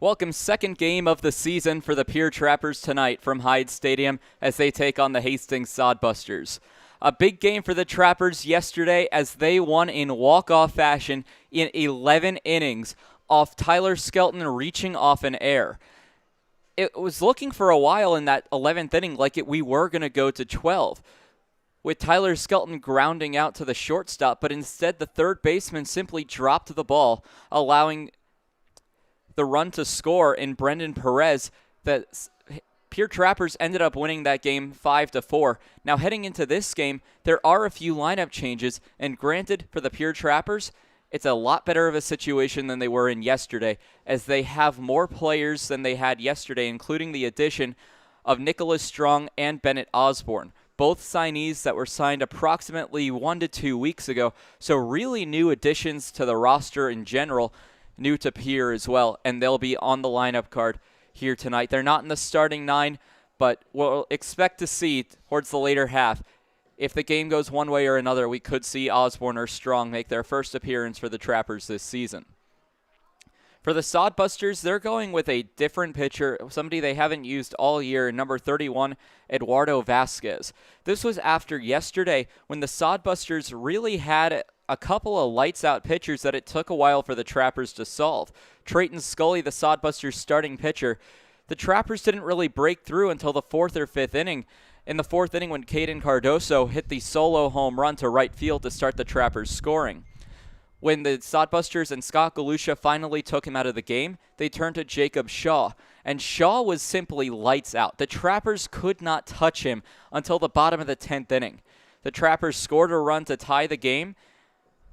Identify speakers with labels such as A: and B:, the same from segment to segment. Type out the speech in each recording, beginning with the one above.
A: Welcome second game of the season for the Pierre Trappers tonight from Hyde Stadium as they take on the Hastings Sodbusters. A big game for the Trappers yesterday as they won in walk-off fashion in 11 innings off Tyler Skelton reaching off an air. It was looking for a while in that 11th inning like we were going to go to 12 with Tyler Skelton grounding out to the shortstop, but instead the third baseman simply dropped the ball, allowing the run to score in Brendan Perez. The Pierre Trappers ended up winning that game 5-4. Now heading into this game, there are a few lineup changes, and granted for the Pierre Trappers, it's a lot better of a situation than they were in yesterday, as they have more players than they had yesterday, including the addition of Nicholas Strong and Bennett Osborne, both signees that were signed approximately 1 to 2 weeks ago, so really new additions to the roster in general, new to Pierre as well, and they'll be on the lineup card here tonight. They're not in the starting 9, but we'll expect to see towards the later half. If the game goes one way or another, we could see Osborne or Strong make their first appearance for the Trappers this season. For the Sodbusters, they're going with a different pitcher, somebody they haven't used all year, number 31, Eduardo Vasquez. This was after yesterday when the Sodbusters really had a couple of lights-out pitchers that it took a while for the Trappers to solve. Trayton Scully, the Sodbusters' starting pitcher, the Trappers didn't really break through until the 4th or 5th inning. In the 4th inning when Caden Cardoso hit the solo home run to right field to start the Trappers scoring. When the Sodbusters and Scott Galusha finally took him out of the game, they turned to Jacob Shaw, and Shaw was simply lights out. The Trappers could not touch him until the bottom of the 10th inning. The Trappers scored a run to tie the game,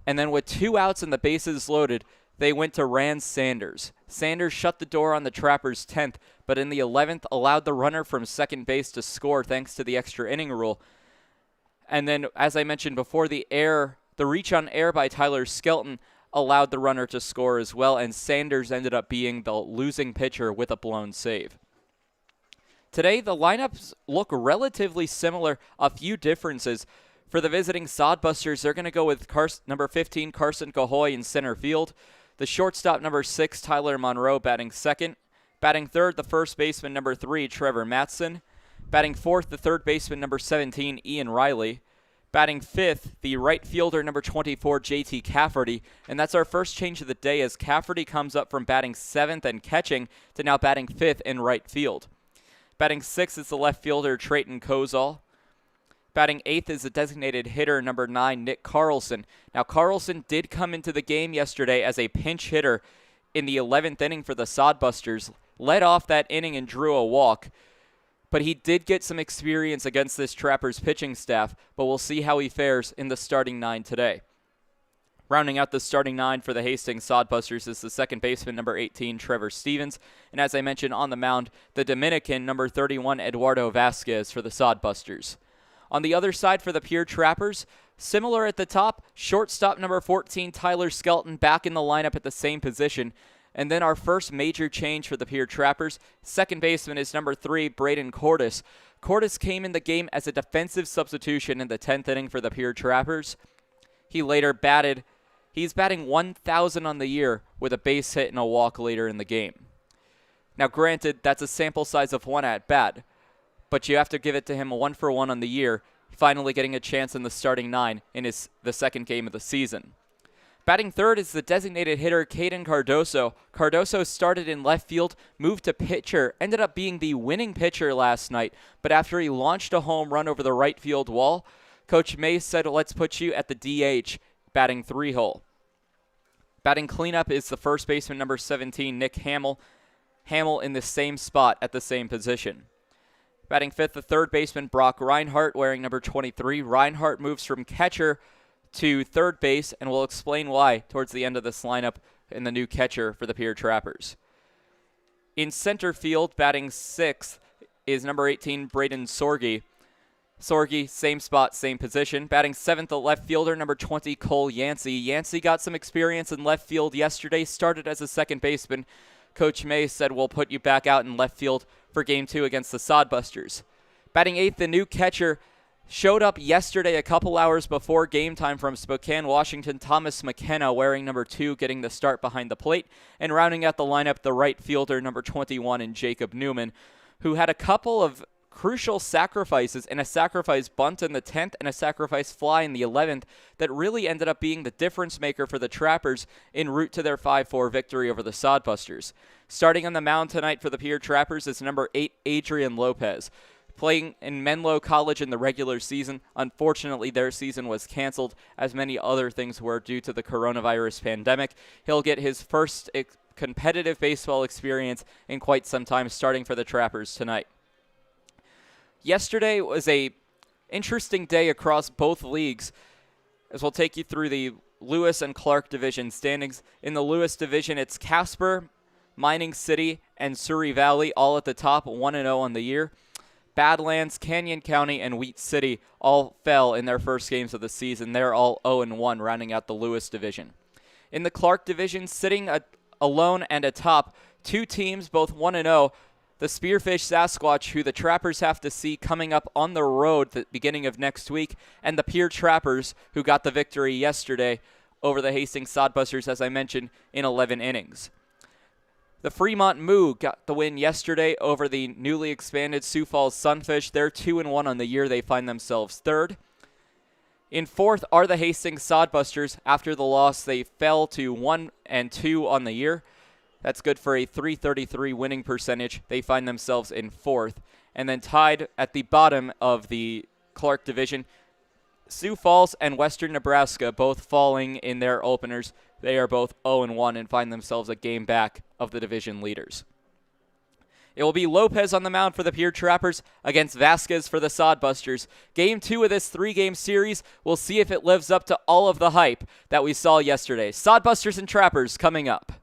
A: and then with 2 outs and the bases loaded, they went to Rand Sanders. Sanders shut the door on the Trappers' 10th, but in the 11th allowed the runner from second base to score thanks to the extra inning rule. And then, as I mentioned before, the reach on air by Tyler Skelton allowed the runner to score as well, and Sanders ended up being the losing pitcher with a blown save. Today, the lineups look relatively similar, a few differences. For the visiting Sodbusters, they're going to go with number 15, Carson Cahoy in center field. The shortstop, number 6, Tyler Monroe, batting second. Batting third, the first baseman, number 3, Trevor Matson. Batting fourth, the third baseman, number 17, Ian Riley. Batting fifth, the right fielder, number 24, JT Cafferty. And that's our first change of the day as Cafferty comes up from batting 7th and catching to now batting 5th in right field. Batting 6th is the left fielder, Trayton Kozol. Batting 8th is the designated hitter, number 9, Nick Carlson. Now, Carlson did come into the game yesterday as a pinch hitter in the 11th inning for the Sodbusters, led off that inning and drew a walk. But he did get some experience against this Trappers pitching staff, but we'll see how he fares in the starting 9 today. Rounding out the starting 9 for the Hastings Sodbusters is the second baseman, number 18, Trevor Stevens. And as I mentioned on the mound, the Dominican, number 31, Eduardo Vasquez for the Sodbusters. On the other side for the Pierre Trappers, similar at the top, shortstop number 14, Tyler Skelton, back in the lineup at the same position. And then our first major change for the Pierre Trappers, second baseman is number 3, Braden Cordes. Cordes came in the game as a defensive substitution in the 10th inning for the Pierre Trappers. He later he's batting 1,000 on the year with a base hit and a walk later in the game. Now granted, that's a sample size of 1 at bat, but you have to give it to him a 1-for-1 on the year, finally getting a chance in the starting 9 in the second game of the season. Batting third is the designated hitter, Caden Cardoso. Cardoso started in left field, moved to pitcher, ended up being the winning pitcher last night, but after he launched a home run over the right field wall, Coach May said, let's put you at the DH, batting 3-hole. Batting cleanup is the first baseman, number 17, Nick Hamill. Hamill in the same spot at the same position. Batting fifth, the third baseman, Brock Reinhardt, wearing number 23. Reinhardt moves from catcher to third base, and we'll explain why towards the end of this lineup in the new catcher for the Pierre Trappers. In center field, batting sixth, is number 18, Braden Sorge. Sorge, same spot, same position. Batting seventh, the left fielder, number 20, Cole Yancey. Yancey got some experience in left field yesterday, started as a second baseman. Coach May said, we'll put you back out in left field for Game 2 against the Sodbusters. Batting eighth, the new catcher, Showed up yesterday a couple hours before game time from Spokane, Washington, Thomas McKenna wearing number 2, getting the start behind the plate, and rounding out the lineup, the right fielder, number 21, and Jacob Newman, who had a couple of crucial sacrifices and a sacrifice bunt in the 10th and a sacrifice fly in the 11th that really ended up being the difference maker for the Trappers en route to their 5-4 victory over the Sodbusters. Starting on the mound tonight for the Pierre Trappers is number 8, Adrian Lopez. Playing in Menlo College in the regular season, unfortunately their season was canceled, as many other things were due to the coronavirus pandemic. He'll get his first competitive baseball experience in quite some time, starting for the Trappers tonight. Yesterday was a interesting day across both leagues, as we'll take you through the Lewis and Clark division standings. In the Lewis division, it's Casper, Mining City, and Surrey Valley all at the top, 1-0 on the year. Badlands, Canyon County, and Wheat City all fell in their first games of the season. They're all 0-1, rounding out the Lewis division. In the Clark division, sitting alone and atop, two teams, both 1-0, the Spearfish Sasquatch, who the Trappers have to see coming up on the road the beginning of next week, and the Pierre Trappers, who got the victory yesterday over the Hastings Sodbusters, as I mentioned, in 11 innings. The Fremont Moo got the win yesterday over the newly expanded Sioux Falls Sunfish. They're 2-1 on the year. They find themselves third. In fourth are the Hastings Sodbusters. After the loss, they fell to 1-2 on the year. That's good for a .333 winning percentage. They find themselves in fourth. And then tied at the bottom of the Clark division, Sioux Falls and Western Nebraska, both falling in their openers. They are both 0-1 and find themselves a game back of the division leaders. It will be Lopez on the mound for the Pierre Trappers against Vasquez for the Sodbusters. Game 2 of this 3-game series. We'll see if it lives up to all of the hype that we saw yesterday. Sodbusters and Trappers coming up.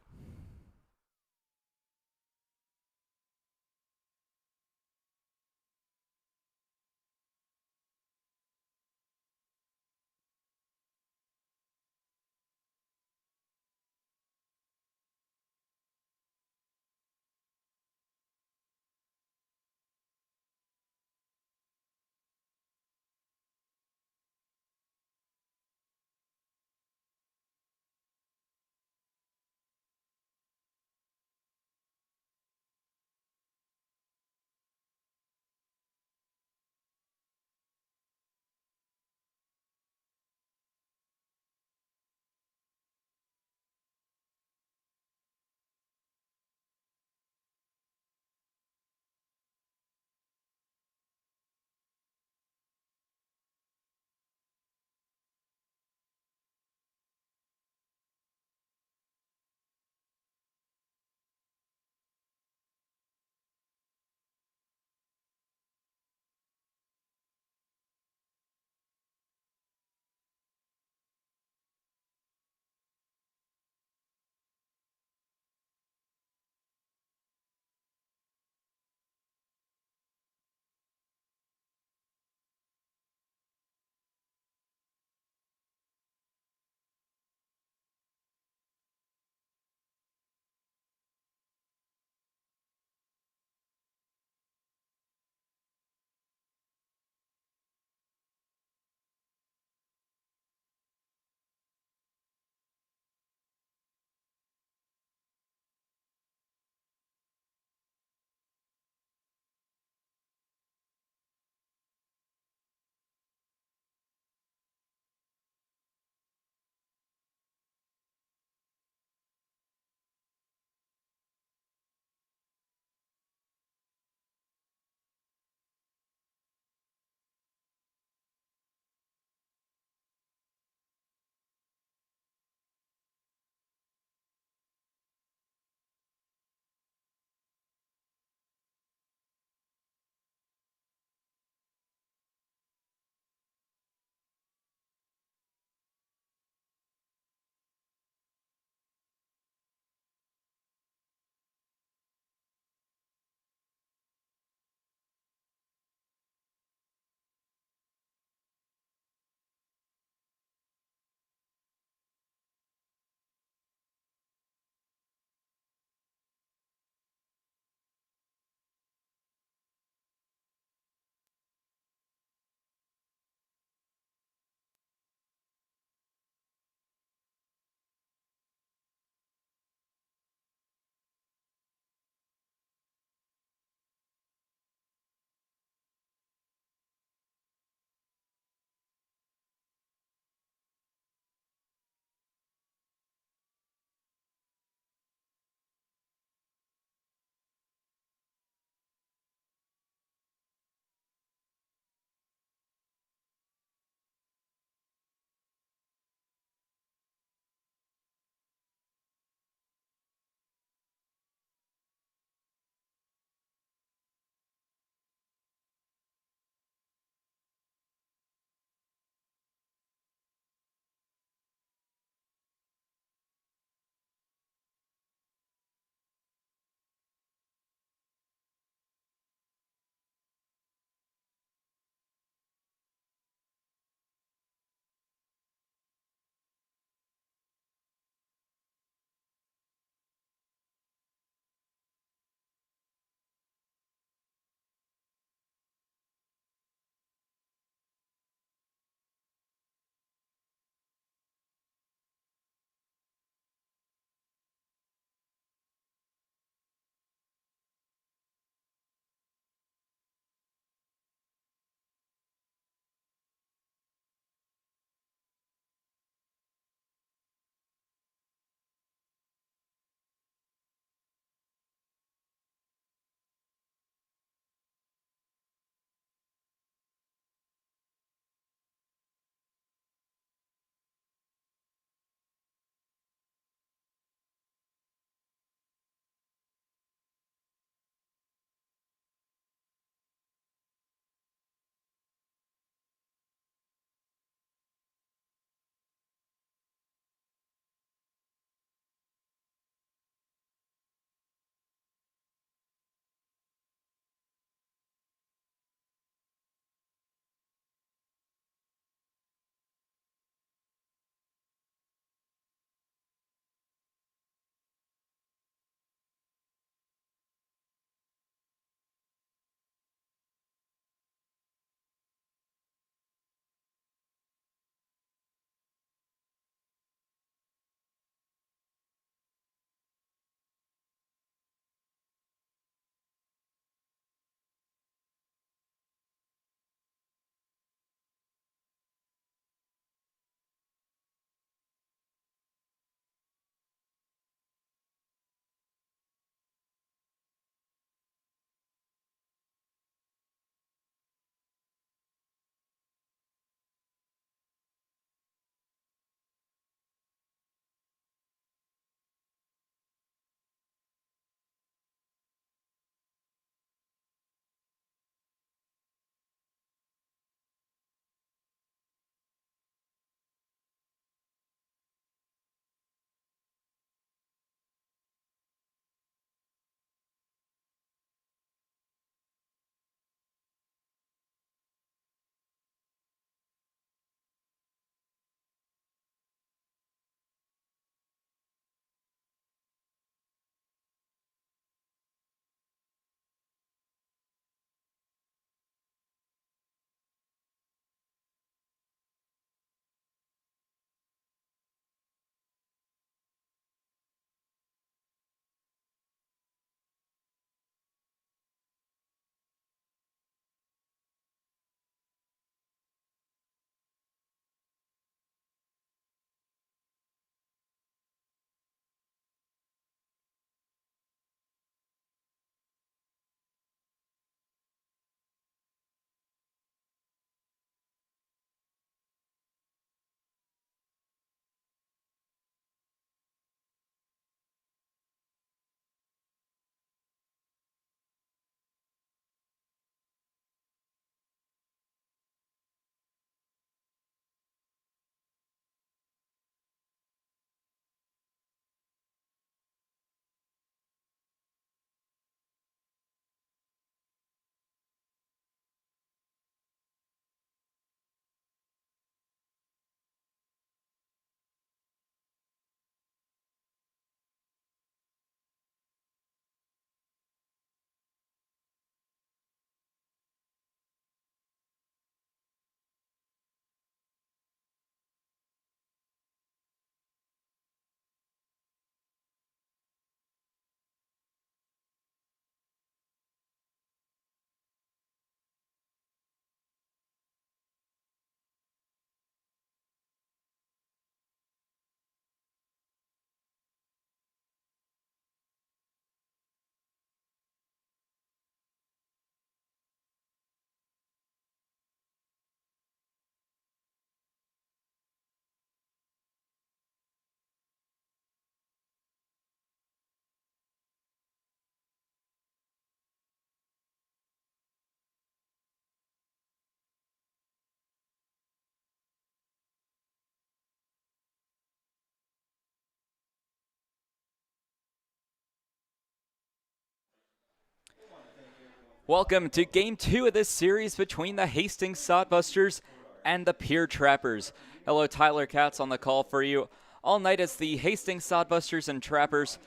A: Welcome to Game 2 of this series between the Hastings Sodbusters and the Pierre Trappers. Hello, Tyler Katz on the call for you all night as the Hastings Sodbusters and Trappers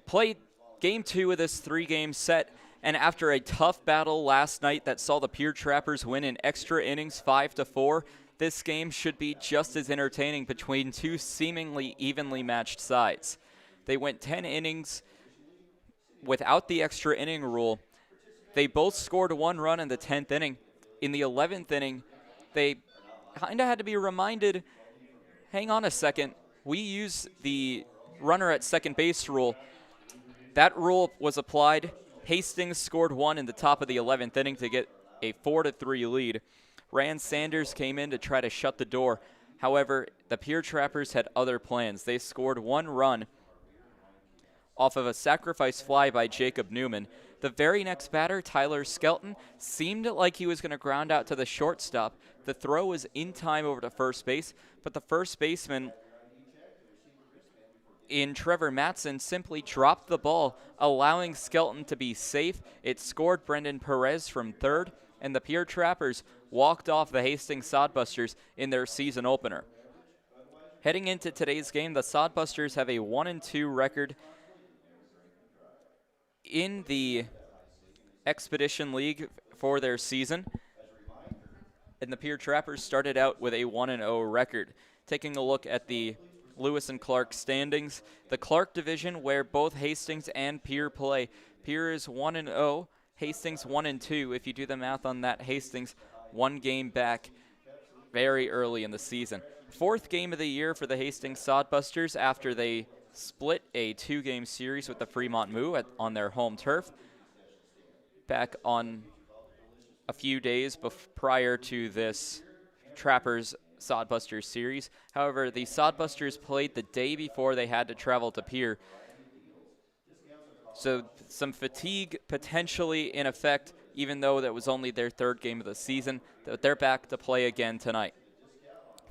A: played Game 2 of this three-game set. And after a tough battle last night that saw the Pierre Trappers win in extra innings 5-4, this game should be just as entertaining between two seemingly evenly matched sides. They went 10 innings without the extra inning rule. They both scored one run in the 10th inning. In the 11th inning, they kind of had to be reminded, hang on a second, we use the runner at second base rule. That rule was applied. Hastings scored one in the top of the 11th inning to get a 4-3 lead. Rand Sanders came in to try to shut the door. However, the Pierre Trappers had other plans. They scored one run off of a sacrifice fly by Jacob Newman. The very next batter, Tyler Skelton, seemed like he was going to ground out to the shortstop. The throw was in time over to first base, but the first baseman in Trevor Matson simply dropped the ball, allowing Skelton to be safe. It scored Brendan Perez from third, and the Pierre Trappers walked off the Hastings Sodbusters in their season opener. Heading into today's game, the Sodbusters have a 1-2 record in the Expedition League for their season, and the Pierre Trappers started out with a 1-0 record. Taking a look at the Lewis and Clark standings, the Clark division where both Hastings and Pierre play. Pierre is 1-0, Hastings 1-2. If you do the math on that, Hastings one game back very early in the season. Fourth game of the year for the Hastings Sodbusters after they split a two-game series with the Fremont Moo on their home turf back on a few days prior to this Trappers Sodbusters series. However, the Sodbusters played the day before they had to travel to Pierre, so some fatigue potentially in effect, even though that was only their third game of the season. They're back to play again tonight.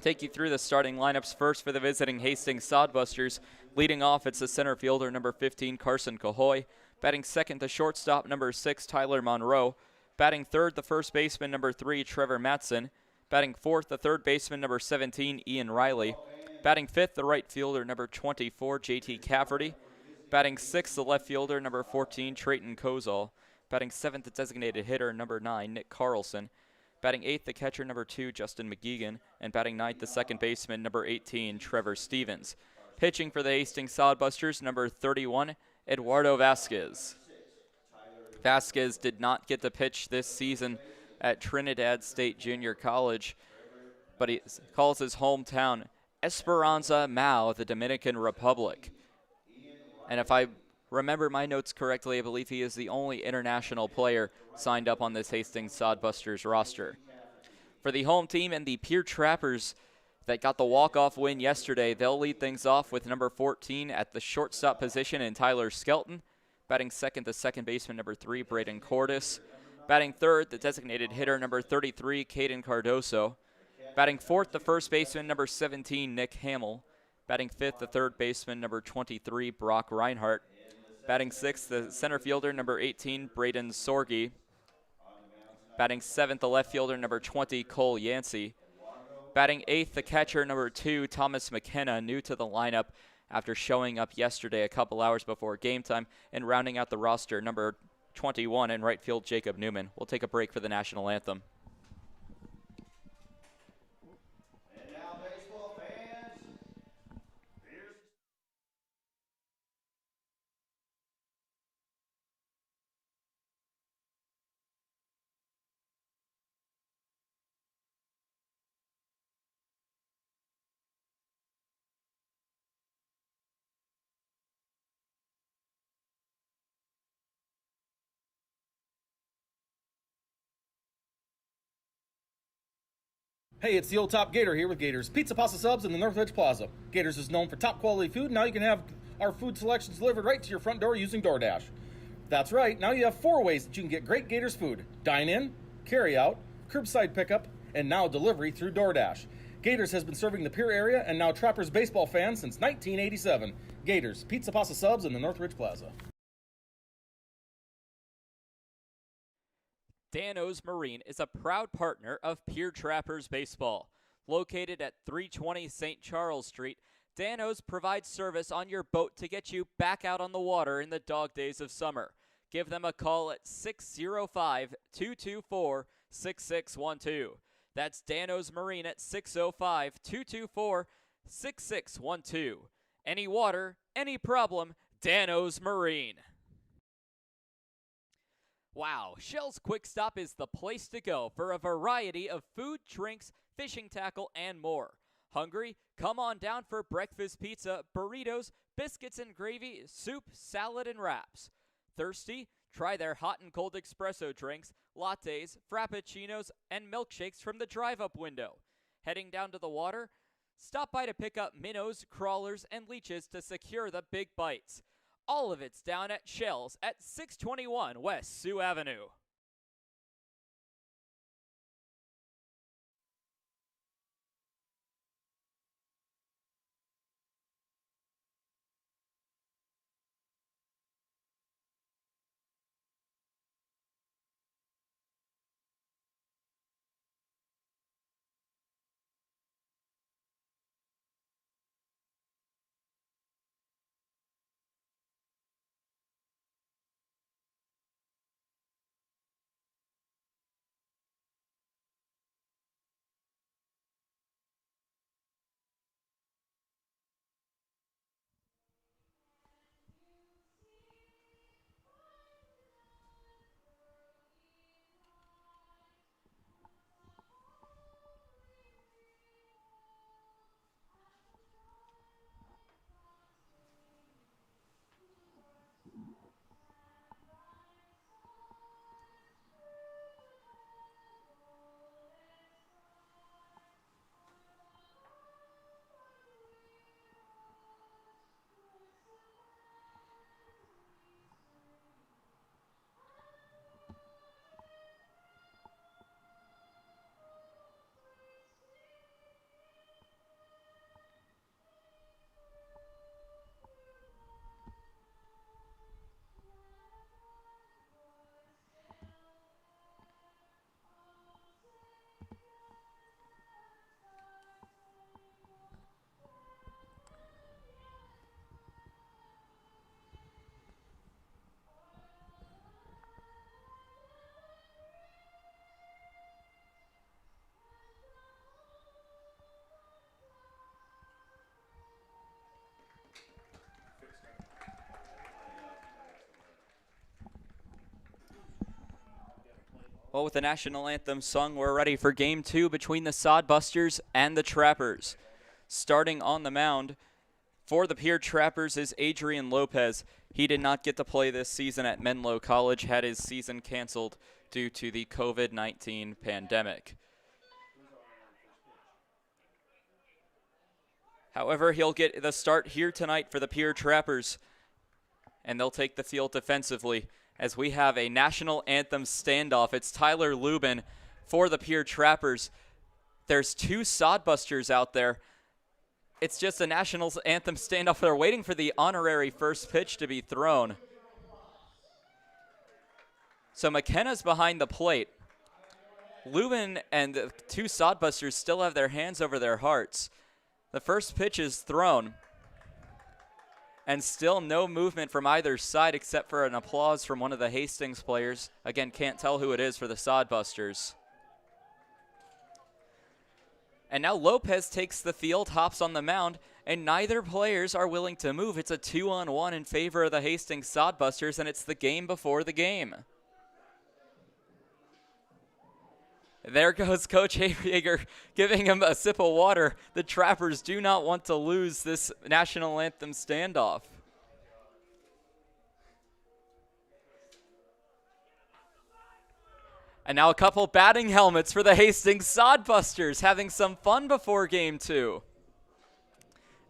A: Take you through the starting lineups first for the visiting Hastings Sodbusters. Leading off, it's the center fielder, number 15, Carson Cahoy. Batting second, the shortstop, number 6, Tyler Monroe. Batting third, the first baseman, number 3, Trevor Matson. Batting fourth, the third baseman, number 17, Ian Riley. Batting fifth, the right fielder, number 24, JT Cafferty. Batting sixth, the left fielder, number 14, Trayton Kozol. Batting seventh, the designated hitter, number 9, Nick Carlson. Batting eighth, the catcher, number 2, Justin McGeegan. And batting ninth, the second baseman, number 18, Trevor Stevens. Pitching for the Hastings Sodbusters, number 31, Eduardo Vasquez. Vasquez did not get to pitch this season at Trinidad State Junior College, but he calls his hometown Esperanza Mao, the Dominican Republic. And if I remember my notes correctly, I believe he is the only international player signed up on this Hastings Sodbusters roster. For the home team and the Pierre Trappers that got the walk-off win yesterday, they'll lead things off with number 14 at the shortstop position in Tyler Skelton. Batting second, the second baseman, number 3, Braden Cordes. Batting third, the designated hitter, number 33, Caden Cardoso. Batting fourth, the first baseman, number 17, Nick Hamill. Batting fifth, the third baseman, number 23, Brock Reinhardt. Batting sixth, the center fielder, number 18, Braden Sorgi. Batting seventh, the left fielder, number 20, Cole Yancey. Batting eighth, the catcher, number 2, Thomas McKenna, new to the lineup after showing up yesterday a couple hours before game time. And rounding out the roster, number 21 in right field, Jacob Newman. We'll take a break for the national anthem.
B: And now, baseball fans,
C: Hey, it's the old top Gator here with Gators Pizza Pasta Subs in the Northridge Plaza. Gators is known for top quality food. Now you can have our food selections delivered right to your front door using DoorDash. That's right, now you have 4 ways that you can get great Gators food. Dine in, carry out, curbside pickup, and now delivery through DoorDash. Gators has been serving the Pierre area and now Trappers baseball fans since 1987. Gators Pizza Pasta Subs in the Northridge Plaza.
A: Dano's Marine is a proud partner of Pierre Trappers Baseball. Located at 320 St. Charles Street, Dano's provides service on your boat to get you back out on the water in the dog days of summer. Give them a call at 605-224-6612. That's Dano's Marine at 605-224-6612. Any water, any problem, Dano's Marine. Wow, Shell's Quick Stop is the place to go for a variety of food, drinks, fishing tackle, and more. Hungry? Come on down for breakfast pizza, burritos, biscuits and gravy, soup, salad, and wraps. Thirsty? Try their hot and cold espresso drinks, lattes, frappuccinos, and milkshakes from the drive-up window. Heading down to the water? Stop by to pick up minnows, crawlers, and leeches to secure the big bites. All of it's down at Shell's at 621 West Sioux Avenue. Well, with the national anthem sung, we're ready for Game 2 between the Sodbusters and the Trappers. Starting on the mound for the Pierre Trappers is Adrian Lopez. He did not get to play this season at Menlo College, had his season canceled due to the COVID-19 pandemic. However, he'll get the start here tonight for the Pierre Trappers, and they'll take the field defensively as we have a national anthem standoff. It's Tyler Lubin for the Pierre Trappers. There's two Sodbusters out there. It's just a national anthem standoff. They're waiting for the honorary first pitch to be thrown. So McKenna's behind the plate. Lubin and the two Sodbusters still have their hands over their hearts. The first pitch is thrown. And still no movement from either side except for an applause from one of the Hastings players. Again, can't tell who it is for the Sodbusters. And now Lopez takes the field, hops on the mound, and neither players are willing to move. It's a 2-on-1 in favor of the Hastings Sodbusters, and it's the game before the game. There goes Coach Haybaker giving him a sip of water. The Trappers do not want to lose this national anthem standoff. And now a couple batting helmets for the Hastings Sodbusters, having some fun before Game 2.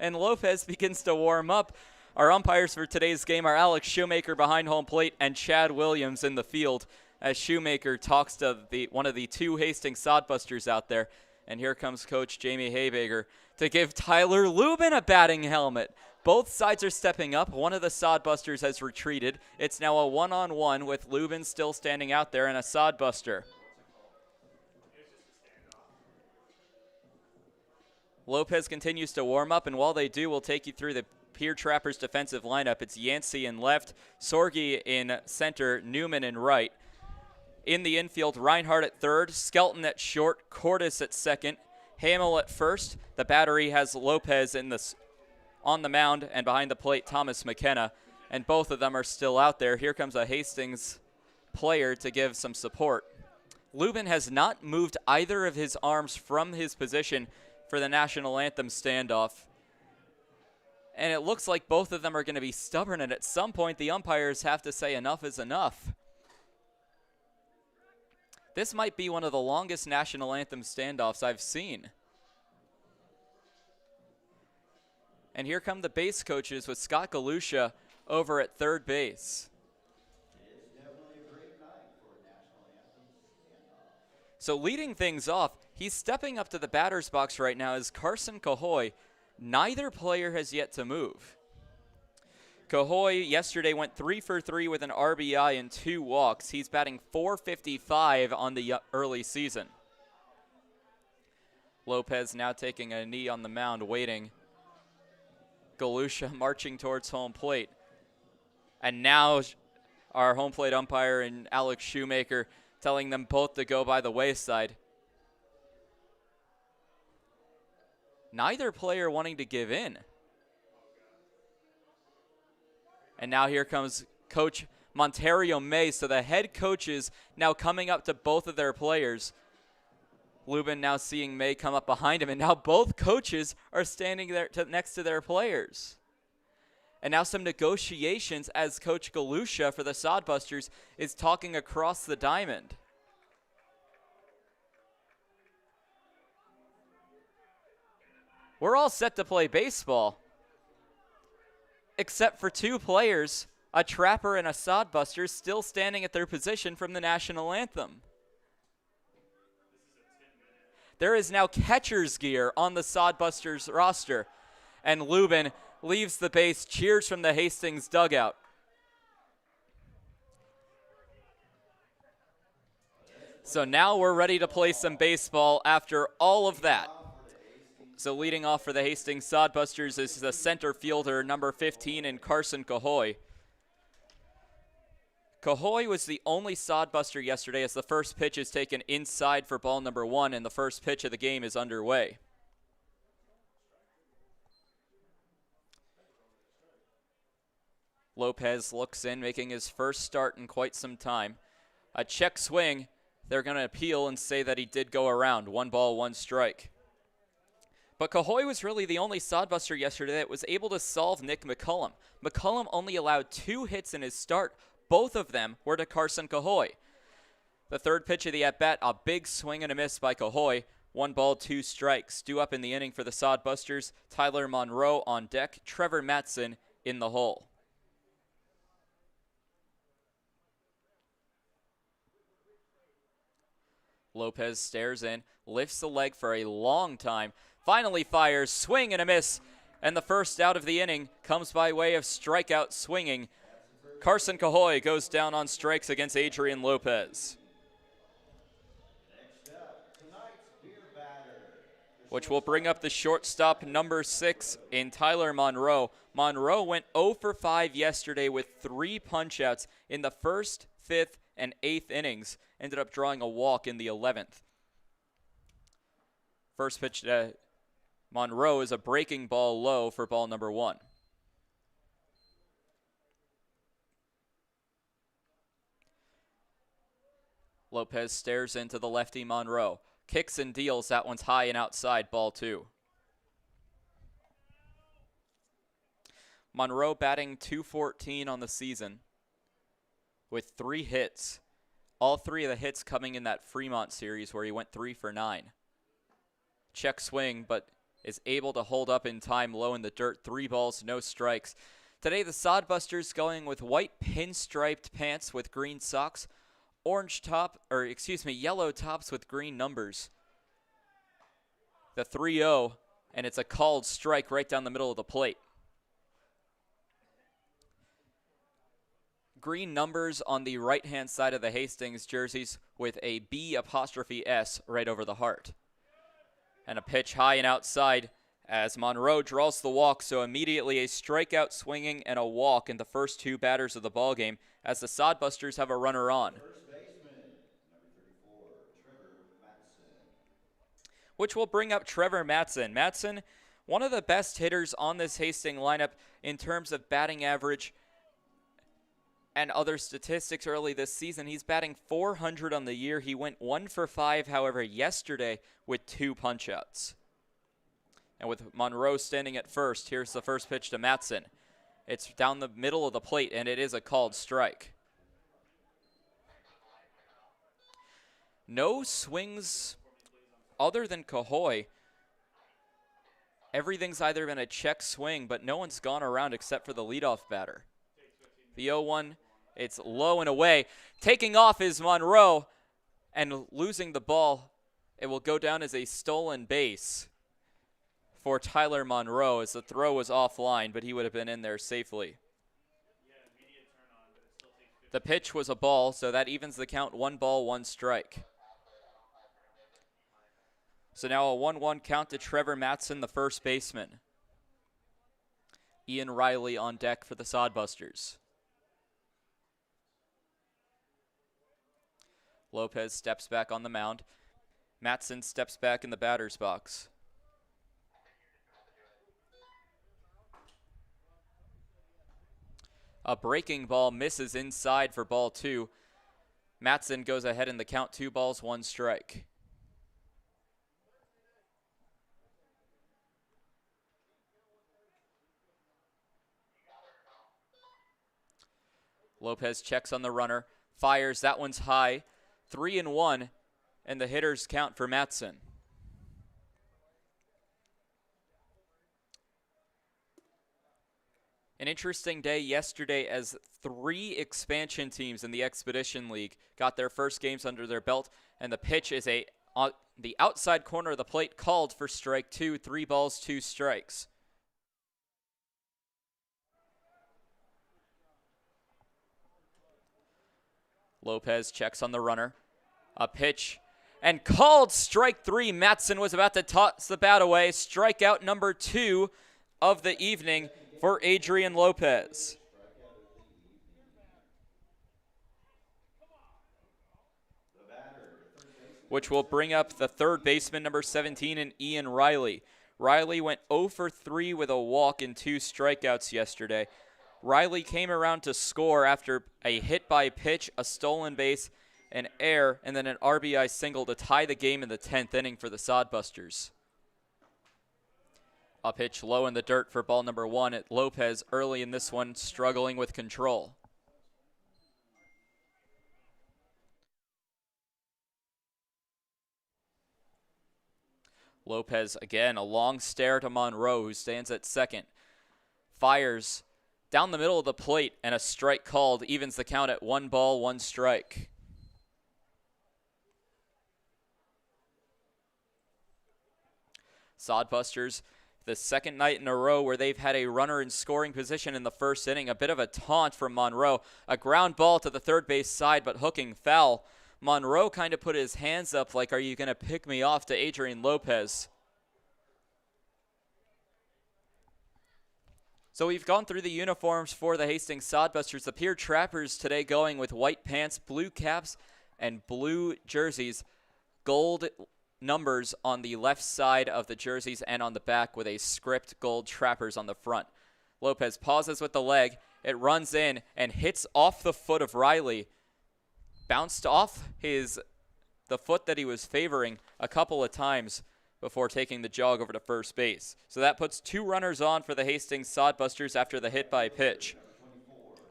A: And Lopez begins to warm up. Our umpires for today's game are Alex Shoemaker behind home plate and Chad Williams in the field, as Shoemaker talks to one of the two Hastings Sodbusters out there. And here comes Coach Jamie Haybaker to give Tyler Lubin a batting helmet. Both sides are stepping up. One of the Sodbusters has retreated. It's now a one-on-one with Lubin still standing out there and a Sodbuster. Lopez continues to warm up, and while they do, we'll take you through the Pierre Trappers defensive lineup. It's Yancey in left, Sorgi in center, Newman in right. In the infield, Reinhardt at third, Skelton at short, Cordes at second, Hamill at first. The battery has Lopez on the mound, and behind the plate, Thomas McKenna, and both of them are still out there. Here comes a Hastings player to give some support. Lubin has not moved either of his arms from his position for the national anthem standoff. And it looks like both of them are going to be stubborn, and at some point the umpires have to say enough is enough. This might be one of the longest national anthem standoffs I've seen. And here come the base coaches with Scott Galusha over at third base.
B: It's definitely a great night for a national anthem standoff.
A: So leading things off, he's stepping up to the batter's box right now is Carson Cahoy. Neither player has yet to move. Cahoy yesterday went 3 for 3 with an RBI and 2 walks. He's batting .455 on the early season. Lopez now taking a knee on the mound, waiting. Galusha marching towards home plate. And now our home plate umpire and Alex Shoemaker telling them both to go by the wayside. Neither player wanting to give in. And now here comes Coach Monterio May. So the head coaches now coming up to both of their players. Lubin now seeing May come up behind him, and now both coaches are standing there next to their players. And now some negotiations as Coach Galusha for the Sodbusters is talking across the diamond. We're all set to play baseball, except for 2 players, a Trapper and a Sodbuster, still standing at their position from the national anthem. There is now catcher's gear on the Sodbusters roster, and Lubin leaves the base, cheers from the Hastings dugout. So now we're ready to play some baseball after all of that. So leading off for the Hastings Sodbusters is the center fielder, number 15, in Carson Cahoy. Cahoy was the only Sodbuster yesterday as the first pitch is taken inside for ball number 1, and the first pitch of the game is underway. Lopez looks in, making his first start in quite some time. A check swing. They're going to appeal and say that he did go around. 1 ball, 1 strike. But Cahoy was really the only Sodbuster yesterday that was able to solve Nick McCullum. McCullum only allowed 2 hits in his start. Both of them were to Carson Cahoy. The third pitch of the at-bat, a big swing and a miss by Cahoy. 1 ball, 2 strikes. Due up in the inning for the Sodbusters, Tyler Monroe on deck, Trevor Matson in the hole. Lopez stares in, lifts the leg for a long time, finally fires, swing and a miss, and the first out of the inning comes by way of strikeout swinging. Carson Cahoy goes down on strikes against Adrian Lopez.
B: Next up, tonight's beer batter.
A: Which will bring up the shortstop, number 6, in Tyler Monroe. Monroe went 0 for 5 yesterday with 3 punch-outs in the first, 5th, and 8th innings. Ended up drawing a walk in the 11th. First pitch to Monroe is a breaking ball low for ball number 1. Lopez stares into the lefty Monroe. Kicks and deals. That one's high and outside, ball 2. Monroe batting .214 on the season with 3 hits. All 3 of the hits coming in that Fremont series where he went 3 for 9. Check swing, but is able to hold up in time low in the dirt. 3 balls, no strikes. Today the Sodbusters going with white pinstriped pants with green socks, yellow tops with green numbers. The 3-0, and it's a called strike right down the middle of the plate. green numbers on the right-hand side of the Hastings jerseys with a B'(S) right over the heart. And a pitch high and outside as Monroe draws the walk, so immediately a strikeout swinging and a walk in the first two batters of the ballgame as the Sodbusters have a runner on.
B: First baseman, number 34, Trevor Matson.
A: Which will bring up Trevor Matson. Matson, one of the best hitters on this Hastings lineup in terms of batting average and other statistics early this season. He's batting .400 on the year. He went 1 for 5, however, yesterday with 2 punch-outs. And with Monroe standing at first, here's the first pitch to Matson. It's down the middle of the plate, and it is a called strike. No swings other than Cahoy. Everything's either been a check swing, but no one's gone around except for the leadoff batter. The 0-1, it's low and away. Taking off is Monroe, and losing the ball, it will go down as a stolen base for Tyler Monroe, as the throw was offline, but he would have been in there safely. The pitch was a ball, so that evens the count. 1 ball, 1 strike. So now a 1-1 count to Trevor Matson, the first baseman. Ian Riley on deck for the Sodbusters. Lopez steps back on the mound. Matson steps back in the batter's box. A breaking ball misses inside for ball 2. Matson goes ahead in the count. 2 balls, 1 strike. Lopez checks on the runner, fires. That one's high. 3-1, and the hitters count for Matson. An interesting day yesterday as 3 expansion teams in the Expedition League got their first games under their belt, and the pitch is on the outside corner of the plate, called for strike 2. 3 balls, 2 strikes. Lopez checks on the runner. A pitch and called strike 3. Matson was about to toss the bat away. Strikeout number 2 of the evening for Adrian Lopez. Which will bring up the third baseman, number 17, and Ian Riley. Riley went 0 for 3 with a walk and 2 strikeouts yesterday. Riley came around to score after a hit by pitch, a stolen base, an error, and then an RBI single to tie the game in the 10th inning for the Sodbusters. A pitch low in the dirt for ball number 1 at Lopez early in this one, struggling with control. Lopez again, a long stare to Monroe, who stands at second. Fires down the middle of the plate, and a strike called evens the count at 1 ball, 1 strike. Sodbusters, the second night in a row where they've had a runner in scoring position in the first inning. A bit of a taunt from Monroe. A ground ball to the third base side, but hooking foul. Monroe kind of put his hands up like, are you going to pick me off, to Adrian Lopez. So we've gone through the uniforms for the Hastings Sodbusters. The Pierre Trappers today going with white pants, blue caps, and blue jerseys. Gold numbers on the left side of the jerseys and on the back with a script gold Trappers on the front. Lopez pauses with the leg. It runs in and hits off the foot of Riley. Bounced off the foot that he was favoring a couple of times before taking the jog over to first base. So that puts 2 runners on for the Hastings Sodbusters after the hit by pitch.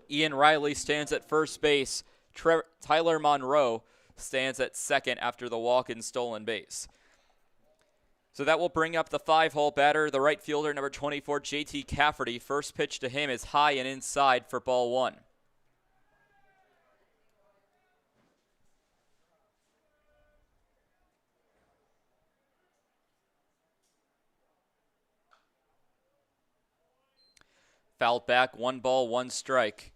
A: Ian Riley stands at first base. Tyler Monroe stands at second after the walk and stolen base. So that will bring up the 5-hole batter, the right fielder, number 24, J.T. Cafferty. First pitch to him is high and inside for ball 1. Fouled back, 1 ball, 1 strike.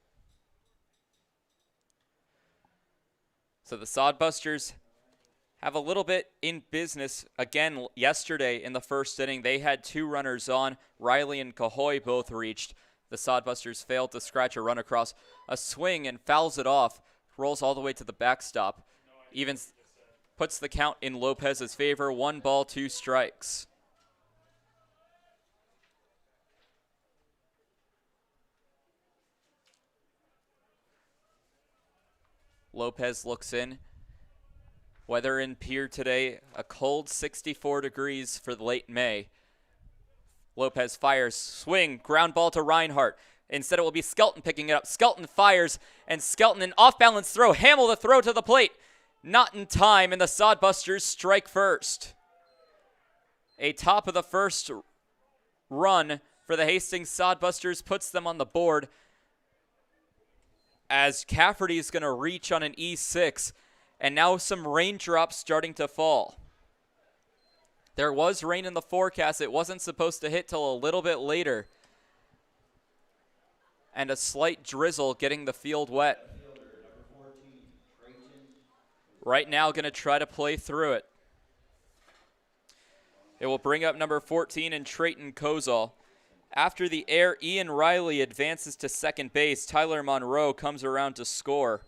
A: So the Sodbusters have a little bit in business. Again, yesterday in the first inning, they had 2 runners on. Riley and Cahoy both reached. The Sodbusters failed to scratch a run across a swing and fouls it off. Rolls all the way to the backstop. Even puts the count in Lopez's favor. 1 ball, 2 strikes. Lopez looks in. Weather in Pierre today, a cold 64 degrees for late May. Lopez fires, swing, ground ball to Reinhardt. Instead it will be Skelton picking it up. Skelton fires, and Skelton an off-balance throw. Hamill the throw to the plate. Not in time, and the Sodbusters strike first. A top of the first run for the Hastings Sodbusters puts them on the board as Cafferty is going to reach on an E6, and now some raindrops starting to fall. There was rain in the forecast. It wasn't supposed to hit till a little bit later. And a slight drizzle getting the field wet. Right now going to try to play through it. It will bring up number 14 in Trayton Kozol. After the air, Ian Riley advances to second base. Tyler Monroe comes around to score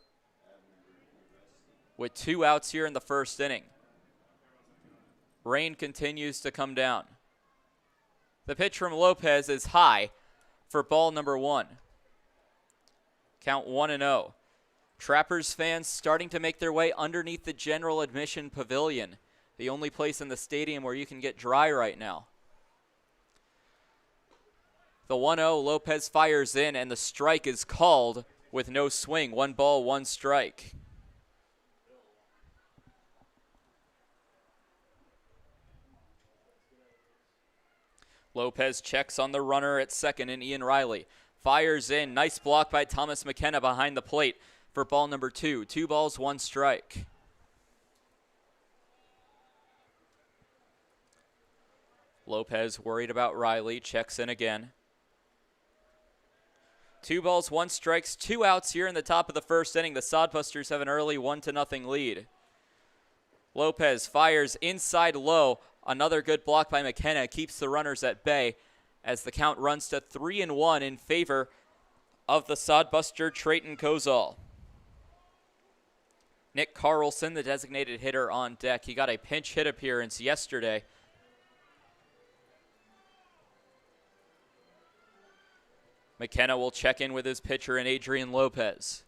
A: with 2 outs here in the first inning. Rain continues to come down. The pitch from Lopez is high for ball number 1. Count 1-0. Trappers fans starting to make their way underneath the general admission pavilion, the only place in the stadium where you can get dry right now. The 1-0, Lopez fires in, and the strike is called with no swing. 1 ball, 1 strike. Lopez checks on the runner at second in Ian Riley. Fires in. Nice block by Thomas McKenna behind the plate for ball number 2. 2 balls, 1 strike. Lopez worried about Riley. Checks in again. 2 balls, 1 strikes, 2 outs here in the top of the first inning. The Sodbusters have an early 1-0 lead. Lopez fires inside low. Another good block by McKenna keeps the runners at bay as the count runs to 3-1 in favor of the Sodbuster Trayton Kozol. Nick Carlson, the designated hitter, on deck. He got a pinch hit appearance yesterday. McKenna will check in with his pitcher and Adrian Lopez.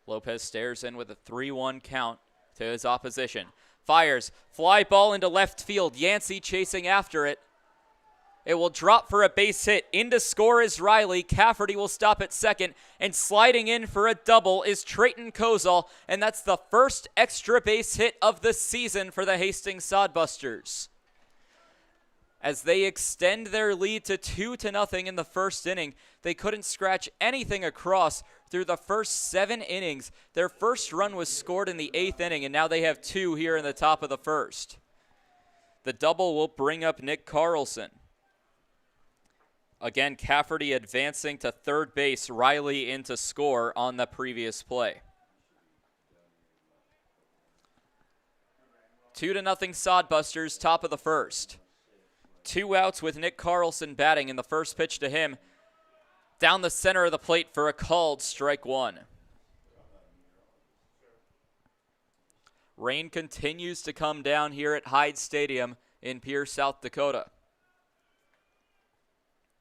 A: Lopez stares in with a 3-1 count to his opposition. Fires, fly ball into left field. Yancey chasing after it. It will drop for a base hit. In to score is Riley. Cafferty will stop at second. And sliding in for a double is Trayton Kozol. And that's the first extra base hit of the season for the Hastings Sodbusters, as they extend their lead to 2-0 in the first inning. They couldn't scratch anything across through the first 7 innings. Their first run was scored in the 8th inning, and now they have 2 here in the top of the first. The double will bring up Nick Carlson. Again, Cafferty advancing to third base. Riley in to score on the previous play. 2-0 Sodbusters, top of the first. 2 outs with Nick Carlson batting, in the first pitch to him. Down the center of the plate for a called strike 1. Rain continues to come down here at Hyde Stadium in Pierre, South Dakota.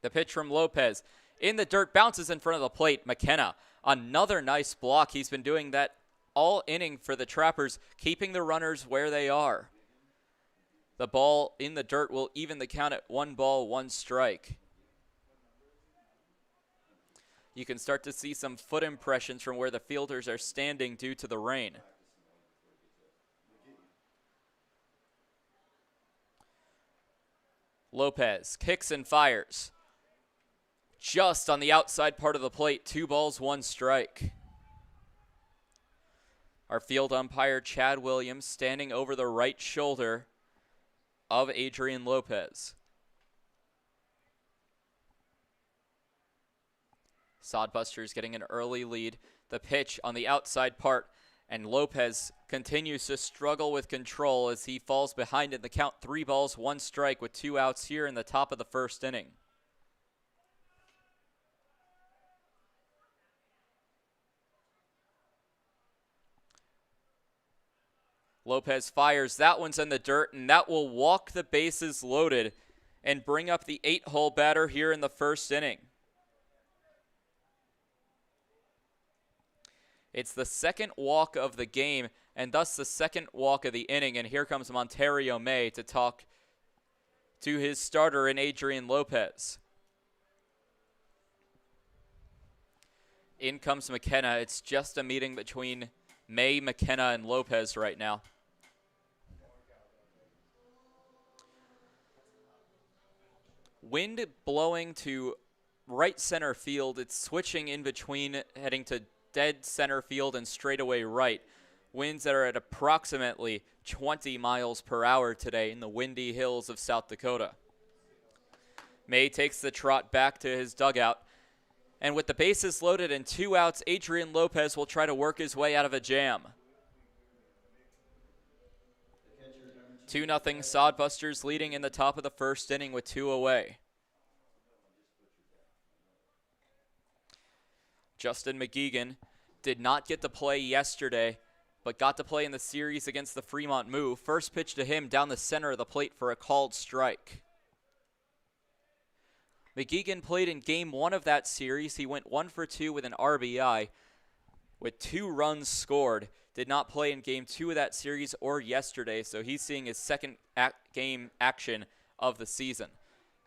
A: The pitch from Lopez in the dirt, bounces in front of the plate. McKenna, another nice block. He's been doing that all inning for the Trappers, keeping the runners where they are. The ball in the dirt will even the count at 1 ball, 1 strike. You can start to see some foot impressions from where the fielders are standing due to the rain. Lopez kicks and fires. Just on the outside part of the plate, 2 balls, 1 strike. Our field umpire, Chad Williams, standing over the right shoulder of Adrian Lopez. Sodbusters getting an early lead. The pitch on the outside part, and Lopez continues to struggle with control as he falls behind in the count. 3 balls, 1 strike with 2 outs here in the top of the first inning. Lopez fires. That one's in the dirt, and that will walk the bases loaded and bring up the 8-hole batter here in the first inning. It's the second walk of the game, and thus the second walk of the inning. And here comes Monterio May to talk to his starter in Adrian Lopez. In comes McKenna. It's just a meeting between May, McKenna, and Lopez right now. Wind blowing to right center field. It's switching in between, heading to dead center field and straightaway right. Winds that are at approximately 20 miles per hour today in the windy hills of South Dakota. May takes the trot back to his dugout. And with the bases loaded and 2 outs, Adrian Lopez will try to work his way out of a jam. 2-0 Sodbusters leading in the top of the first inning with 2 away. Justin McGeegan did not get to play yesterday, but got to play in the series against the Fremont Move. First pitch to him down the center of the plate for a called strike. McGeegan played in game 1 of that series. He went 1 for 2 with an RBI with 2 runs scored. Did not play in game 2 of that series or yesterday, so he's seeing his second game action of the season.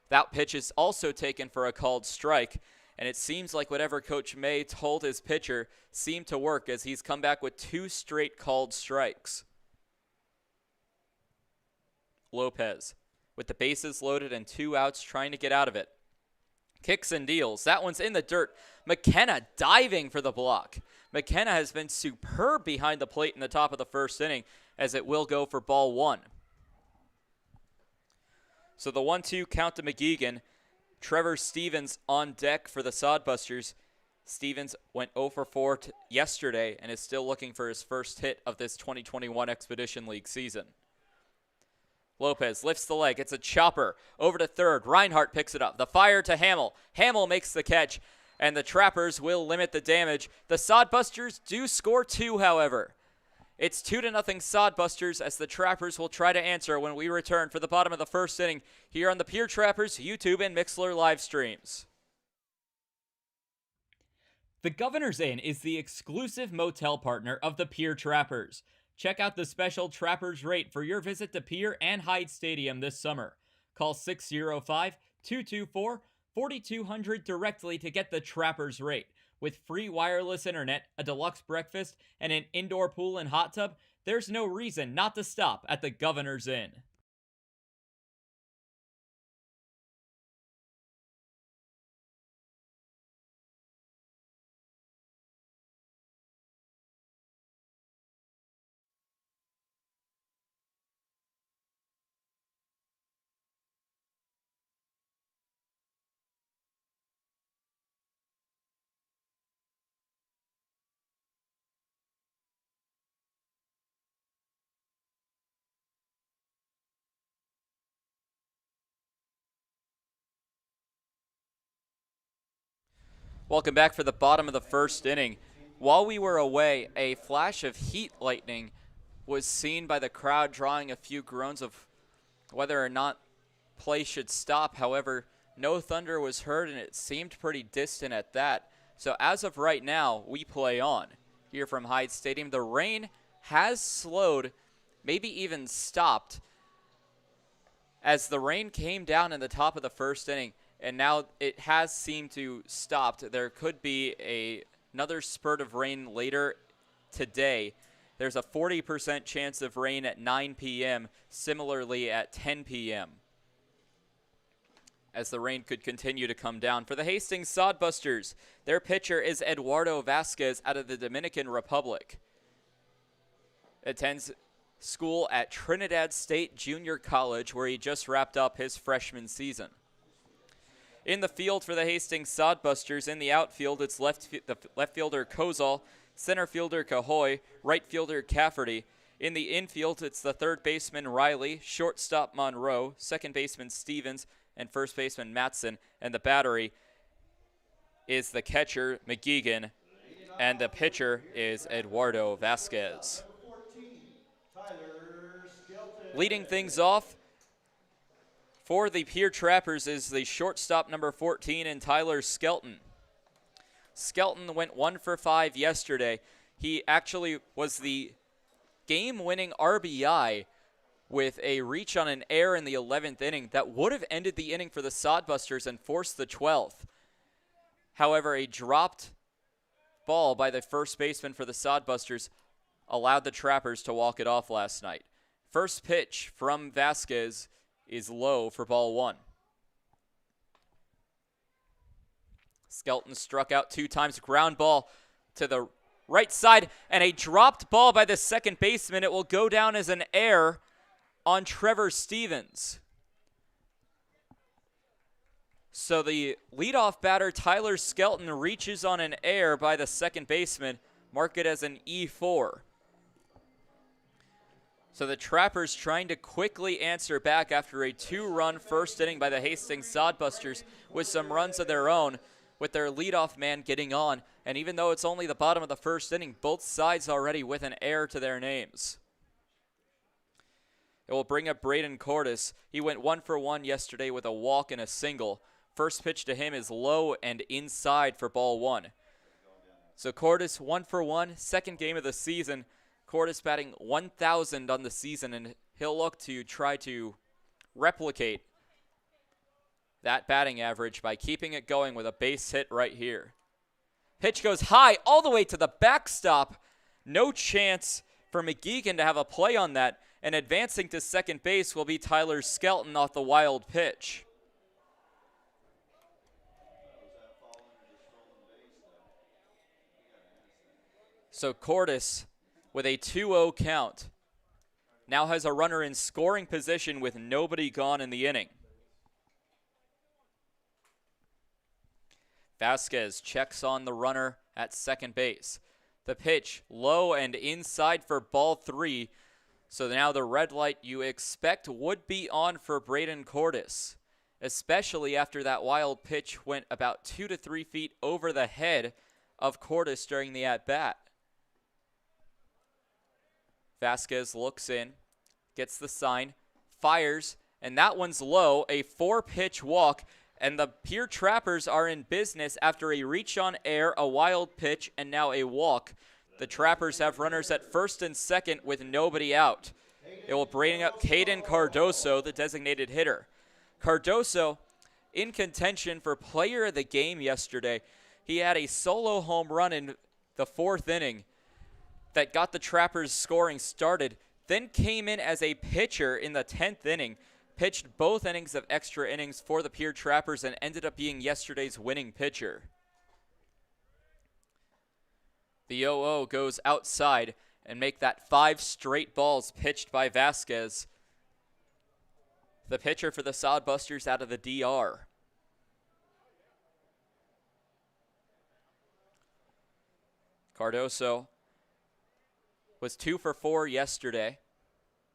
A: That pitch is also taken for a called strike, and it seems like whatever Coach May told his pitcher seemed to work as he's come back with 2 straight called strikes. Lopez with the bases loaded and 2 outs trying to get out of it. Kicks and deals. That one's in the dirt. McKenna diving for the block. McKenna has been superb behind the plate in the top of the first inning as it will go for ball 1. So the 1-2 count to McGeegan. Trevor Stevens on deck for the Sodbusters. Stevens went 0 for 4 yesterday and is still looking for his first hit of this 2021 Expedition League season. Lopez lifts the leg. It's a chopper over to third. Reinhardt picks it up. The fire to Hamill. Hamill makes the catch, and the Trappers will limit the damage. The Sodbusters do score 2, however. It's 2-0 Sodbusters as the Trappers will try to answer when we return for the bottom of the first inning here on the Pierre Trappers YouTube and Mixlr live streams.
D: The Governor's Inn is the exclusive motel partner of the Pierre Trappers. Check out the special Trappers rate for your visit to Pierre and Hyde Stadium this summer. Call 605-224-4200 directly to get the Trappers rate. With free wireless internet, a deluxe breakfast, and an indoor pool and hot tub, there's no reason not to stop at the Governor's Inn.
A: Welcome back for the bottom of the first inning. While we were away, a flash of heat lightning was seen by the crowd, drawing a few groans of whether or not play should stop. However, no thunder was heard, and it seemed pretty distant at that. So as of right now, we play on here from Hyde Stadium. The rain has slowed, maybe even stopped, as the rain came down in the top of the first inning. And now it has seemed to stop. There could be another spurt of rain later today. There's a 40% chance of rain at 9 p.m., similarly at 10 p.m., as the rain could continue to come down. For the Hastings Sodbusters, their pitcher is Eduardo Vasquez out of the Dominican Republic. Attends school at Trinidad State Junior College, where he just wrapped up his freshman season. In the field for the Hastings Sodbusters, in the outfield, it's the left fielder Kozal, center fielder Cahoy, right fielder Cafferty. In the infield, it's the third baseman Riley, shortstop Monroe, second baseman Stevens, and first baseman Matson. And the battery is the catcher McGeegan, and the pitcher is Eduardo Vasquez. Leading things off for the Pierre Trappers is the shortstop number 14 and Tyler Skelton. Skelton went 1 for 5 yesterday. He actually was the game-winning RBI with a reach on an error in the 11th inning that would have ended the inning for the Sodbusters and forced the 12th. However, a dropped ball by the first baseman for the Sodbusters allowed the Trappers to walk it off last night. First pitch from Vasquez is low for ball 1. Skelton struck out 2 times, ground ball to the right side, and a dropped ball by the second baseman. It will go down as an error on Trevor Stevens. So the leadoff batter, Tyler Skelton, reaches on an error by the second baseman. Mark it as an E4. So the Trappers trying to quickly answer back after a 2-run first inning by the Hastings Sodbusters with some runs of their own, with their leadoff man getting on. And even though it's only the bottom of the first inning, both sides already with an error to their names. It will bring up Braden Cordes. He went 1 for 1 yesterday with a walk and a single. First pitch to him is low and inside for ball 1. So Cordes 1 for 1, second game of the season. Cordes batting 1,000 on the season, and he'll look to try to replicate that batting average by keeping it going with a base hit right here. Pitch goes high all the way to the backstop. No chance for McGeegan to have a play on that, and advancing to second base will be Tyler Skelton off the wild pitch. So Cordes, with a 2-0 count, now has a runner in scoring position with nobody gone in the inning. Vasquez checks on the runner at second base. The pitch low and inside for ball 3. So now the red light you expect would be on for Braden Cordes, especially after that wild pitch went about 2 to 3 feet over the head of Cordes during the at-bat. Vasquez looks in, gets the sign, fires, and that one's low, a 4-pitch walk, and the Pierre Trappers are in business after a reach on air, a wild pitch, and now a walk. The Trappers have runners at first and second with nobody out. It will bring up Caden Cardoso, the designated hitter. Cardoso in contention for player of the game yesterday. He had a solo home run in the 4th inning that got the Trappers scoring started, then came in as a pitcher in the 10th inning, pitched both innings of extra innings for the Pierre Trappers, and ended up being yesterday's winning pitcher. The 0-0 goes outside and make that 5 straight balls pitched by Vasquez, the pitcher for the Sodbusters out of the DR. Cardoso was 2 for 4 yesterday,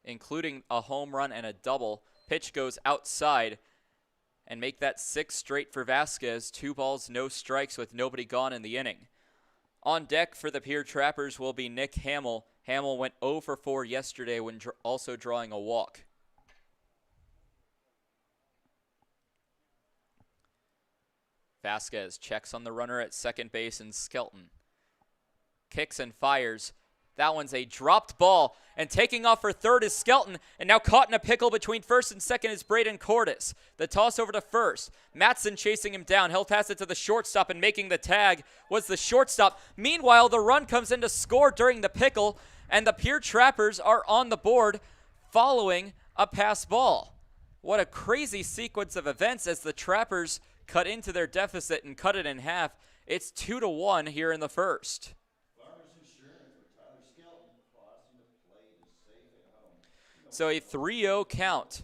A: including a home run and a double. Pitch goes outside and make that 6 straight for Vasquez. 2 balls, no strikes with nobody gone in the inning. On deck for the Pierre Trappers will be Nick Hamill. Hamill went 0 for 4 yesterday when also drawing a walk. Vasquez checks on the runner at second base and Skelton kicks and fires. That one's a dropped ball, and taking off for third is Skelton, and now caught in a pickle between first and second is Braden Cordes. The toss over to first. Matson chasing him down. He'll pass it to the shortstop, and making the tag was the shortstop. Meanwhile, the run comes in to score during the pickle, and the Pierre Trappers are on the board following a pass ball. What a crazy sequence of events as the Trappers cut into their deficit and cut it in half. It's 2-1 here in the first. So a 3-0 count.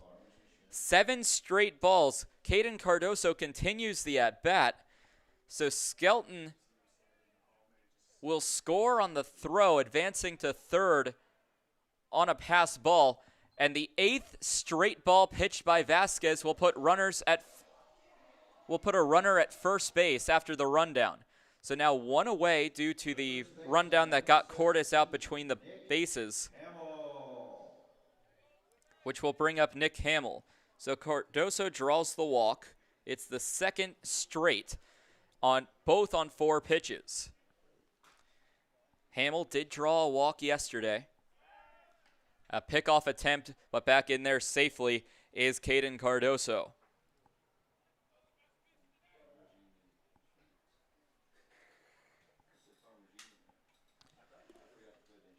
A: 7 straight balls Caden Cardoso continues the at-bat. So Skelton will score on the throw, advancing to third on a pass ball. And the 8th straight ball pitched by Vasquez will put a runner at first base after the rundown. So now 1 away due to the rundown that got Cordes out between the bases, which will bring up Nick Hamill. So Cardoso draws the walk. It's the 2nd straight on both on 4 pitches. Hamill did draw a walk yesterday. A pickoff attempt, but back in there safely is Caden Cardoso.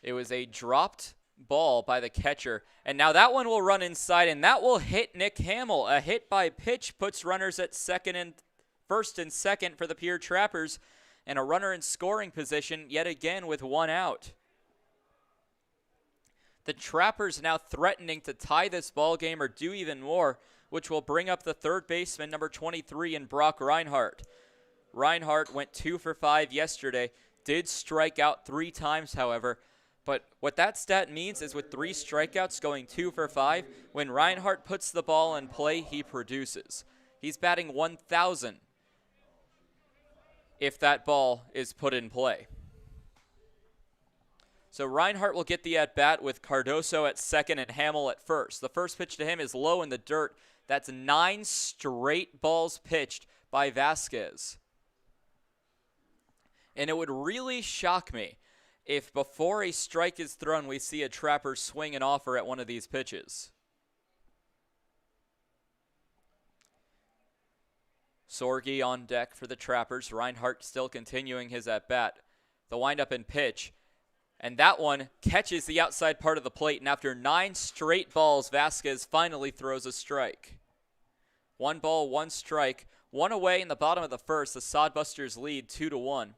A: It was a dropped ball by the catcher, and now that one will run inside, and that will hit Nick Hamill. A hit by pitch puts runners at first and second for the Pierre Trappers, and a runner in scoring position yet again with 1 out. The Trappers now threatening to tie this ball game or do even more, which will bring up the third baseman, number 23, in Brock Reinhardt. Reinhardt went 2 for 5 yesterday, did strike out 3 times, however. But what that stat means is with 3 strikeouts going 2 for 5, when Reinhardt puts the ball in play, he produces. He's batting 1,000 if that ball is put in play. So Reinhardt will get the at-bat with Cardoso at second and Hamill at first. The first pitch to him is low in the dirt. That's 9 straight balls pitched by Vasquez. And it would really shock me if before a strike is thrown, we see a Trapper swing an offer at one of these pitches. Sorgi on deck for the Trappers. Reinhardt still continuing his at-bat. The windup and pitch. And that one catches the outside part of the plate. And after 9 straight balls, Vasquez finally throws a strike. 1 ball, 1 strike. 1 away in the bottom of the first. The Sodbusters lead 2-1.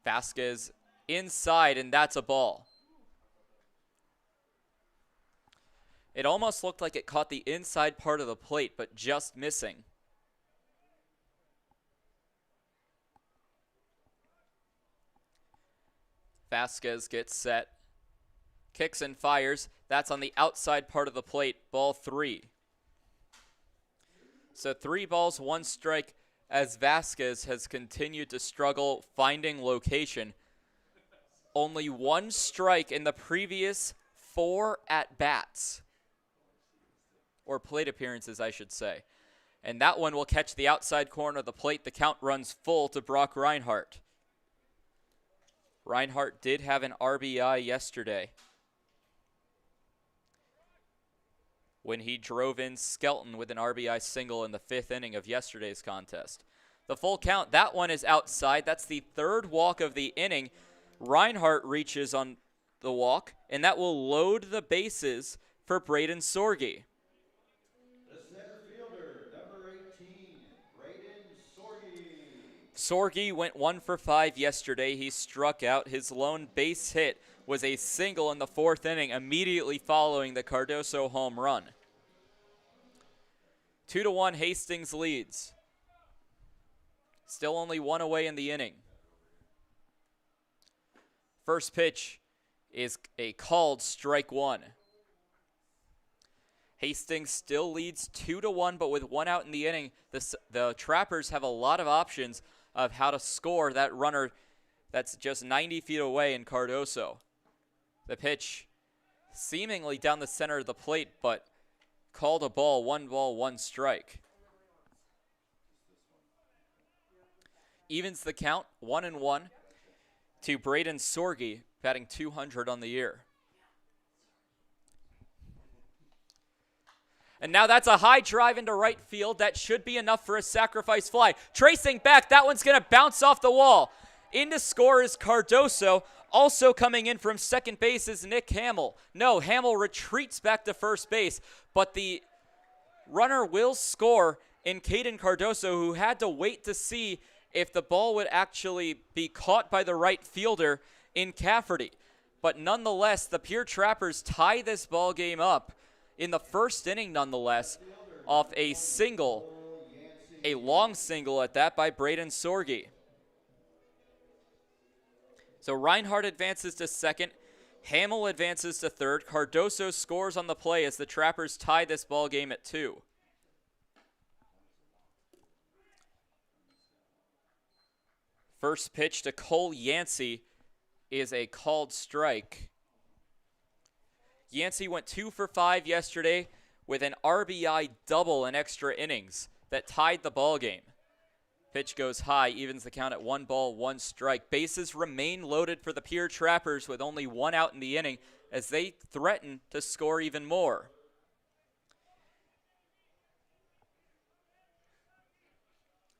A: Vasquez inside, and that's a ball. It almost looked like it caught the inside part of the plate, but just missing. Vasquez gets set, kicks and fires. That's on the outside part of the plate, ball 3. So 3 balls, 1 strike, as Vasquez has continued to struggle finding location. Only 1 strike in the previous 4 at-bats, or plate appearances, I should say. And that one will catch the outside corner of the plate. The count runs full to Brock Reinhardt. Reinhardt did have an RBI yesterday when he drove in Skelton with an RBI single in the 5th inning of yesterday's contest. The full count, that one is outside. That's the 3rd walk of the inning. Reinhardt reaches on the walk, and that will load the bases for Braden Sorgi.
B: The center fielder, number 18, Braden Sorgi.
A: Sorgi went 1 for 5 yesterday. He struck out. His lone base hit was a single in the 4th inning, immediately following the Cardoso home run. 2-1, Hastings leads. Still only 1 away in the inning. First pitch is a called strike 1. Hastings still leads 2-1, but with 1 out in the inning, the Trappers have a lot of options of how to score that runner that's just 90 feet away in Cardoso. The pitch seemingly down the center of the plate, but called a ball, 1 strike. Evens the count, 1-1 to Braden Sorgi, batting .200 on the year. And now that's a high drive into right field. That should be enough for a sacrifice fly. Tracing back, that one's going to bounce off the wall. In to score is Cardoso. Also coming in from second base is Nick Hamill. No, Hamill retreats back to first base, but the runner will score in Caden Cardoso, who had to wait to see if the ball would actually be caught by the right fielder in Cafferty. But nonetheless, the Pierre Trappers tie this ball game up in the first inning nonetheless, off a single, a long single at that by Braden Sorge. So Reinhardt advances to second, Hamill advances to third, Cardoso scores on the play as the Trappers tie this ball game at 2. First pitch to Cole Yancey is a called strike. Yancey went 2 for 5 yesterday with an RBI double in extra innings that tied the ball game. Pitch goes high, evens the count at 1 ball, 1 strike. Bases remain loaded for the Pierre Trappers with only 1 out in the inning as they threaten to score even more.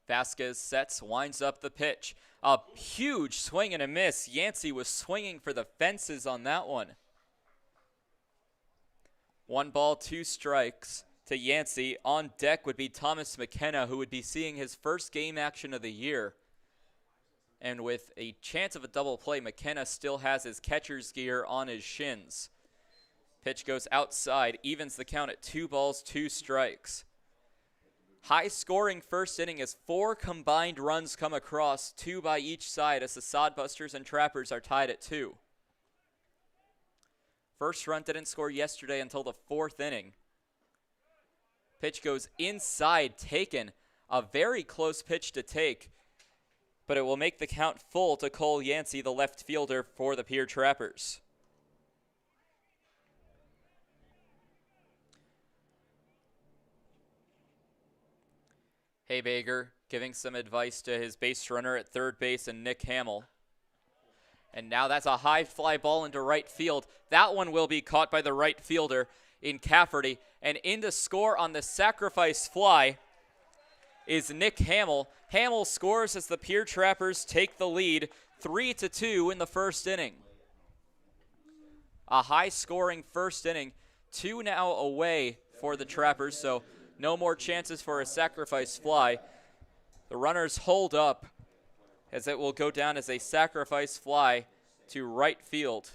A: Vasquez sets, winds up the pitch. A huge swing and a miss. Yancey was swinging for the fences on that one. 1 ball, 2 strikes to Yancey. On deck would be Thomas McKenna, who would be seeing his first game action of the year. And with a chance of a double play, McKenna still has his catcher's gear on his shins. Pitch goes outside, evens the count at 2 balls, 2 strikes. High scoring first inning as 4 combined runs come across, 2 by each side as the Sodbusters and Trappers are tied at 2. First run didn't score yesterday until the 4th inning. Pitch goes inside, taken. A very close pitch to take, but it will make the count full to Cole Yancey, the left fielder for the Pierre Trappers. Haybager giving some advice to his base runner at third base and Nick Hamill. And now that's a high fly ball into right field. That one will be caught by the right fielder in Cafferty. And in to score on the sacrifice fly is Nick Hamill. Hamill scores as the Pierre Trappers take the lead 3-2 in the first inning. A high scoring first inning. 2 now away for the Trappers, so no more chances for a sacrifice fly. The runners hold up as it will go down as a sacrifice fly to right field.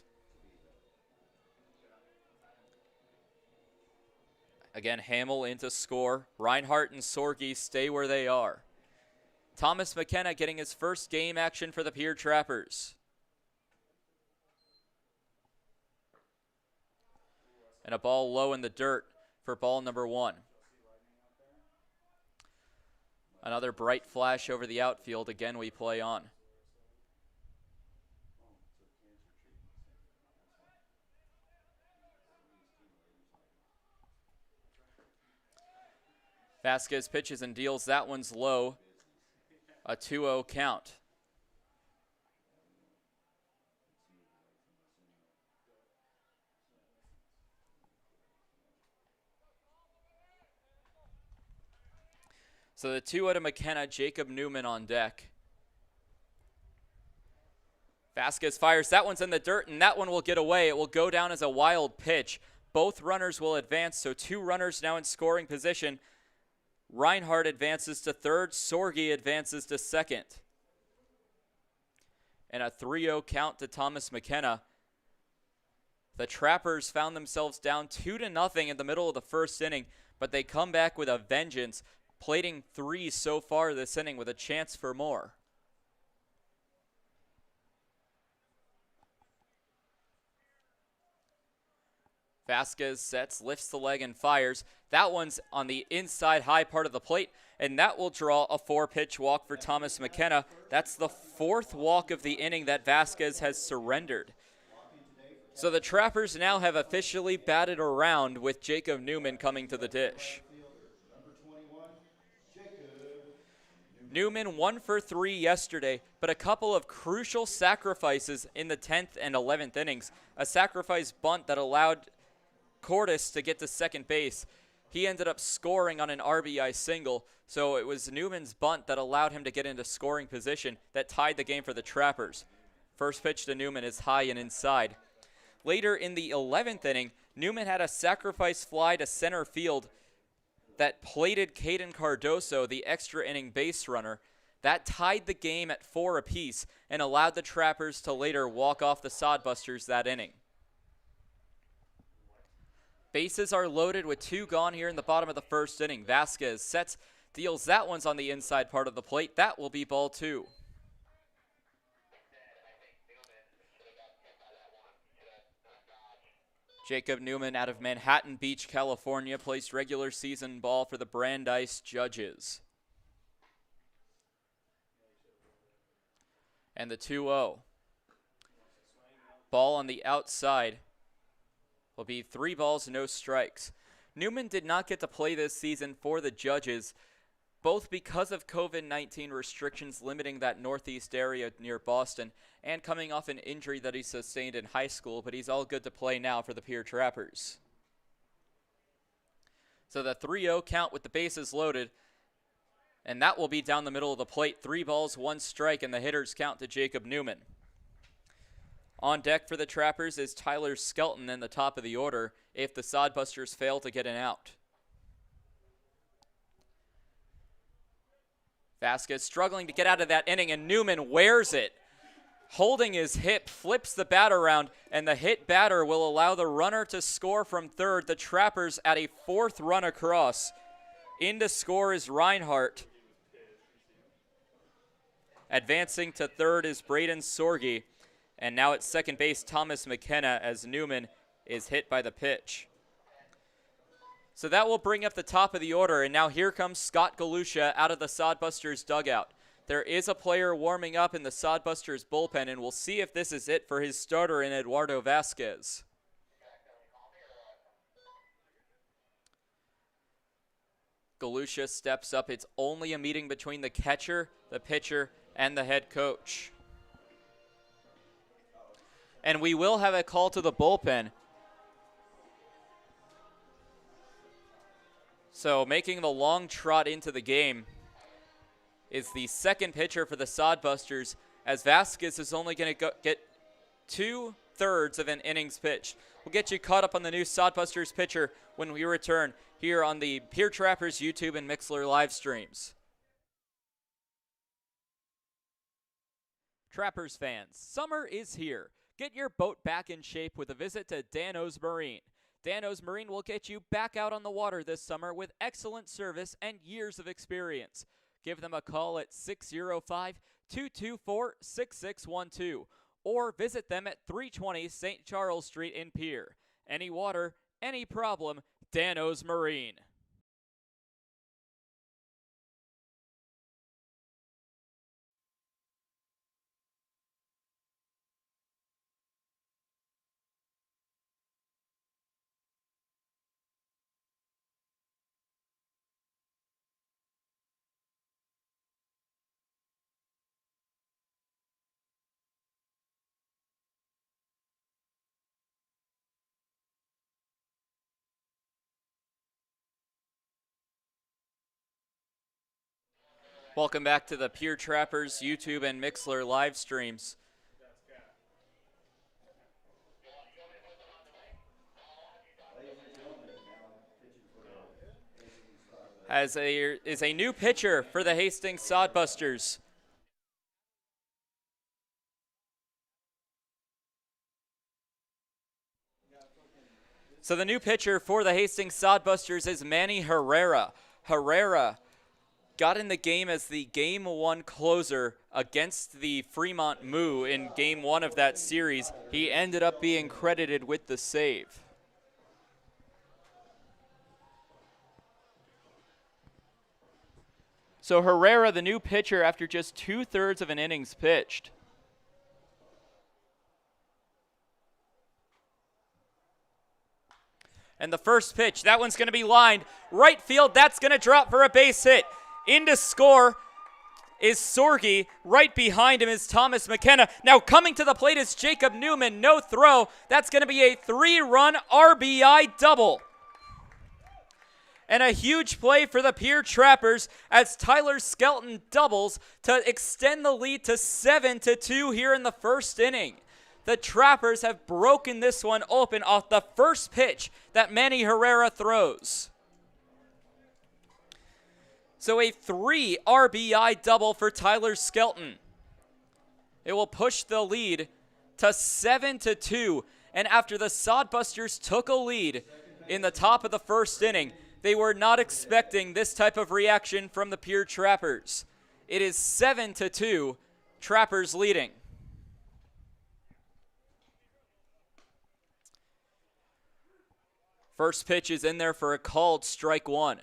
A: Again, Hamill in to score. Reinhardt and Sorge stay where they are. Thomas McKenna getting his first game action for the Pierre Trappers. And a ball low in the dirt for ball number 1. Another bright flash over the outfield. Again, we play on. Vasquez pitches and deals. That one's low. A 2-0 count. So the 2-0 to McKenna, Jacob Newman on deck. Vasquez fires. That one's in the dirt, and that one will get away. It will go down as a wild pitch. Both runners will advance, so 2 runners now in scoring position. Reinhardt advances to third. Sorge advances to second. And a 3-0 count to Thomas McKenna. The Trappers found themselves down 2-0 in the middle of the first inning, but they come back with a vengeance, plating 3 so far this inning with a chance for more. Vasquez sets, lifts the leg and fires. That one's on the inside high part of the plate, and that will draw a 4-pitch walk for Thomas McKenna. That's the 4th walk of the inning that Vasquez has surrendered. So the Trappers now have officially batted around with Jacob Newman coming to the dish. Newman 1 for 3 yesterday, but a couple of crucial sacrifices in the 10th and 11th innings. A sacrifice bunt that allowed Cordes to get to second base. He ended up scoring on an RBI single, so it was Newman's bunt that allowed him to get into scoring position that tied the game for the Trappers. First pitch to Newman is high and inside. Later in the 11th inning, Newman had a sacrifice fly to center field that plated Caden Cardoso, the extra inning base runner. That tied the game at 4 apiece and allowed the Trappers to later walk off the Sodbusters that inning. Bases are loaded with 2 gone here in the bottom of the first inning. Vasquez sets, deals that one's on the inside part of the plate. That will be ball 2. Jacob Newman out of Manhattan Beach, California, placed regular season ball for the Brandeis Judges. And the 2-0. Ball on the outside will be 3 balls, no strikes. Newman did not get to play this season for the Judges, both because of COVID-19 restrictions limiting that northeast area near Boston and coming off an injury that he sustained in high school, but he's all good to play now for the Pierre Trappers. So the 3-0 count with the bases loaded, and that will be down the middle of the plate. 3 balls, 1 strike, and the hitters count to Jacob Newman. On deck for the Trappers is Tyler Skelton in the top of the order if the Sodbusters fail to get an out. Vasquez struggling to get out of that inning, and Newman wears it. Holding his hip, flips the bat around, and the hit batter will allow the runner to score from third. The Trappers at a 4th run across. In to score is Reinhardt. Advancing to third is Braden Sorge. And now at second base, Thomas McKenna, as Newman is hit by the pitch. So that will bring up the top of the order, and now here comes Scott Galusha out of the Sodbusters dugout. There is a player warming up in the Sodbusters bullpen, and we'll see if this is it for his starter in Eduardo Vasquez. Galusha steps up. It's only a meeting between the catcher, the pitcher, and the head coach. And we will have a call to the bullpen. So making the long trot into the game is the second pitcher for the Sodbusters, as Vasquez is only going to get 2/3 of an innings pitched. We'll get you caught up on the new Sodbusters pitcher when we return here on the Pierre Trappers YouTube and Mixlr live streams. Trappers fans, summer is here. Get your boat back in shape with a visit to Dano's Marine. Dano's Marine will get you back out on the water this summer with excellent service and years of experience. Give them a call at 605-224-6612 or visit them at 320 St. Charles Street in Pierre. Any water, any problem, Dano's Marine. Welcome back to the Pierre Trappers YouTube and Mixlr live streams. As is a new pitcher for the Hastings Sodbusters. So the new pitcher for the Hastings Sodbusters is Manny Herrera. Herrera got in the game as the Game 1 closer against the Fremont Moo in Game 1 of that series. He ended up being credited with the save. So Herrera, the new pitcher, after just 2/3 of an innings pitched. And the first pitch, that one's going to be lined. Right field, that's going to drop for a base hit. In to score is Sorge. Right behind him is Thomas McKenna. Now coming to the plate is Jacob Newman. No throw. That's going to be a 3-run RBI double. And a huge play for the Pierre Trappers as Tyler Skelton doubles to extend the lead to 7-2 here in the first inning. The Trappers have broken this one open off the first pitch that Manny Herrera throws. So a 3 RBI double for Tyler Skelton. It will push the lead to 7-2. And after the Sodbusters took a lead, in the top of the first inning. They were not expecting this type of reaction from the Pierre Trappers. It is 7-2, Trappers leading. First pitch is in there for a called strike one.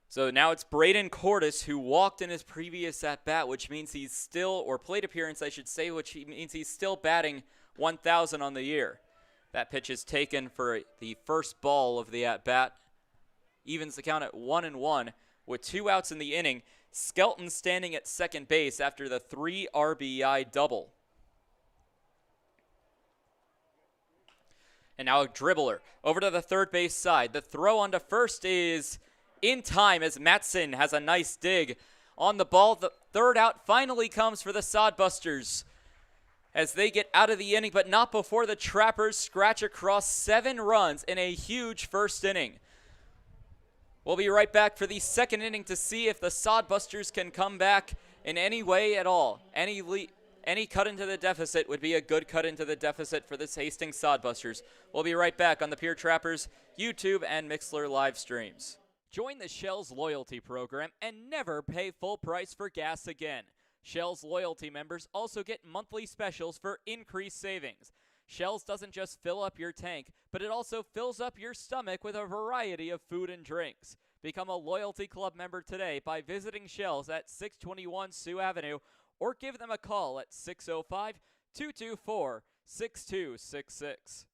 A: So now it's Braden Cordes, who walked in his previous at-bat, which means he's still, or plate appearance, I should say, which means he's still batting 1,000 on the year. That pitch is taken for the first ball of the at-bat. Evens the count at 1-1 with 2 outs in the inning. Skelton standing at second base after the 3 RBI double. And now a dribbler over to the third base side. The throw onto first is in time as Matson has a nice dig on the ball. The third out finally comes for the Sodbusters as they get out of the inning, but not before the Trappers scratch across 7 runs in a huge first inning. We'll be right back for the second inning to see if the Sodbusters can come back in any way at all. Any cut into the deficit would be a good cut into the deficit for this Hastings Sodbusters. We'll be right back on the Pierre Trappers YouTube and Mixlr live streams. Join the Shell's loyalty program and never pay full price for gas again. Shell's loyalty members also get monthly specials for increased savings. Shell's doesn't just fill up your tank, but it also fills up your stomach with a variety of food and drinks. Become a loyalty club member today by visiting Shell's at 621 Sioux Avenue or give them a call at 605-224-6266.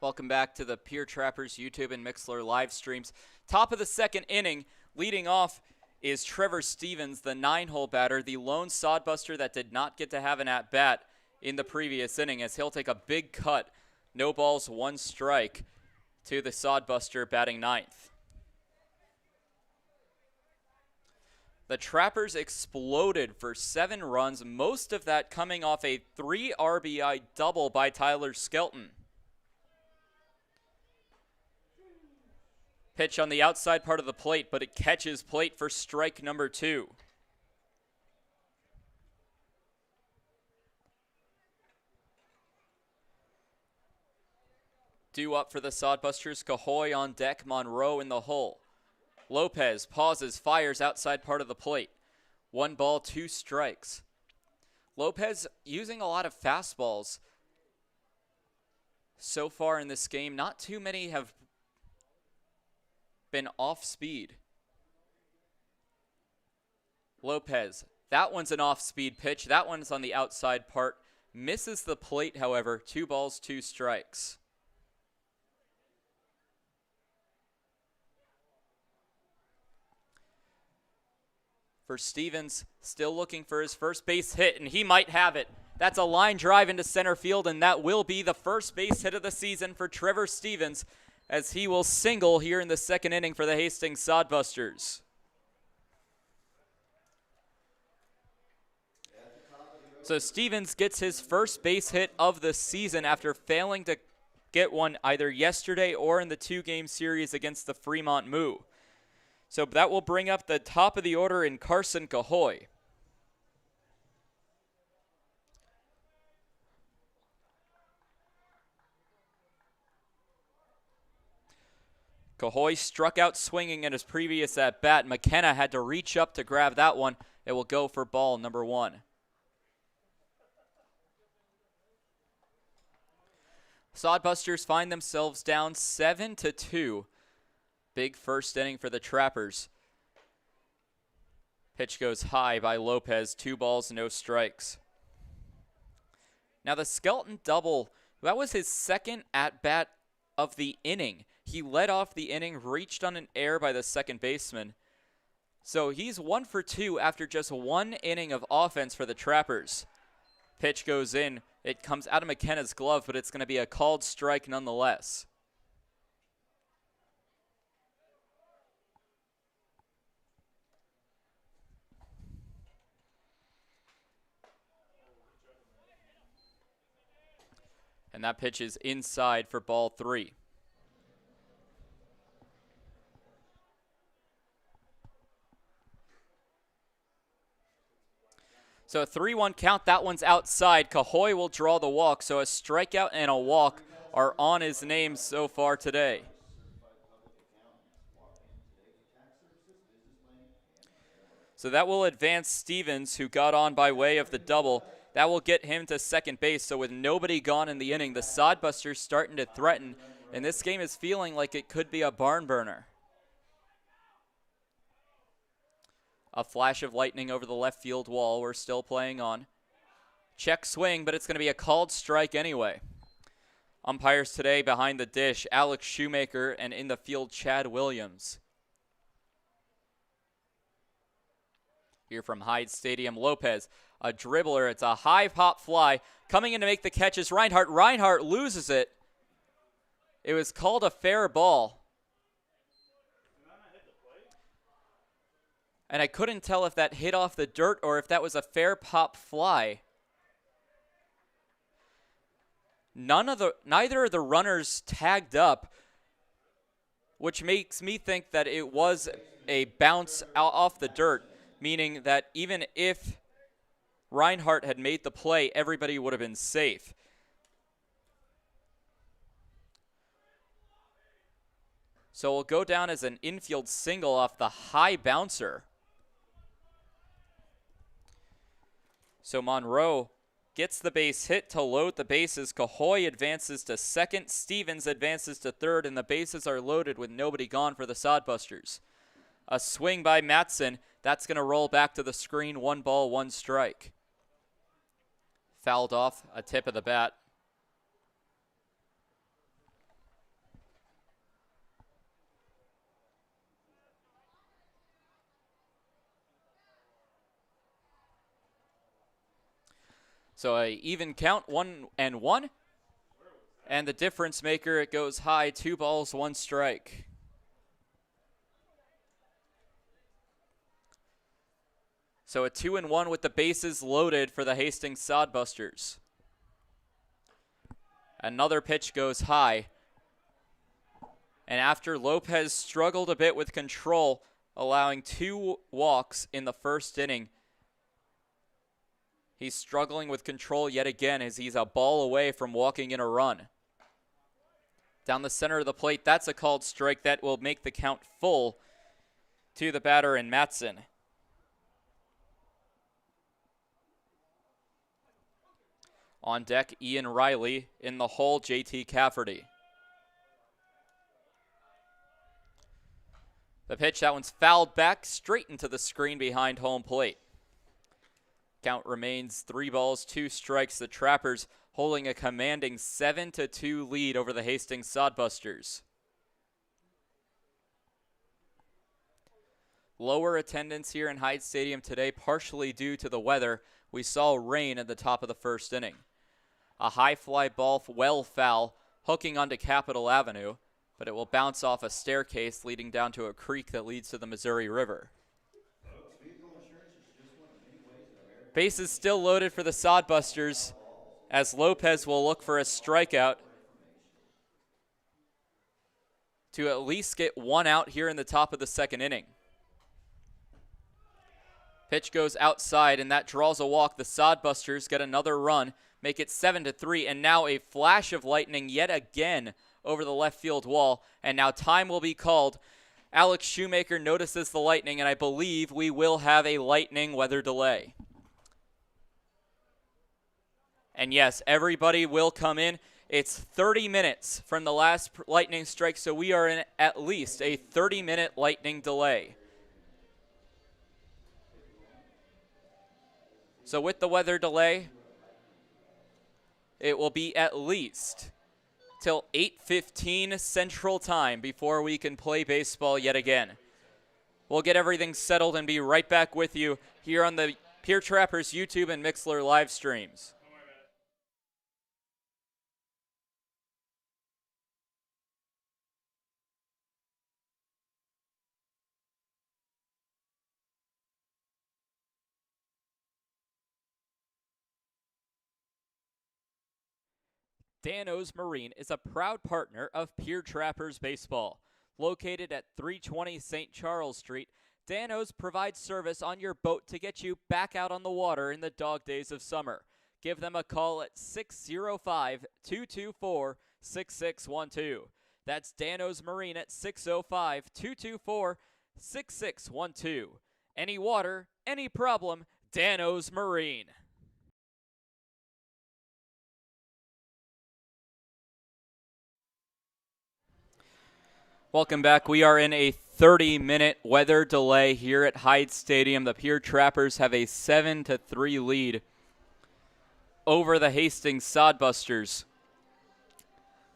A: Welcome back to the Pierre Trappers YouTube and Mixlr live streams. Top of the second inning, leading off is Trevor Stevens, the 9-hole batter, the lone Sodbuster that did not get to have an at-bat in the previous inning, as he'll take a big cut. No balls, 1 strike to the Sodbuster batting 9th. The Trappers exploded for 7 runs, most of that coming off a 3 RBI double by Tyler Skelton. Pitch on the outside part of the plate, but it catches plate for strike number 2. Due up for the Sodbusters, Cahoy on deck, Monroe in the hole. Lopez pauses, fires outside part of the plate. 1 ball, 2 strikes. Lopez using a lot of fastballs so far in this game. Not too many have been off speed. Lopez, that one's an off-speed pitch. That one's on the outside part. Misses the plate, however. 2 balls, 2 strikes. For Stevens, still looking for his first base hit, and he might have it. That's a line drive into center field, and that will be the first base hit of the season for Trevor Stevens, as he will single here in the second inning for the Hastings Sodbusters. So Stevens gets his first base hit of the season after failing to get one either yesterday or in the 2-game series against the Fremont Moo. So that will bring up the top of the order in Carson Cahoy. Cahoy struck out swinging in his previous at-bat. McKenna had to reach up to grab that one. It will go for ball number 1. Sodbusters find themselves down 7-2 Big first inning for the Trappers. Pitch goes high by Lopez. 2 balls, no strikes. Now the Skelton double, that was his second at-bat of the inning. He led off the inning, reached on an error by the second baseman. So he's 1 for 2 after just 1 inning of offense for the Trappers. Pitch goes in. It comes out of McKenna's glove, but it's going to be a called strike nonetheless. And that pitch is inside for ball 3. So a 3-1 count. That one's outside. Cahoy will draw the walk. So a strikeout and a walk are on his name so far today. So that will advance Stevens, who got on by way of the double. That will get him to second base. So with nobody gone in the inning, the Sodbusters starting to threaten. And this game is feeling like it could be a barn burner. A flash of lightning over the left field wall. We're still playing on. Check swing, but it's going to be a called strike anyway. Umpires today behind the dish, Alex Shoemaker, and in the field, Chad Williams. Here from Hyde Stadium, Lopez, a dribbler. It's a high pop fly. Coming in to make the catch is Reinhardt. Reinhardt loses it. It was called a fair ball. And I couldn't tell if that hit off the dirt or if that was a fair pop fly. Neither of the runners tagged up, which makes me think that it was a bounce out off the dirt, meaning that even if Reinhardt had made the play, everybody would have been safe. So it'll go down as an infield single off the high bouncer. So Monroe gets the base hit to load the bases. Cahoy advances to second. Stevens advances to third, and the bases are loaded with nobody gone for the Sodbusters. A swing by Matson. That's going to roll back to the screen. 1 ball, 1 strike. Fouled off, a tip of the bat. So a even count, 1-1. And the difference maker, it goes high, 2 balls, 1 strike. So a 2-1 with the bases loaded for the Hastings Sodbusters. Another pitch goes high. And after Lopez struggled a bit with control, allowing 2 walks in the first inning, he's struggling with control yet again as he's a ball away from walking in a run. Down the center of the plate, that's a called strike that will make the count full to the batter in Matson. On deck, Ian Riley. In the hole, JT Cafferty. The pitch, that one's fouled back straight into the screen behind home plate. Count remains 3 balls, 2 strikes. The Trappers holding a commanding 7-2 lead over the Hastings Sodbusters. Lower attendance here in Hyde Stadium today, partially due to the weather. We saw rain at the top of the first inning. A high fly ball, well foul, hooking onto Capitol Avenue, but it will bounce off a staircase leading down to a creek that leads to the Missouri River. Bases still loaded for the Sodbusters as Lopez will look for a strikeout to at least get 1 out here in the top of the second inning. Pitch goes outside, and that draws a walk. The Sodbusters get another run, make it 7-3, and now a flash of lightning yet again over the left field wall, and now time will be called. Alex Shoemaker notices the lightning, and I believe we will have a lightning weather delay. And yes, everybody will come in. It's 30 minutes from the last lightning strike, so we are in at least a 30-minute lightning delay. So with the weather delay, it will be at least till 8:15 Central Time before we can play baseball yet again. We'll get everything settled and be right back with you here on the Pierre Trappers YouTube and Mixlr live streams. Dano's Marine is a proud partner of Pierre Trappers Baseball. Located at 320 St. Charles Street, Dano's provides service on your boat to get you back out on the water in the dog days of summer. Give them a call at 605-224-6612. That's Dano's Marine at 605-224-6612. Any water, any problem, Dano's Marine. Welcome back. We are in a 30-minute weather delay here at Hyde Stadium. The Pierre Trappers have a 7-3 lead over the Hastings Sodbusters.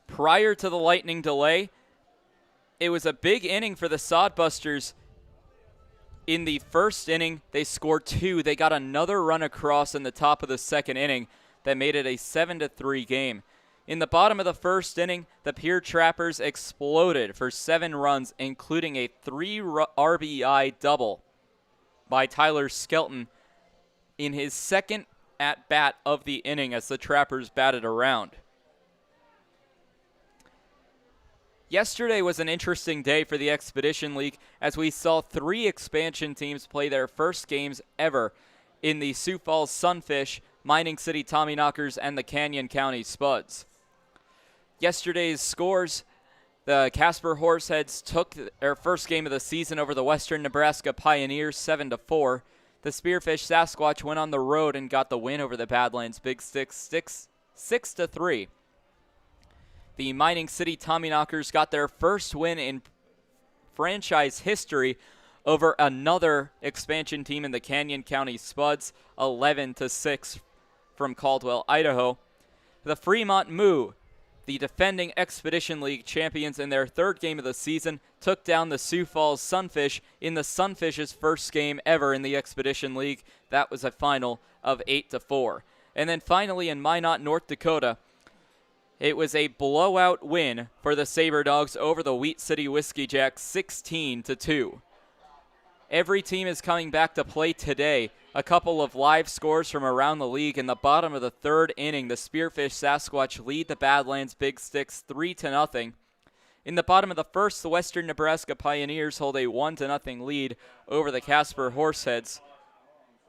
A: Prior to the lightning delay, it was a big inning for the Sodbusters. In the first inning, they scored 2. They got another run across in the top of the second inning that made it a 7-3 game. In the bottom of the first inning, the Pierre Trappers exploded for 7 runs, including a 3 RBI double by Tyler Skelton in his second at-bat of the inning as the Trappers batted around. Yesterday was an interesting day for the Expedition League as we saw 3 expansion teams play their first games ever in the Sioux Falls Sunfish, Mining City Tommyknockers, and the Canyon County Spuds. Yesterday's scores, the Casper Horseheads took their first game of the season over the Western Nebraska Pioneers 7-4. The Spearfish Sasquatch went on the road and got the win over the Badlands Big Sticks 6-3. The Mining City Tommyknockers got their first win in franchise history over another expansion team in the Canyon County Spuds 11-6 from Caldwell, Idaho. The Fremont Moo, the defending Expedition League champions in their third game of the season, took down the Sioux Falls Sunfish in the Sunfish's first game ever in the Expedition League. That was a final of 8-4. And then finally in Minot, North Dakota, it was a blowout win for the Saber Dogs over the Wheat City Whiskey Jacks 16-2. Every team is coming back to play today. A couple of live scores from around the league. In the bottom of the third inning, the Spearfish Sasquatch lead the Badlands Big Sticks 3-0. In the bottom of the first, the Western Nebraska Pioneers hold a 1-0 lead over the Casper Horseheads.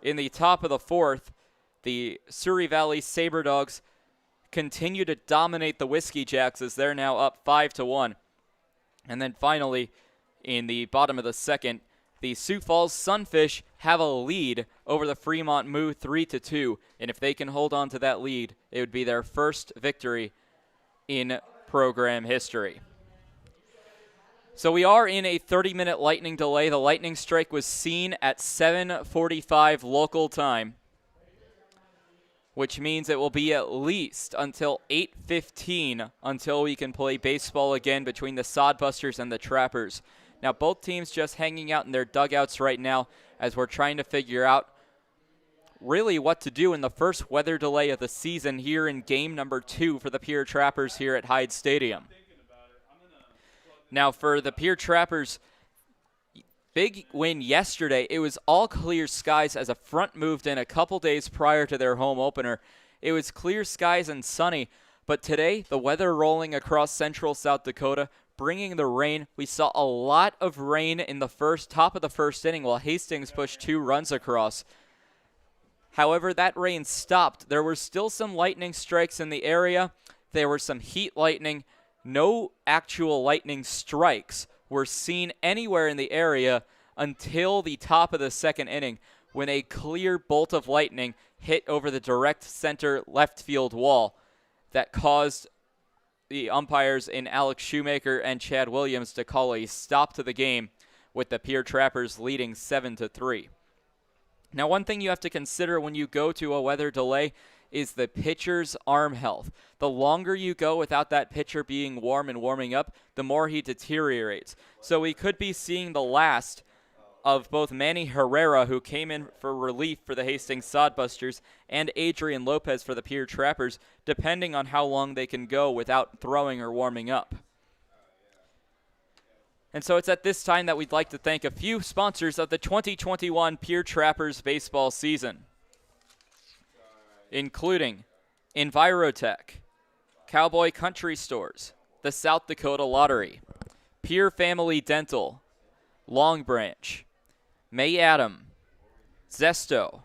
A: In the top of the fourth, the Surrey Valley Saber Dogs continue to dominate the Whiskey Jacks as they're now up 5-1. And then finally, in the bottom of the second, the Sioux Falls Sunfish have a lead over the Fremont Moo 3-2, and if they can hold on to that lead, it would be their first victory in program history. So we are in a 30-minute lightning delay. The lightning strike was seen at 7:45 local time, which means it will be at least until 8:15 until we can play baseball again between the Sodbusters and the Trappers. Now, both teams just hanging out in their dugouts right now as we're trying to figure out really what to do in the first weather delay of the season here in game number 2 for the Pierre Trappers here at Hyde Stadium. Now, for the Pierre Trappers, big win yesterday. It was all clear skies as a front moved in a couple days prior to their home opener. It was clear skies and sunny, but today the weather rolling across central South Dakota, bringing the rain. We saw a lot of rain in the top of the first inning while Hastings pushed 2 runs across. However, that rain stopped. There were still some lightning strikes in the area. There were some heat lightning. No actual lightning strikes were seen anywhere in the area until the top of the second inning when a clear bolt of lightning hit over the direct center left field wall that caused the umpires in Alex Shoemaker and Chad Williams to call a stop to the game, with the Pierre Trappers leading 7-3. Now, one thing you have to consider when you go to a weather delay is the pitcher's arm health. The longer you go without that pitcher being warm and warming up, the more he deteriorates. So we could be seeing the last of both Manny Herrera, who came in for relief for the Hastings Sodbusters, and Adrian Lopez for the Pierre Trappers, depending on how long they can go without throwing or warming up. And so it's at this time that we'd like to thank a few sponsors of the 2021 Pierre Trappers baseball season, including Envirotech, Cowboy Country Stores, the South Dakota Lottery, Pierre Family Dental, Long Branch, May Adam, Zesto,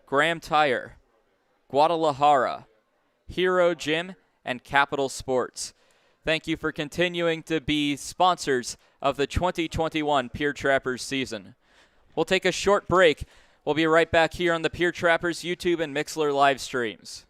A: Graham Tire, Guadalajara, Hero Gym, and Capital Sports. Thank you for continuing to be sponsors of the 2021 Pierre Trappers season. We'll take a short break. We'll be right back here on the Pierre Trappers YouTube and Mixlr live streams.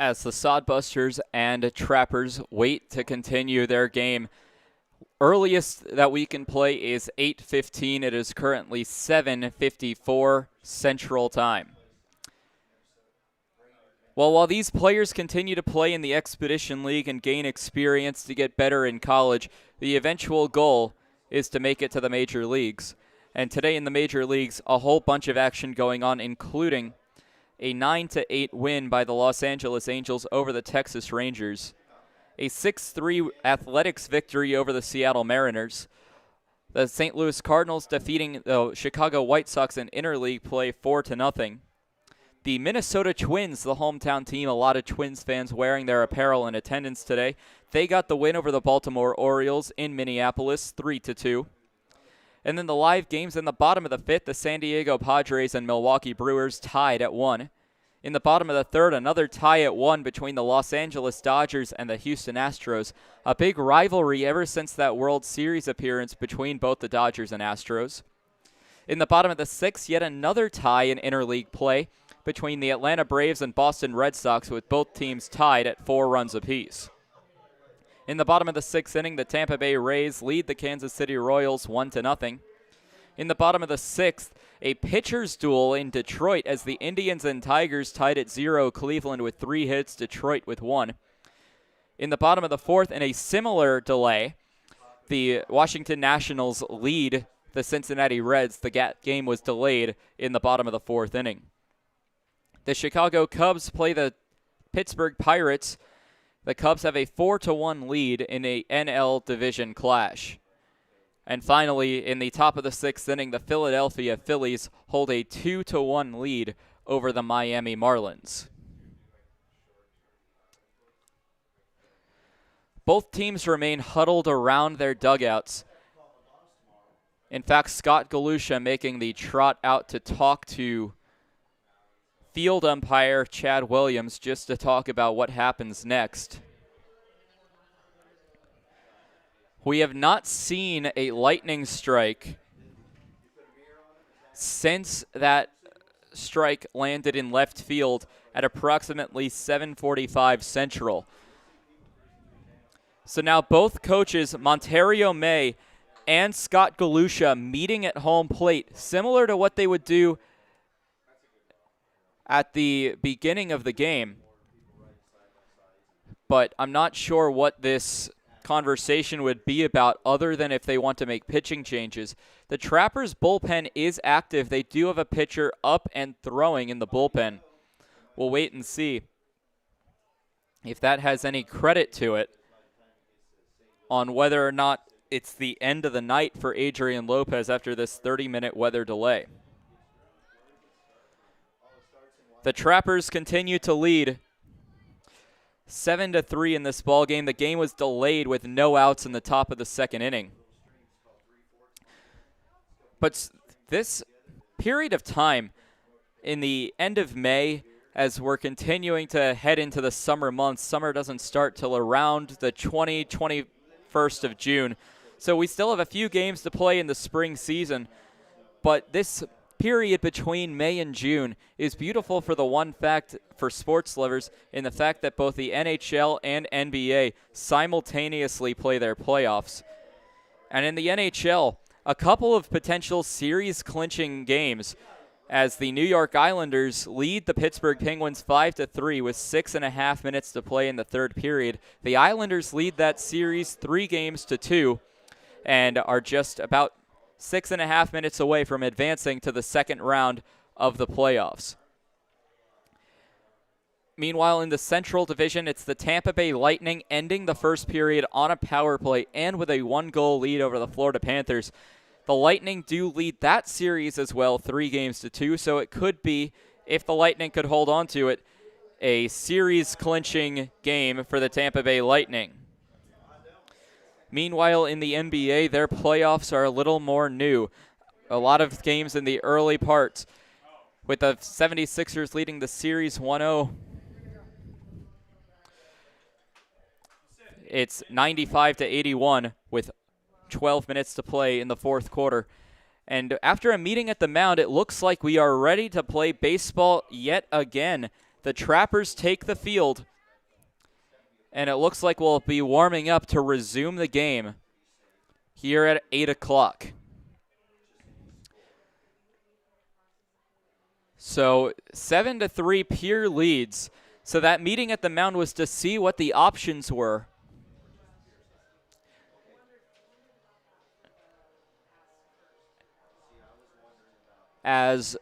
A: As the Sodbusters and Trappers wait to continue their game. Earliest that we can play is 8:15. It is currently 7:54 Central Time. Well, while these players continue to play in the Expedition League and gain experience to get better in college, the eventual goal is to make it to the major leagues. And today in the major leagues, a whole bunch of action going on, including a 9-8 win by the Los Angeles Angels over the Texas Rangers, a 6-3 Athletics victory over the Seattle Mariners, the St. Louis Cardinals defeating the Chicago White Sox in interleague play 4-0. The Minnesota Twins, the hometown team, a lot of Twins fans wearing their apparel in attendance today, they got the win over the Baltimore Orioles in Minneapolis 3-2. And then the live games in the bottom of the fifth, the San Diego Padres and Milwaukee Brewers tied at 1. In the bottom of the third, another tie at 1 between the Los Angeles Dodgers and the Houston Astros. A big rivalry ever since that World Series appearance between both the Dodgers and Astros. In the bottom of the sixth, yet another tie in interleague play between the Atlanta Braves and Boston Red Sox, with both teams tied at 4 runs apiece. In the bottom of the sixth inning, the Tampa Bay Rays lead the Kansas City Royals 1-0. In the bottom of the sixth, a pitcher's duel in Detroit as the Indians and Tigers tied at 0, Cleveland with 3 hits, Detroit with 1. In the bottom of the 4th, in a similar delay, the Washington Nationals lead the Cincinnati Reds. The game was delayed in the bottom of the 4th inning. The Chicago Cubs play the Pittsburgh Pirates. The Cubs have a 4-1 lead in a NL division clash. And finally, in the top of the 6th inning, the Philadelphia Phillies hold a 2-1 lead over the Miami Marlins. Both teams remain huddled around their dugouts. In fact, Scott Galusha making the trot out to talk to field umpire Chad Williams just to talk about what happens next. We have not seen a lightning strike since that strike landed in left field at approximately 7:45 Central. So now both coaches, Montario May and Scott Galusha, meeting at home plate, similar to what they would do at the beginning of the game. But I'm not sure what this conversation would be about other than if they want to make pitching changes. The Trappers' bullpen is active. They do have a pitcher up and throwing in the bullpen. We'll wait and see if that has any credit to it on whether or not it's the end of the night for Adrian Lopez after this 30-minute weather delay. The Trappers continue to lead 7-3 in this ballgame. The game was delayed with no outs in the top of the 2nd inning. But this period of time in the end of May, as we're continuing to head into the summer months, summer doesn't start till around the 21st of June. So we still have a few games to play in the spring season. But this period between May and June is beautiful for the one fact for sports lovers in the fact that both the NHL and NBA simultaneously play their playoffs. And in the NHL, a couple of potential series clinching games as the New York Islanders lead the Pittsburgh Penguins 5-3 with 6.5 minutes to play in the 3rd period. The Islanders lead that series 3-2 and are just about 6.5 minutes away from advancing to the 2nd round of the playoffs. Meanwhile, in the Central Division, it's the Tampa Bay Lightning ending the 1st period on a power play and with a 1-goal lead over the Florida Panthers. The Lightning do lead that series as well, 3-2, so it could be, if the Lightning could hold on to it, a series-clinching game for the Tampa Bay Lightning. Meanwhile, in the NBA, their playoffs are a little more new. A lot of games in the early parts, with the 76ers leading the series 1-0. It's 95-81 with 12 minutes to play in the 4th quarter. And after a meeting at the mound, it looks like we are ready to play baseball yet again. The Trappers take the field, and it looks like we'll be warming up to resume the game here at 8 o'clock. So 7-3 Pierre leads. So that meeting at the mound was to see what the options were. As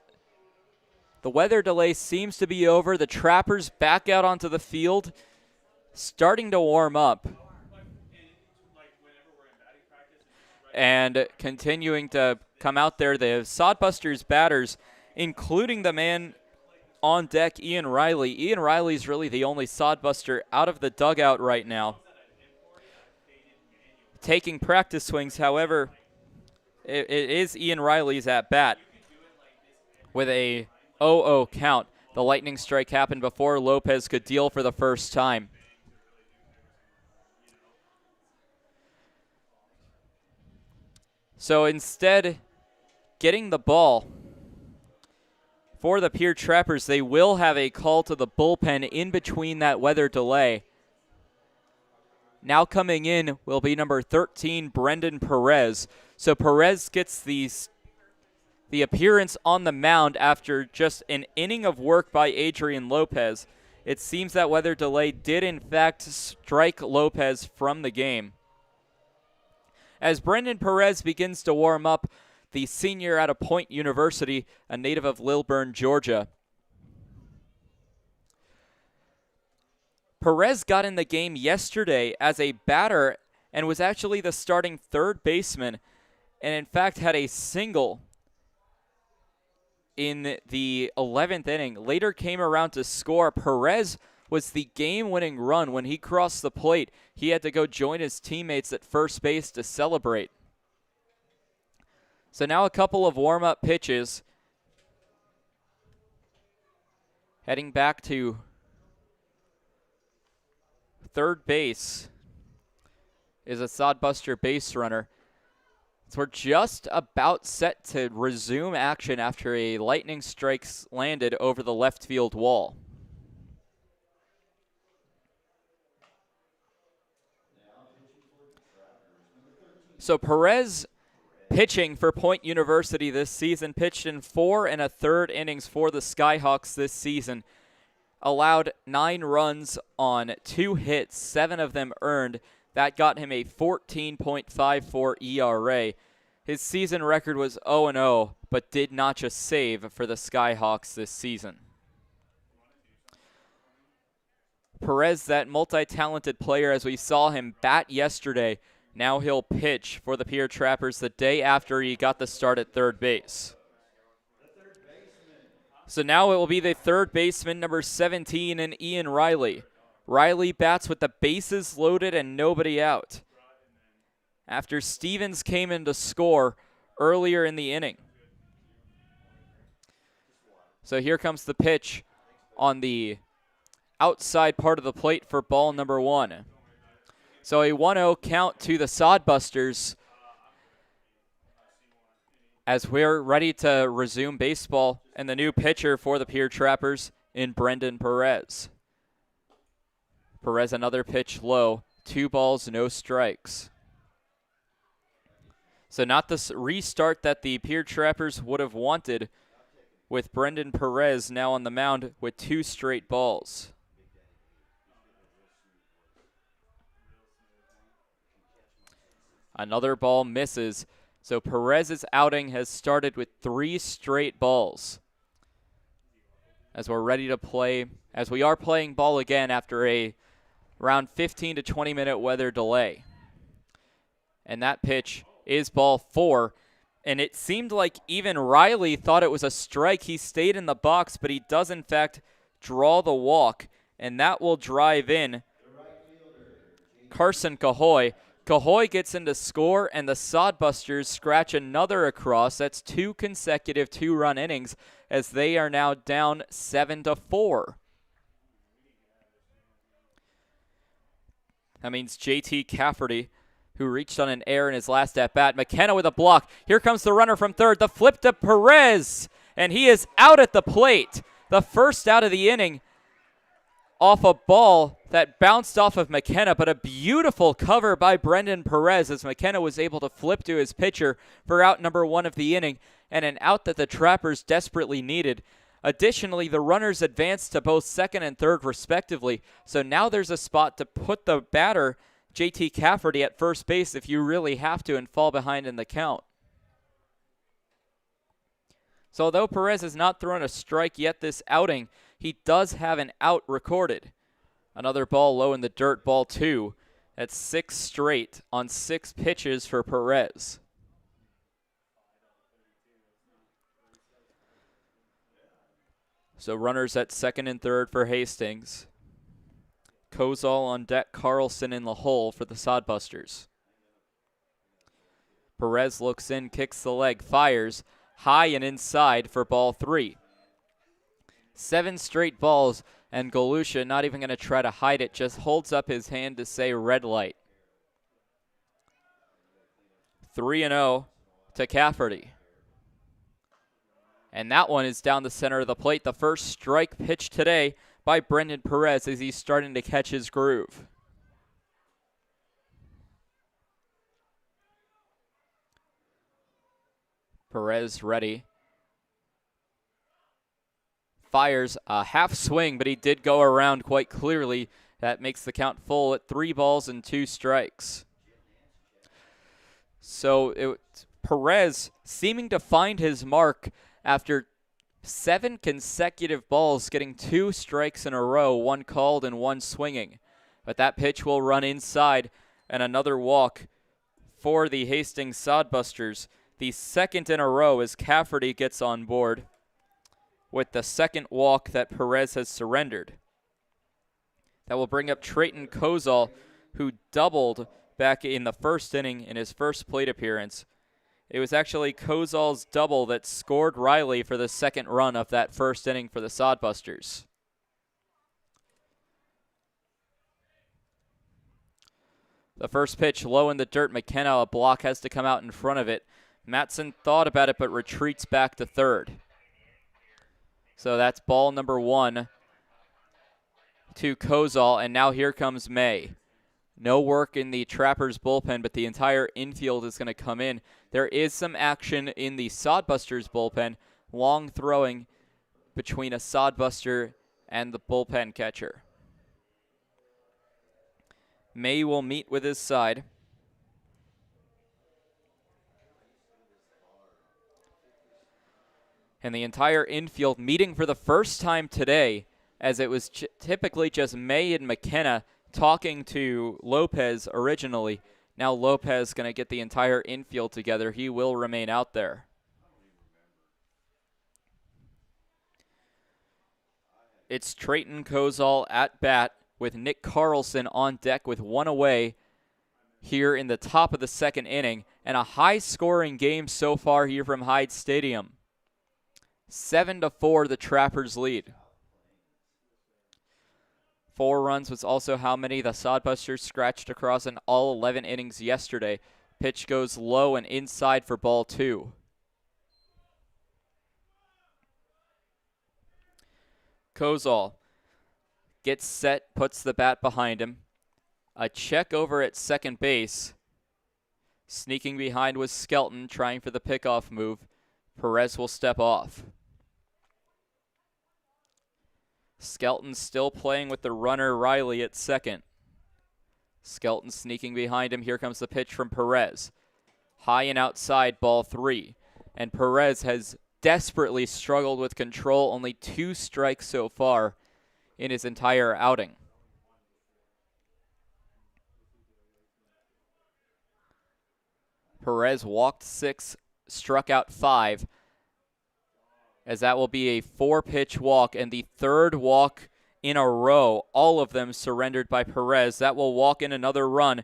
A: the weather delay seems to be over, the Trappers back out onto the field, starting to warm up and continuing to come out there. The Sodbusters batters, including the man on deck, Ian Riley. Ian Riley's really the only Sodbuster out of the dugout right now, taking practice swings. However, it is Ian Riley's at bat with a 0-0 count. The lightning strike happened before Lopez could deal for the first time. So instead, getting the ball for the Pierre Trappers, they will have a call to the bullpen in between that weather delay. Now coming in will be number 13, Brendan Perez. So Perez gets the the appearance on the mound after just an inning of work by Adrian Lopez. It seems that weather delay did in fact strike Lopez from the game. As Brendan Perez begins to warm up, the senior out of Point University, a native of Lilburn, Georgia. Perez got in the game yesterday as a batter and was actually the starting third baseman, and in fact had a single in the 11th inning. Later came around to score. Perez was the game-winning run. When he crossed the plate, he had to go join his teammates at first base to celebrate. So now a couple of warm-up pitches. Heading back to third base is a Sodbuster base runner. So we're just about set to resume action after a lightning strike landed over the left field wall. So Perez, pitching for Point University this season, pitched in 4 1/3 innings for the Skyhawks this season. Allowed 9 runs on 2 hits, 7 of them earned. That got him a 14.54 ERA. His season record was 0-0, but did not just save for the Skyhawks this season. Perez, that multi-talented player, as we saw him bat yesterday, now he'll pitch for the Pierre Trappers the day after he got the start at third base. So now it will be the third baseman, number 17, and Ian Riley. Riley bats with the bases loaded and nobody out, after Stevens came in to score earlier in the inning. So here comes the pitch on the outside part of the plate for ball number 1. So a 1-0 count to the Sodbusters as we're ready to resume baseball, and the new pitcher for the Pierre Trappers in Brendan Perez. Perez, another pitch low, 2 balls, no strikes. So not the restart that the Pierre Trappers would have wanted, with Brendan Perez now on the mound with 2 straight balls. Another ball misses. So Perez's outing has started with 3 straight balls. As we're ready to play, as we are playing ball again after a around 15 to 20 minute weather delay. And that pitch is ball 4. And it seemed like even Riley thought it was a strike. He stayed in the box, but he does in fact draw the walk. And that will drive in Carson Cahoy. Cahoy gets in to score, and the Sodbusters scratch another across. That's 2 consecutive 2-run innings, as they are now down 7-4. That means JT Cafferty, who reached on an error in his last at-bat. McKenna with a block. Here comes the runner from third. The flip to Perez, and he is out at the plate. The first out of the inning off a ball that bounced off of McKenna, but a beautiful cover by Brendan Perez as McKenna was able to flip to his pitcher for out number 1 of the inning, and an out that the Trappers desperately needed. Additionally, the runners advanced to both second and third respectively, so now there's a spot to put the batter, JT Cafferty, at first base if you really have to and fall behind in the count. So although Perez has not thrown a strike yet this outing, he does have an out recorded. Another ball low in the dirt, ball 2. That's 6 straight on 6 pitches for Perez. So runners at second and third for Hastings. Kozol on deck, Carlson in the hole for the Sodbusters. Perez looks in, kicks the leg, fires high and inside for ball 3. 7 straight balls, and Galusha not even going to try to hide it, just holds up his hand to say red light. 3-0 to Cafferty. And that one is down the center of the plate. The first strike pitch today by Brendan Perez as he's starting to catch his groove. Perez ready fires a half swing, but he did go around quite clearly. That makes the count full at 3 balls and 2 strikes. So Perez seeming to find his mark after 7 consecutive balls, getting 2 strikes in a row, 1 called and 1 swinging. But that pitch will run inside, and another walk for the Hastings Sodbusters. The second in a row as Cafferty gets on board with the second walk that Perez has surrendered. That will bring up Trayton Kozol, who doubled back in the first inning in his first plate appearance. It was actually Kozol's double that scored Riley for the second run of that first inning for the Sodbusters. The first pitch low in the dirt. McKenna, a block, has to come out in front of it. Matson thought about it but retreats back to third. So that's ball number 1 to Kozol, and now here comes May. No work in the Trappers bullpen, but the entire infield is going to come in. There is some action in the Sodbusters bullpen, long throwing between a Sodbuster and the bullpen catcher. May will meet with his side. And the entire infield meeting for the first time today, as it was typically just May and McKenna talking to Lopez originally. Now Lopez going to get the entire infield together. He will remain out there. It's Trayton Kozol at bat with Nick Carlson on deck with 1 away here in the top of the second inning, and a high-scoring game so far here from Hyde Stadium. 7-4, the Trappers lead. 4 runs was also how many the Sodbusters scratched across in all 11 innings yesterday. Pitch goes low and inside for ball 2. Kozol gets set, puts the bat behind him. A check over at second base. Sneaking behind was Skelton, trying for the pickoff move. Perez will step off. Skelton still playing with the runner Riley at second. Skelton sneaking behind him. Here comes the pitch from Perez. High and outside, ball 3. And Perez has desperately struggled with control. Only 2 strikes so far in his entire outing. Perez walked 6, struck out 5, as that will be a 4-pitch walk and the 3rd walk in a row, all of them surrendered by Perez. That will walk in another run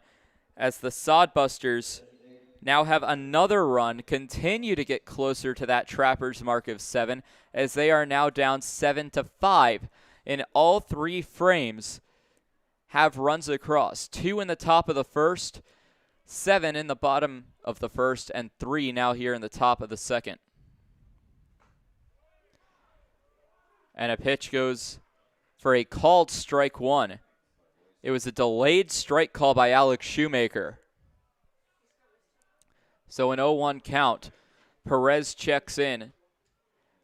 A: as the Sodbusters now have another run, continue to get closer to that Trappers mark of 7, as they are now down 7-5. In all 3 frames have runs across. 2 in the top of the first, 7 in the bottom of the first, and 3 now here in the top of the second. And a pitch goes for a called strike 1. It was a delayed strike call by Alex Shoemaker. So an 0-1 count. Perez checks in.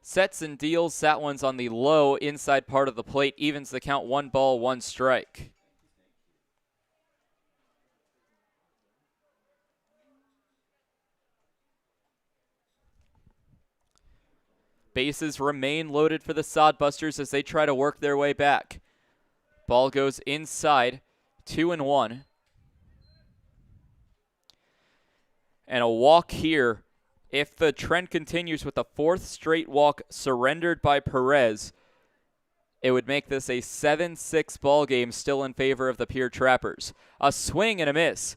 A: Sets and deals. That one's on the low inside part of the plate. Evens the count. 1 ball, 1 strike. Bases remain loaded for the Sodbusters as they try to work their way back. Ball goes inside, 2-1. And a walk here. If the trend continues with the 4th straight walk surrendered by Perez, it would make this a 7-6 ball game, still in favor of the Pierre Trappers. A swing and a miss.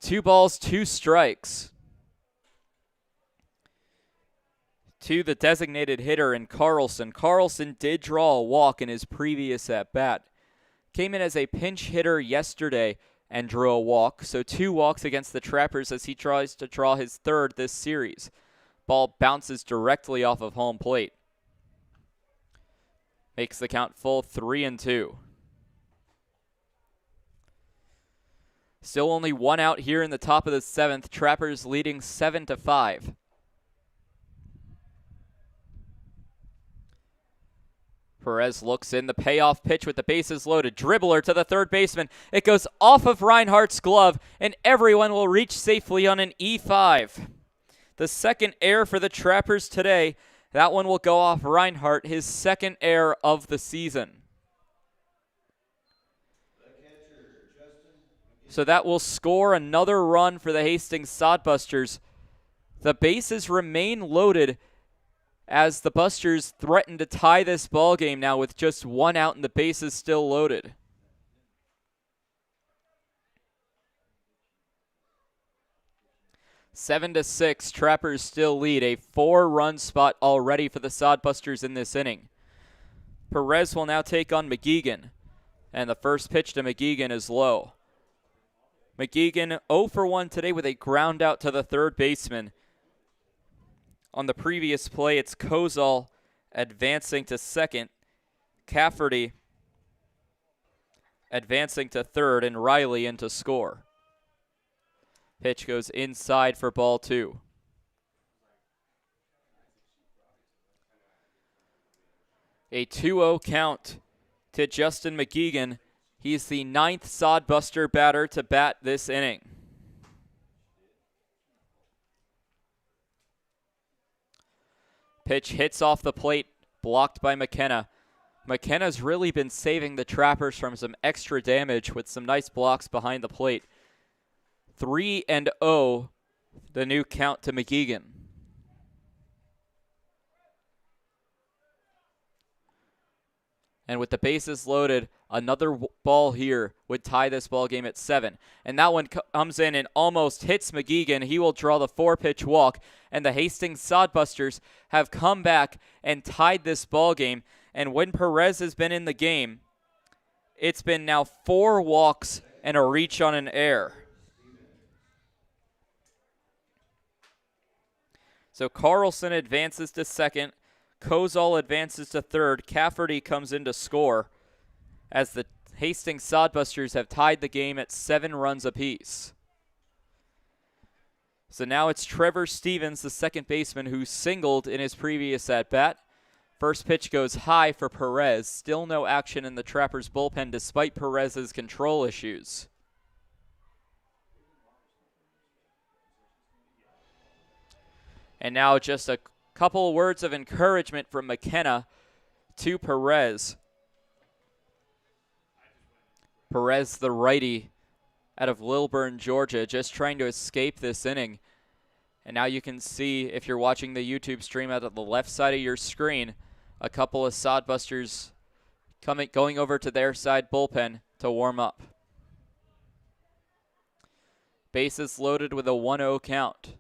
A: 2 balls, 2 strikes. To the designated hitter in Carlson. Carlson did draw a walk in his previous at-bat. Came in as a pinch hitter yesterday and drew a walk. So 2 walks against the Trappers as he tries to draw his 3rd this series. Ball bounces directly off of home plate. Makes the count full, 3-2. Still only 1 out here in the top of the 7th. Trappers leading 7-5. Perez looks in the payoff pitch with the bases loaded. Dribbler to the third baseman. It goes off of Reinhardt's glove, and everyone will reach safely on an E5. The second error for the Trappers today. That one will go off Reinhardt, his second error of the season. So that will score another run for the Hastings Sodbusters. The bases remain loaded as the Busters threaten to tie this ball game now with just one out and the bases still loaded. Seven to 6, Trappers still lead. A 4-run spot already for the Sodbusters in this inning. Perez will now take on McGeegan, and the first pitch to McGeegan is low. McGeegan 0 for 1 today with a ground out to the third baseman. On the previous play, it's Kozol advancing to second, Cafferty advancing to third, and Riley in to score. Pitch goes inside for ball 2. A 2-0 count to Justin McGeegan. He's the 9th Sodbuster batter to bat this inning. Pitch hits off the plate, blocked by McKenna. McKenna's really been saving the Trappers from some extra damage with some nice blocks behind the plate. 3-0, the new count to McGeegan. And with the bases loaded, another ball here would tie this ball game at 7. And that one comes in and almost hits McGeegan. He will draw the 4-pitch walk. And the Hastings Sodbusters have come back and tied this ball game. And when Perez has been in the game, it's been now 4 walks and a reach on an error. So Carlson advances to second. Kozol advances to third. Cafferty comes in to score as the Hastings Sodbusters have tied the game at 7 runs apiece. So now it's Trevor Stevens, the second baseman, who singled in his previous at-bat. First pitch goes high for Perez. Still no action in the Trappers' bullpen despite Perez's control issues. And now just a couple of words of encouragement from McKenna to Perez. Perez, the righty out of Lilburn, Georgia, just trying to escape this inning. And now you can see, if you're watching the YouTube stream out of the left side of your screen, a couple of Sodbusters going over to their side bullpen to warm up. Bases loaded with a 1-0 count.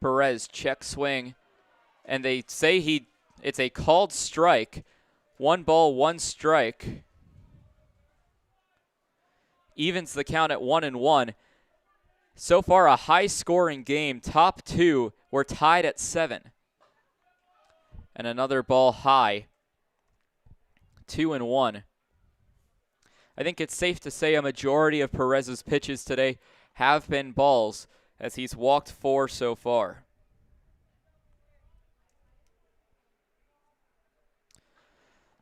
A: Perez check swing, and they say it's a called strike. 1 ball, 1 strike. Evens the count at 1-1. So far, a high-scoring game. Top 2 were tied at 7. And another ball high. 2-1. I think it's safe to say a majority of Perez's pitches today have been balls, as he's walked 4 so far.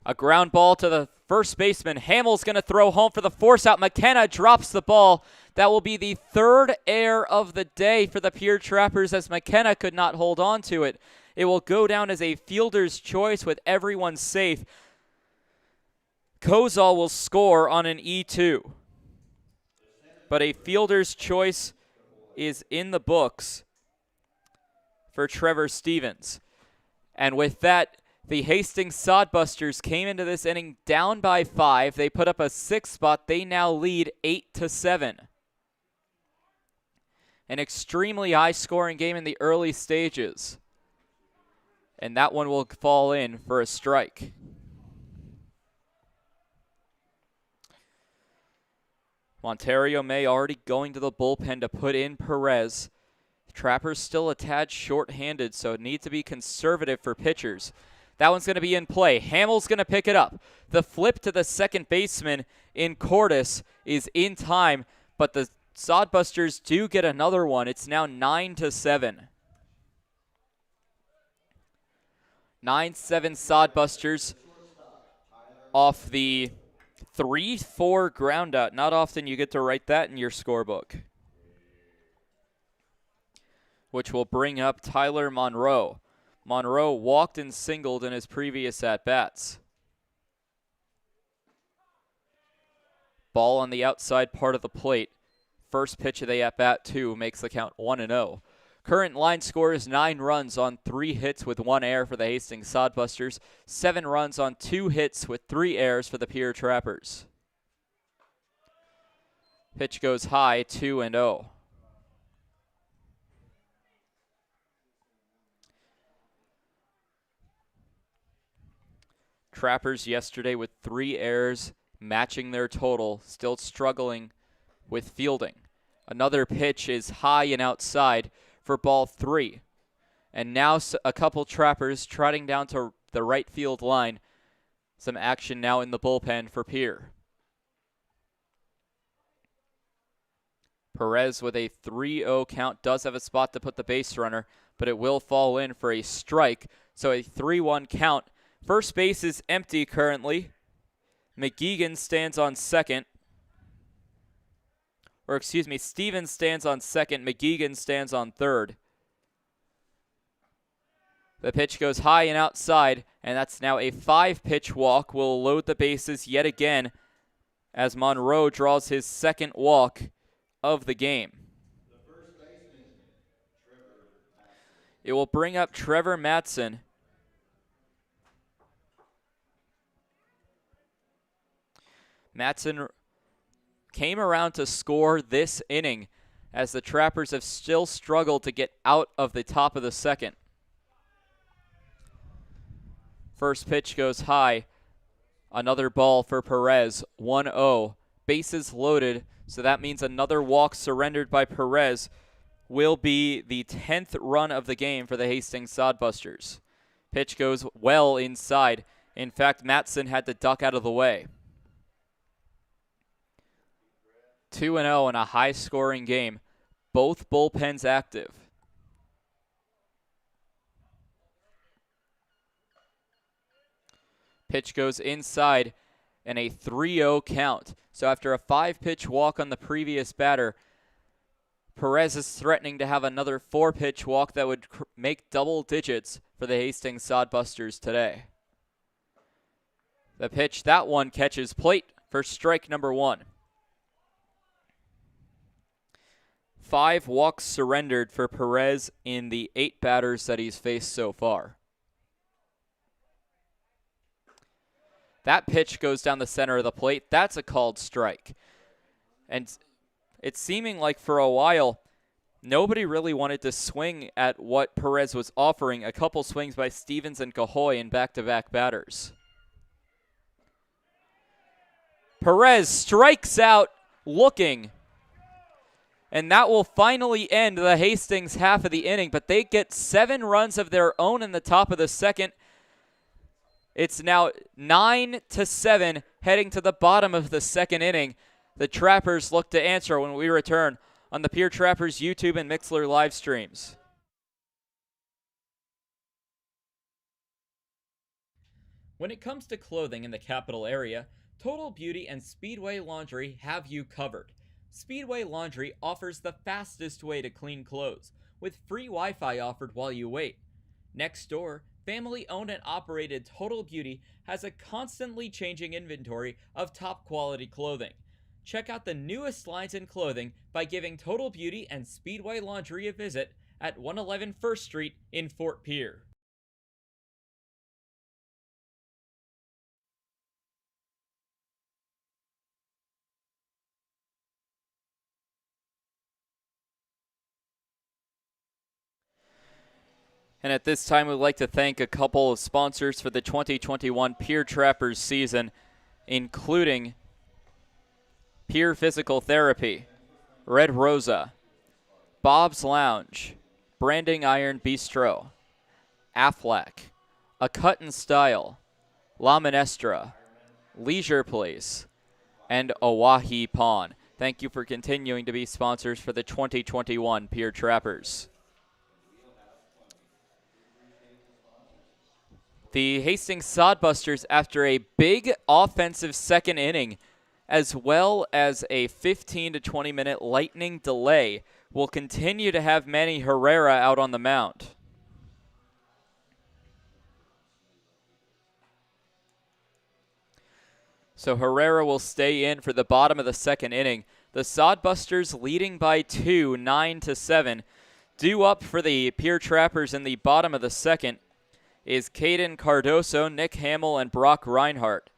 A: A ground ball to the first baseman. Hamill's going to throw home for the force out. McKenna drops the ball. That will be the 3rd error of the day for the Pierre Trappers, as McKenna could not hold on to it. It will go down as a fielder's choice with everyone safe. Kozol will score on an E2. But a fielder's choice is in the books for Trevor Stevens. And with that, the Hastings Sodbusters came into this inning down by 5. They put up a 6 spot. They now lead 8-7. An extremely high-scoring game in the early stages. And that one will fall in for a strike. Monterio May already going to the bullpen to put in Perez. Trappers still a tad short-handed, so need to be conservative for pitchers. That one's going to be in play. Hamill's going to pick it up. The flip to the second baseman in Cordes is in time, but the Sodbusters do get another one. It's now 9-7. 9-7 Sodbusters off the 3-4 ground out. Not often you get to write that in your scorebook. Which will bring up Tyler Monroe. Monroe walked and singled in his previous at-bats. Ball on the outside part of the plate. First pitch of the at-bat, 2, makes the count 1-0. Current line score is 9 runs on 3 hits with 1 error for the Hastings Sodbusters, 7 runs on 2 hits with 3 errors for the Pierre Trappers. Pitch goes high, 2-0. Trappers yesterday with 3 errors, matching their total, still struggling with fielding. Another pitch is high and outside for ball 3. And now a couple Trappers trotting down to the right field line. Some action now in the bullpen for Pierre. Perez with a 3-0 count does have a spot to put the base runner, but it will fall in for a strike. So a 3-1 count. First base is empty currently. McGeegan stands on second. Or excuse me, Stevens stands on second. McGeegan stands on third. The pitch goes high and outside, and that's now a 5-pitch walk. Will load the bases yet again as Monroe draws his second walk of the game. It will bring up Trevor Matson. Matson came around to score this inning as the Trappers have still struggled to get out of the top of the second. First pitch goes high. Another ball for Perez, 1-0. Bases loaded, so that means another walk surrendered by Perez will be the 10th run of the game for the Hastings Sodbusters. Pitch goes well inside. In fact, Matson had to duck out of the way. 2-0 in a high-scoring game. Both bullpens active. Pitch goes inside and a 3-0 count. So after a 5-pitch walk on the previous batter, Perez is threatening to have another 4-pitch walk that would make double digits for the Hastings Sodbusters today. The pitch, that one catches plate for strike number 1. 5 walks surrendered for Perez in the 8 batters that he's faced so far. That pitch goes down the center of the plate. That's a called strike. And it's seeming like for a while, nobody really wanted to swing at what Perez was offering. A couple swings by Stevens and Cahoy in back-to-back batters. Perez strikes out looking. And that will finally end the Hastings half of the inning, but they get 7 runs of their own in the top of the second. It's now 9-7 heading to the bottom of the second inning. The Trappers look to answer when we return on the Pierre Trappers YouTube and Mixlr live streams.
D: When it comes to clothing in the capital area, Total Beauty and Speedway Laundry have you covered. Speedway Laundry offers the fastest way to clean clothes, with free Wi-Fi offered while you wait. Next door, family-owned and operated Total Beauty has a constantly changing inventory of top-quality clothing. Check out the newest lines in clothing by giving Total Beauty and Speedway Laundry a visit at 111 First Street in Fort Pierre.
A: And at this time, we'd like to thank a couple of sponsors for the 2021 Pierre Trappers season, including Pierre Physical Therapy, Red Rosa, Bob's Lounge, Branding Iron Bistro, Aflac, A Cut and Style, La Minestra, Leisure Place, and Oahe Pawn. Thank you for continuing to be sponsors for the 2021 Pierre Trappers. The Hastings Sodbusters, after a big offensive second inning, as well as a 15 to 20 minute lightning delay, will continue to have Manny Herrera out on the mound. So Herrera will stay in for the bottom of the second inning. The Sodbusters leading by 2, 9-7. Due up for the Pierre Trappers in the bottom of the second is Caden Cardoso, Nick Hamill, and Brock Reinhardt.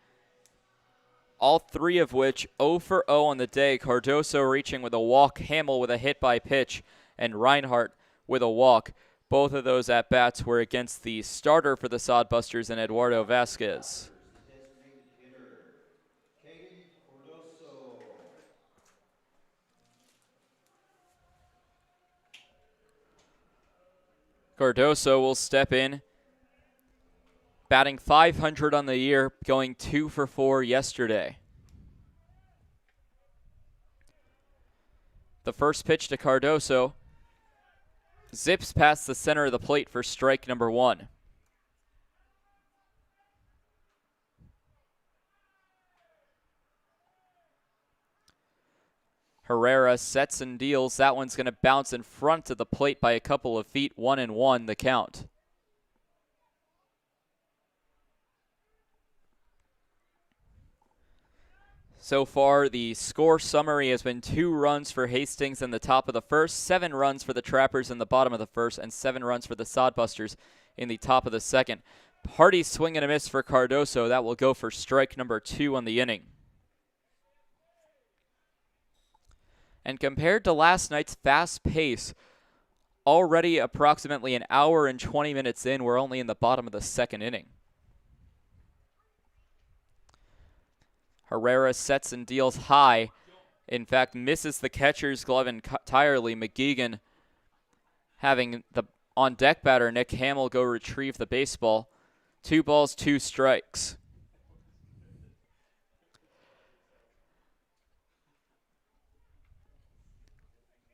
A: All three of which 0 for 0 on the day. Cardoso reaching with a walk, Hamill with a hit by pitch, and Reinhardt with a walk. Both of those at-bats were against the starter for the Sodbusters and Eduardo Vasquez. Cardoso will step in, batting .500 on the year, going 2 for 4 yesterday. The first pitch to Cardoso zips past the center of the plate for strike number 1. Herrera sets and deals. That one's going to bounce in front of the plate by a couple of feet. 1-1 the count. So far, the score summary has been 2 runs for Hastings in the top of the first, 7 runs for the Trappers in the bottom of the first, and 7 runs for the Sodbusters in the top of the second. Hardy swing and a miss for Cardoso. That will go for strike number 2 on the inning. And compared to last night's fast pace, already approximately an hour and 20 minutes in, we're only in the bottom of the second inning. Herrera sets and deals high. In fact, misses the catcher's glove entirely. McGeegan having the on-deck batter, Nick Hamill, go retrieve the baseball. 2 balls, 2 strikes.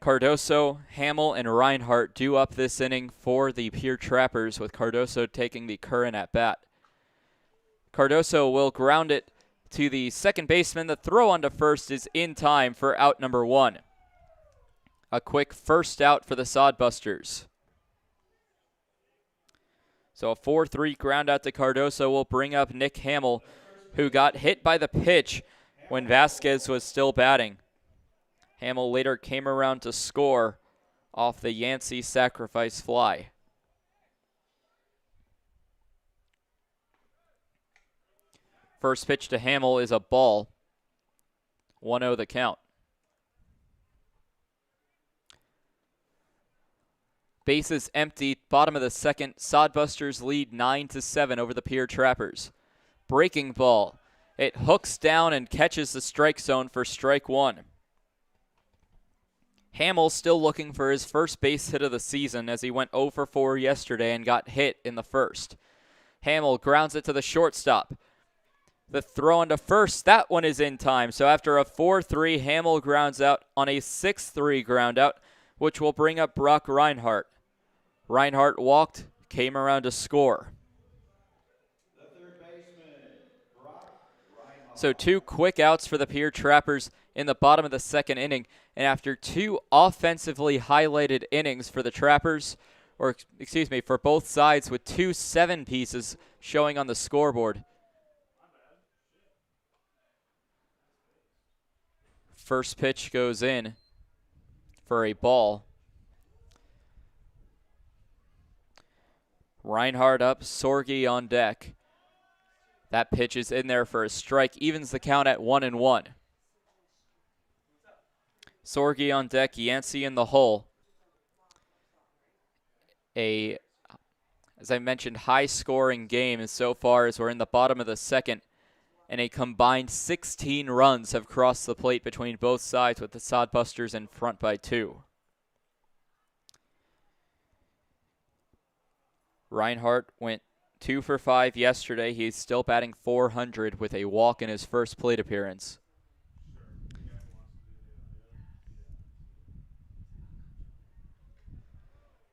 A: Cardoso, Hamill, and Reinhardt due up this inning for the Pierre Trappers, with Cardoso taking the current at-bat. Cardoso will ground it to the second baseman. The throw onto first is in time for out number 1. A quick first out for the Sodbusters. So a 4-3 ground out to Cardoso will bring up Nick Hamill, who got hit by the pitch when Vasquez was still batting. Hamill later came around to score off the Yancey sacrifice fly. First pitch to Hamill is a ball. 1-0 the count. Bases empty, bottom of the second. Sodbusters lead 9-7 over the Pierre Trappers. Breaking ball. It hooks down and catches the strike zone for strike 1. Hamill still looking for his first base hit of the season, as he went 0 for 4 yesterday and got hit in the first. Hamill grounds it to the shortstop. The throw into first, that one is in time. So after a 4-3, Hamill grounds out on a 6-3 ground out, which will bring up Brock Reinhardt. Reinhardt walked, came around to score. So 2 quick outs for the Pierre Trappers in the bottom of the second inning. And after 2 offensively highlighted innings for the Trappers, or excuse me, for both sides, with 2 7 pieces showing on the scoreboard. First pitch goes in for a ball. Reinhardt up, Sorgi on deck. That pitch is in there for a strike, evens the count at 1-1. Sorgi on deck, Yancey in the hole. As I mentioned, high-scoring game so far as we're in the bottom of the second, and a combined 16 runs have crossed the plate between both sides, with the Sodbusters in front by 2. Reinhardt went 2 for 5 yesterday. He's still batting .400 with a walk in his first plate appearance.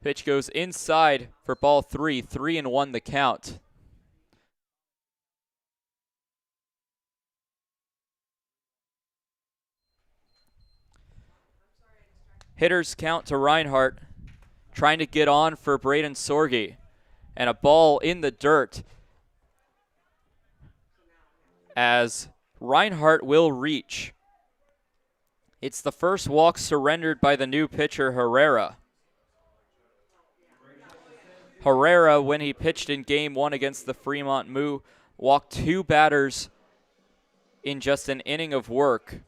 A: Pitch goes inside for ball 3, 3-1 the count. hitters count to Reinhardt, trying to get on for Braden Sorge. And a ball in the dirt as Reinhardt will reach. It's the first walk surrendered by the new pitcher, Herrera. Herrera, when he pitched in Game 1 against the Fremont Moo, walked 2 batters in just an inning of work.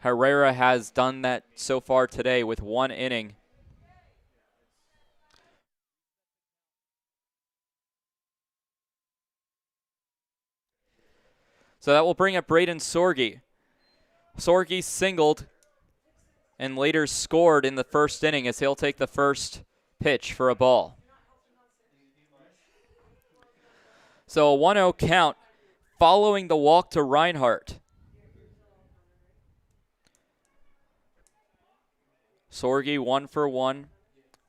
A: Herrera has done that so far today with 1 inning. So that will bring up Braden Sorge. Sorge singled and later scored in the first inning as he'll take the first pitch for a ball. So a 1-0 count following the walk to Reinhardt. Sorge 1 for 1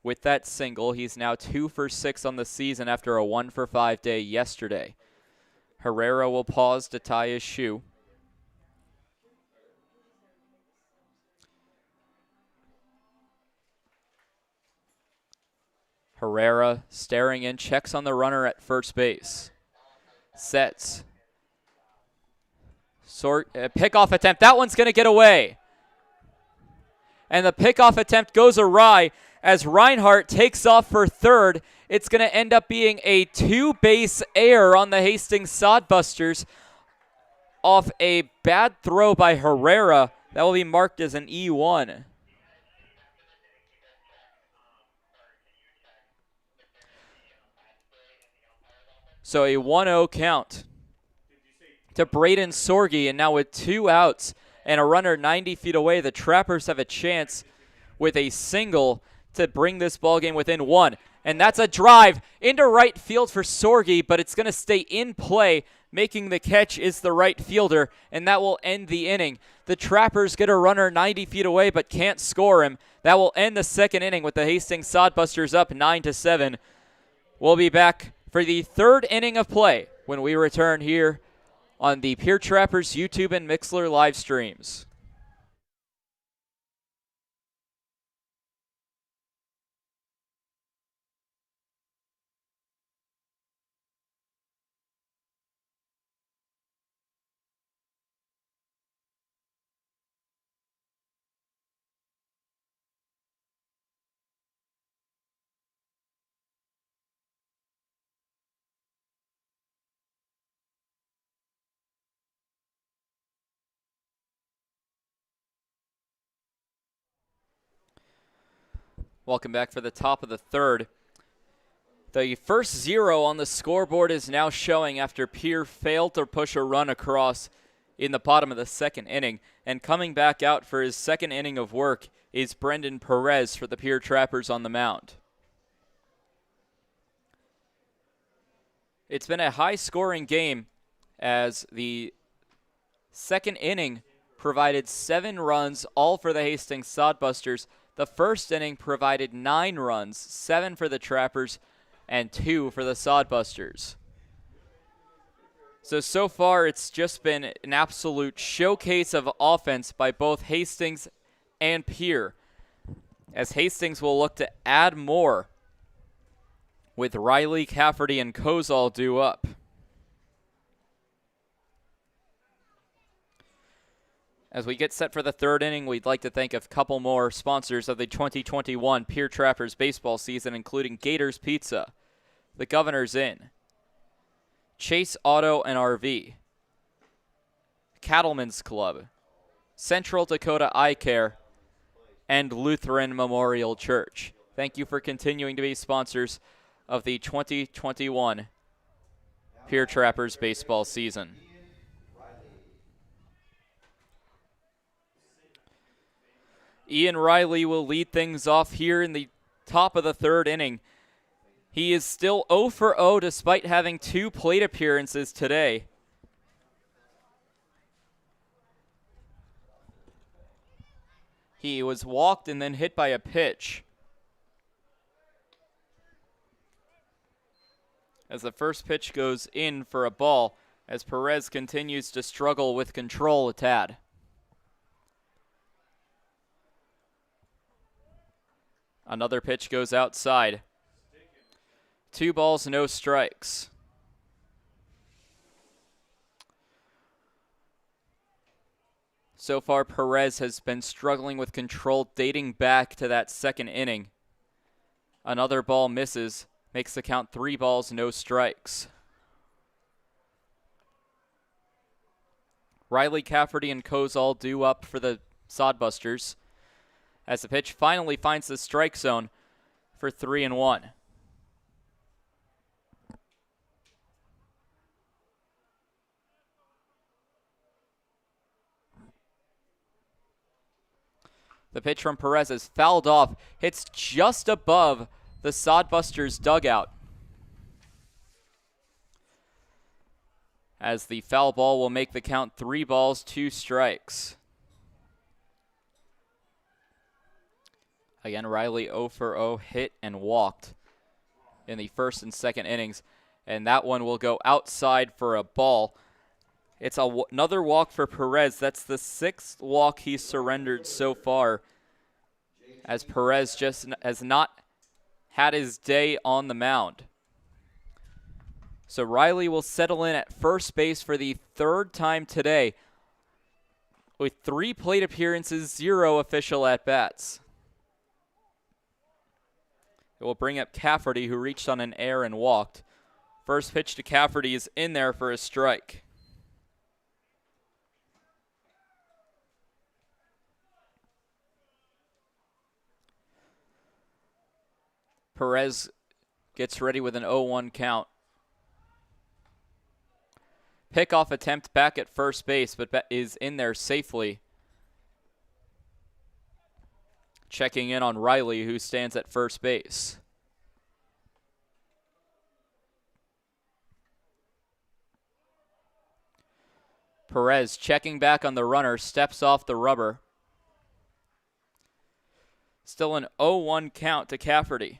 A: with that single. He's now 2 for 6 on the season after a 1 for 5 day yesterday. Herrera will pause to tie his shoe. Herrera staring in, checks on the runner at first base. Sets. Pickoff attempt. That one's going to get away. And the pickoff attempt goes awry as Reinhardt takes off for third. It's going to end up being a 2-base error on the Hastings Sodbusters off a bad throw by Herrera. That will be marked as an E1. So a 1-0 count to Braden Sorge, and now with 2 outs and a runner 90 feet away, the Trappers have a chance with a single to bring this ballgame within 1. And that's a drive into right field for Sorge, but it's going to stay in play. Making the catch is the right fielder, and that will end the inning. The Trappers get a runner 90 feet away but can't score him. That will end the second inning with the Hastings Sodbusters up 9-7. We'll be back for the third inning of play when we return here on the Pierre Trappers YouTube and Mixlr live streams. Welcome back for the top of the third. The first 0 on the scoreboard is now showing after Pierre failed to push a run across in the bottom of the second inning. And coming back out for his second inning of work is Brendan Perez for the Pierre Trappers on the mound. It's been a high-scoring game as the second inning provided 7 runs, all for the Hastings Sodbusters. The first inning provided 9 runs, 7 for the Trappers and 2 for the Sodbusters. So far it's just been an absolute showcase of offense by both Hastings and Pierre, as Hastings will look to add more with Riley, Cafferty, and Kozol due up. As we get set for the third inning, we'd like to thank a couple more sponsors of the 2021 Pierre Trappers baseball season, including Gators Pizza, the Governor's Inn, Chase Auto and RV, Cattlemen's Club, Central Dakota Eye Care, and Lutheran Memorial Church. Thank you for continuing to be sponsors of the 2021 Pierre Trappers baseball season. Ian Riley will lead things off here in the top of the third inning. He is still 0 for 0 despite having 2 plate appearances today. He was walked and then hit by a pitch. As the first pitch goes in for a ball, as Perez continues to struggle with control a tad. Another pitch goes outside. 2 balls, no strikes. So far, Perez has been struggling with control dating back to that second inning. Another ball misses, makes the count 3 balls, no strikes. Riley, Cafferty, and Kozol due up for the Sodbusters as the pitch finally finds the strike zone for 3-1. The pitch from Perez is fouled off, hits just above the Sodbusters dugout. As the foul ball will make the count 3 balls, 2 strikes. Again, Riley 0 for 0, hit and walked in the first and second innings, and that one will go outside for a ball. It's another walk for Perez. That's the 6th walk he's surrendered so far, as Perez just has not had his day on the mound. So Riley will settle in at first base for the 3rd time today with 3 plate appearances, 0 official at-bats. It will bring up Cafferty, who reached on an error and walked. First pitch to Cafferty is in there for a strike. Perez gets ready with an 0-1 count. Pickoff attempt back at first base, but is in there safely. Checking in on Riley, who stands at first base. Perez checking back on the runner, steps off the rubber. Still an 0-1 count to Cafferty.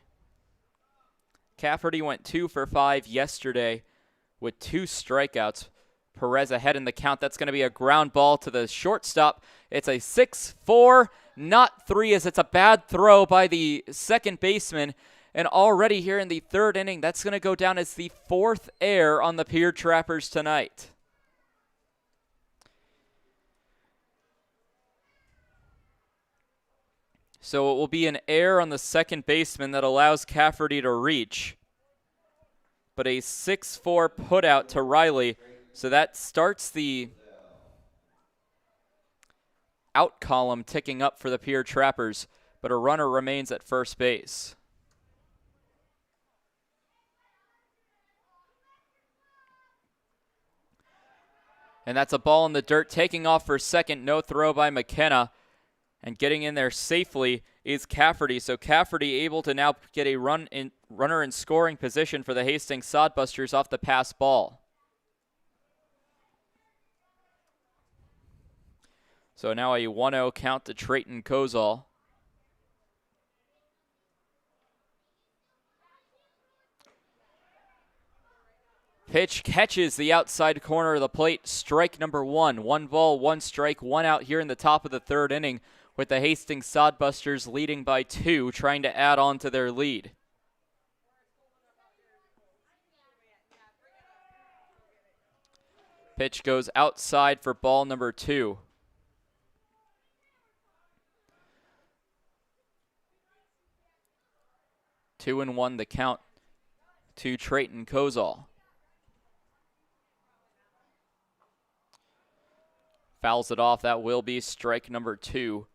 A: Cafferty went 2 for 5 yesterday with 2 strikeouts. Perez ahead in the count. That's going to be a ground ball to the shortstop. It's a 6-4, not 3, as it's a bad throw by the second baseman. And already here in the 3rd inning, that's going to go down as the 4th error on the Pierre Trappers tonight. So it will be an error on the second baseman that allows Cafferty to reach. But a 6-4 putout to Riley. So that starts the out column ticking up for the Pierre Trappers, but a runner remains at first base. And that's a ball in the dirt, taking off for second, no throw by McKenna. And getting in there safely is Cafferty. So Cafferty able to now get a runner in scoring position for the Hastings Sodbusters off the pass ball. So now a 1-0 count to Trayton Kozol. Pitch catches the outside corner of the plate. Strike number 1. 1 ball, 1 strike, 1 out here in the top of the 3rd inning, with the Hastings Sodbusters leading by 2, trying to add on to their lead. Pitch goes outside for ball number 2. 2-1 the count to Trayton Kozol. Fouls it off. That will be strike number 2.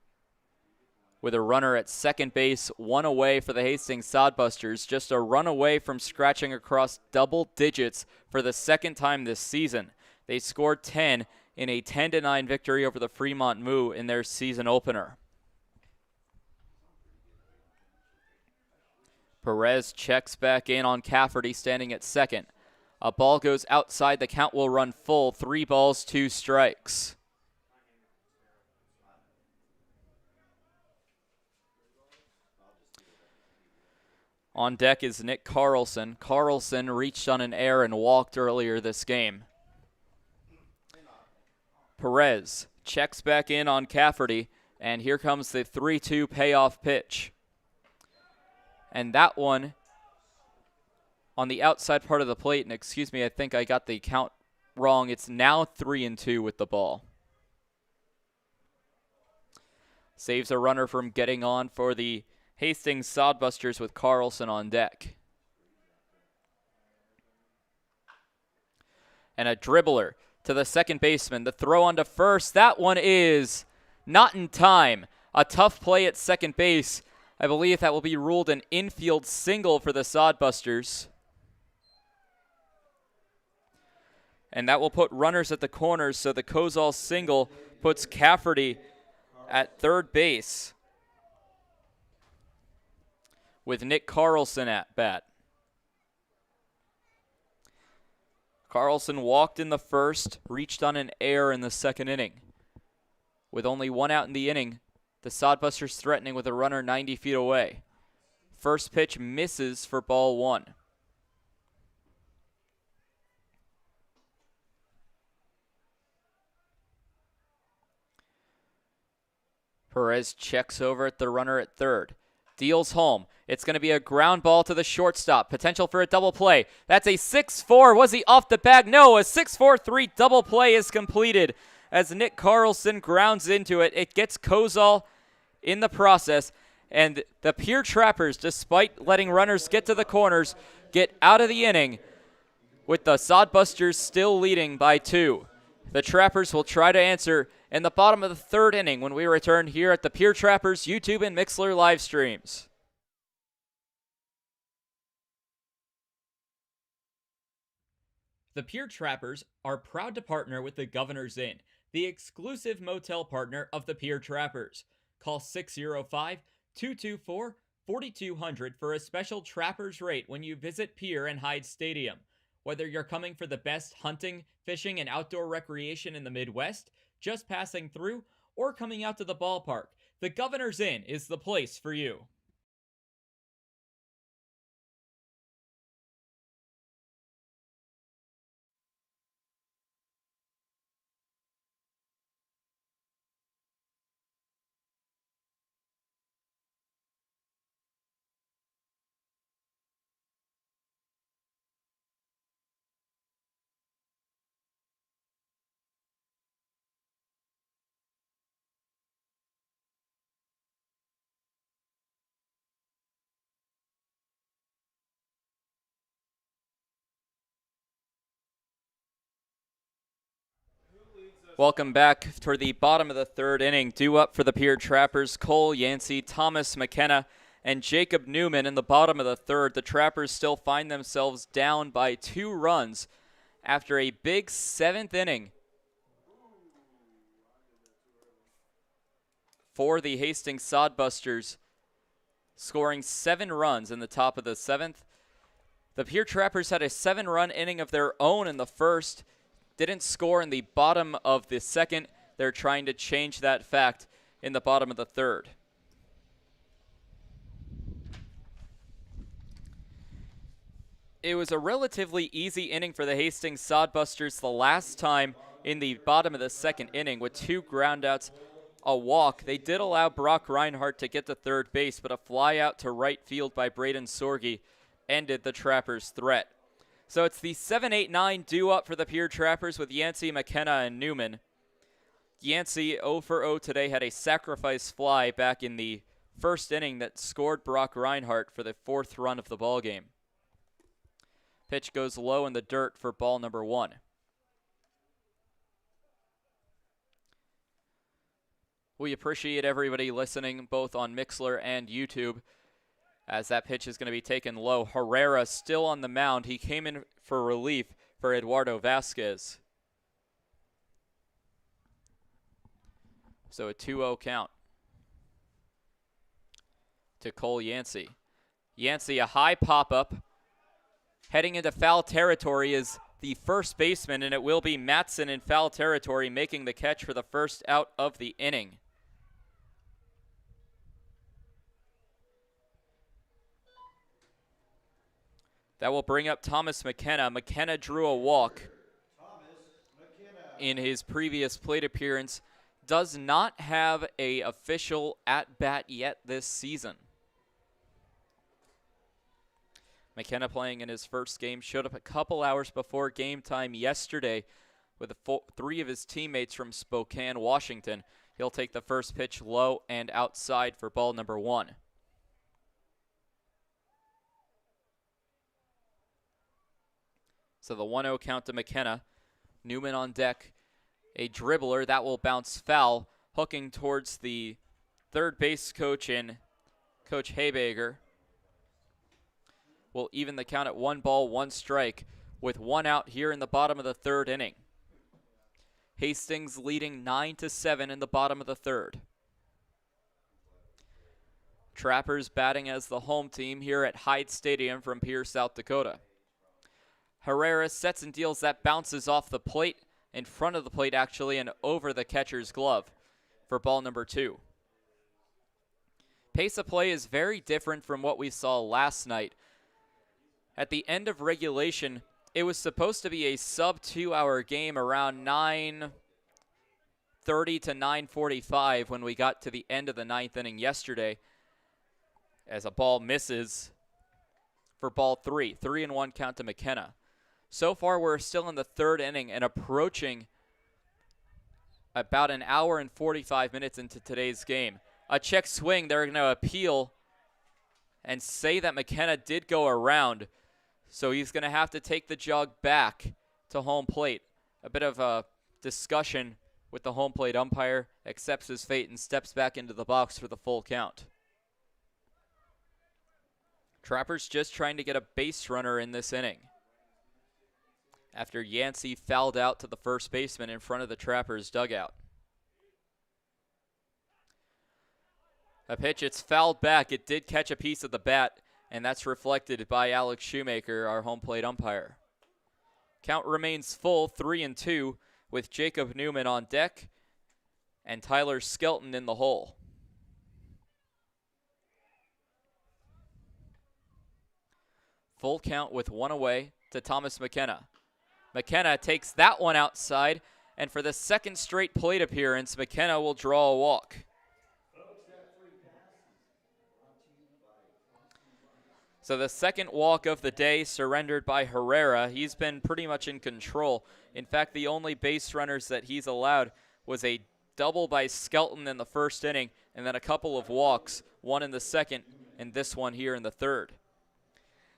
A: With a runner at second base, 1 away for the Hastings Sodbusters. Just a run away from scratching across double digits for the 2nd time this season. They scored 10 in a 10-9 victory over the Fremont Moo in their season opener. Perez checks back in on Cafferty, standing at second. A ball goes outside. The count will run full. 3 balls, 2 strikes. On deck is Nick Carlson. Carlson reached on an error and walked earlier this game. Perez checks back in on Cafferty, and here comes the 3-2 payoff pitch. And that one on the outside part of the plate, and excuse me, I think I got the count wrong. It's now 3-2 with the ball. Saves a runner from getting on for the Hastings Sodbusters with Carlson on deck. And a dribbler to the second baseman. The throw on to first. That one is not in time. A tough play at second base. I believe that will be ruled an infield single for the Sodbusters. And that will put runners at the corners, so the Kozol single puts Cafferty at third base with Nick Carlson at bat. Carlson walked in the first, reached on an error in the second inning. With only one out in the inning, the Sodbusters threatening with a runner 90 feet away. First pitch misses for ball one. Perez checks over at the runner at third. Deals home. It's going to be a ground ball to the shortstop. Potential for a double play. That's a 6-4. Was he off the bag? No, a 6-4-3 double play is completed as Nick Carlson grounds into it. It gets Kozol in the process. And the Pierre Trappers, despite letting runners get to the corners, get out of the inning with the Sodbusters still leading by 2. The Trappers will try to answer in the bottom of the third inning when we return here at the Pierre Trappers YouTube and Mixlr live streams.
D: The Pierre Trappers are proud to partner with the Governor's Inn, the exclusive motel partner of the Pierre Trappers. Call 605-224-4200 for a special Trappers rate when you visit Pierre and Hyde Stadium. Whether you're coming for the best hunting, fishing, and outdoor recreation in the Midwest, just passing through, or coming out to the ballpark, the Governor's Inn is the place for you.
A: Welcome back toward the bottom of the third inning. Due up for the Pierre Trappers, Cole Yancey, Thomas McKenna, and Jacob Newman. In the bottom of the third, the Trappers still find themselves down by 2 runs after a big 7th inning for the Hastings Sodbusters, scoring 7 runs in the top of the 7th. The Pierre Trappers had a 7-run inning of their own in the first. Didn't score in the bottom of the second. They're trying to change that fact in the bottom of the third. It was a relatively easy inning for the Hastings Sodbusters the last time in the bottom of the second inning with 2 groundouts, a walk. They did allow Brock Reinhardt to get to third base, but a fly out to right field by Braden Sorge ended the Trappers' threat. So it's the 7-8-9 due up for the Pierre Trappers with Yancey, McKenna, and Newman. Yancey 0 for 0 today, had a sacrifice fly back in the first inning that scored Brock Reinhardt for the 4th run of the ballgame. Pitch goes low in the dirt for ball number 1. We appreciate everybody listening both on Mixlr and YouTube, as that pitch is going to be taken low. Herrera still on the mound. He came in for relief for Eduardo Vasquez. So a 2-0 count to Cole Yancey. Yancey, a high pop-up. Heading into foul territory is the first baseman, and it will be Matson in foul territory making the catch for the first out of the inning. That will bring up Thomas McKenna. McKenna drew a walk in his previous plate appearance. Does not have an official at-bat yet this season. McKenna playing in his first game, showed up a couple hours before game time yesterday with three of his teammates from Spokane, Washington. He'll take the first pitch low and outside for ball number 1. So the 1-0 count to McKenna. Newman on deck. A dribbler that will bounce foul, hooking towards the third base coach in Coach Haybager. Will even the count at 1 ball, 1 strike with 1 out here in the bottom of the third inning. Hastings leading 9-7 in the bottom of the third. Trappers batting as the home team here at Hyde Stadium from Pierre, South Dakota. Herrera sets and deals that bounces off the plate, in front of the plate actually, and over the catcher's glove for ball number 2. Pace of play is very different from what we saw last night. At the end of regulation, it was supposed to be a sub 2-hour game around 9:30 to 9:45 when we got to the end of the 9th inning yesterday, as a ball misses for ball 3. 3-1 count to McKenna. So far, we're still in the third inning and approaching about an hour and 45 minutes into today's game. A check swing, they're going to appeal and say that McKenna did go around. So he's going to have to take the jog back to home plate. A bit of a discussion with the home plate umpire, accepts his fate and steps back into the box for the full count. Trappers just trying to get a base runner in this inning, after Yancey fouled out to the first baseman in front of the Trappers dugout. A pitch, it's fouled back. It did catch a piece of the bat, and that's reflected by Alex Shoemaker, our home plate umpire. Count remains full, 3-2, with Jacob Newman on deck and Tyler Skelton in the hole. Full count with 1 away to Thomas McKenna. McKenna takes that one outside, and for the second straight plate appearance, McKenna will draw a walk. So the second walk of the day surrendered by Herrera. He's been pretty much in control. In fact, the only base runners that he's allowed was a double by Skelton in the first inning, and then a couple of walks, one in the second, and this one here in the third.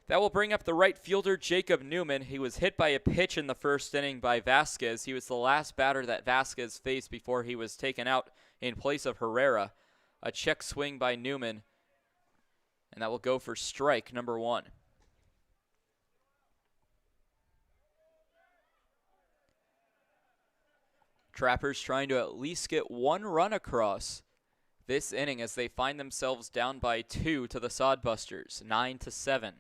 A: That will bring up the right fielder, Jacob Newman. He was hit by a pitch in the first inning by Vasquez. He was the last batter that Vasquez faced before he was taken out in place of Herrera. A check swing by Newman, and that will go for strike number 1. Trappers trying to at least get 1 run across this inning as they find themselves down by 2 to the Sodbusters, 9-7.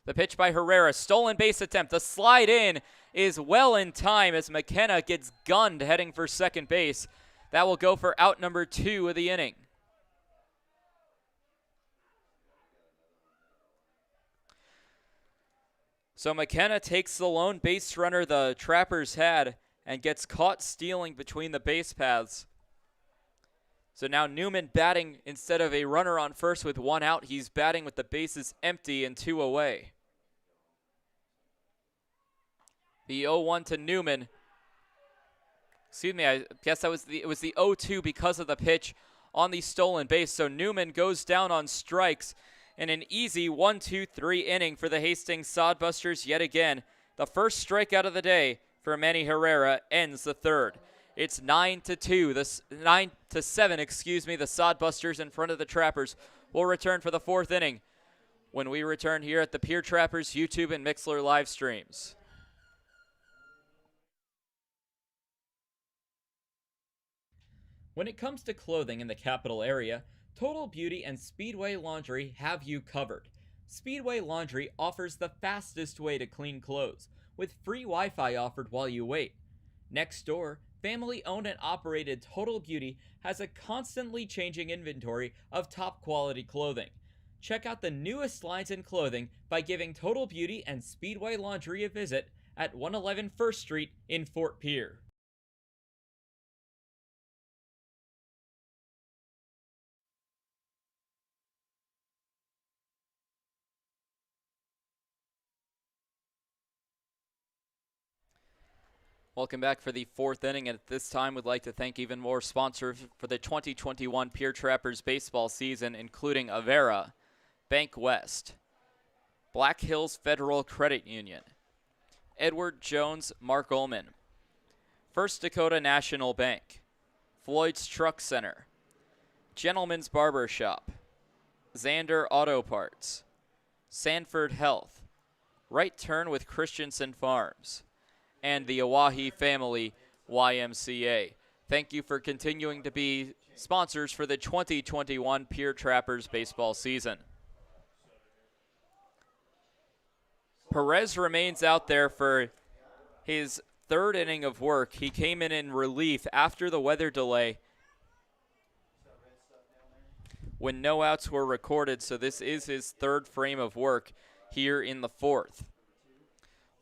A: The pitch by Herrera, stolen base attempt. The slide in is well in time as McKenna gets gunned heading for second base. That will go for out number 2 of the inning. So McKenna takes the lone base runner the Trappers had and gets caught stealing between the base paths. So now Newman batting instead of a runner on first with 1 out. He's batting with the bases empty and 2 away. The 0-1 to Newman. Excuse me, I guess it was the 0-2 because of the pitch on the stolen base. So Newman goes down on strikes in an easy 1-2-3 inning for the Hastings Sodbusters yet again. The first strikeout of the day for Manny Herrera ends the third. It's 9-2, 9-7, excuse me. The Sodbusters in front of the Trappers will return for the 4th inning when we return here at the Pierre Trappers YouTube and Mixlr live streams.
D: When it comes to clothing in the capital area, Total Beauty and Speedway Laundry have you covered. Speedway Laundry offers the fastest way to clean clothes, with free Wi-Fi offered while you wait. Next door, family-owned and operated Total Beauty has a constantly changing inventory of top-quality clothing. Check out the newest lines in clothing by giving Total Beauty and Speedway Laundry a visit at 111 First Street in Fort Pierre.
A: Welcome back for the fourth inning, and at this time we'd like to thank even more sponsors for the 2021 Pierre Trappers baseball season, including Avera, Bank West, Black Hills Federal Credit Union, Edward Jones Mark Ullman, First Dakota National Bank, Floyd's Truck Center, Gentleman's Barber Shop, Xander Auto Parts, Sanford Health, Right Turn with Christensen Farms, and the Oahe Family YMCA. Thank you for continuing to be sponsors for the 2021 Pierre Trappers baseball season. Perez remains out there for his third inning of work. He came in relief after the weather delay when no outs were recorded, so this is his third frame of work here in the fourth.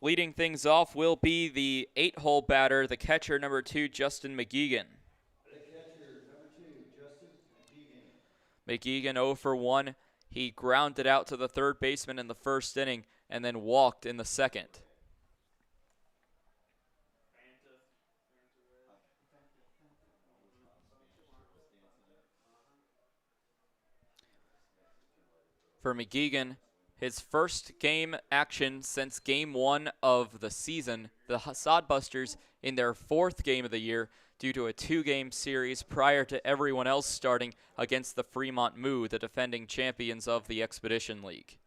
A: Leading things off will be the 8-hole batter, the catcher, number 2, Justin McGeegan. McGeegan 0 for 1. He grounded out to the third baseman in the first inning and then walked in the second. For McGeegan, his first game action since game 1 of the season, the Sodbusters in their fourth game of the year due to a 2-game series prior to everyone else starting against the Fremont Moo, the defending champions of the Expedition League.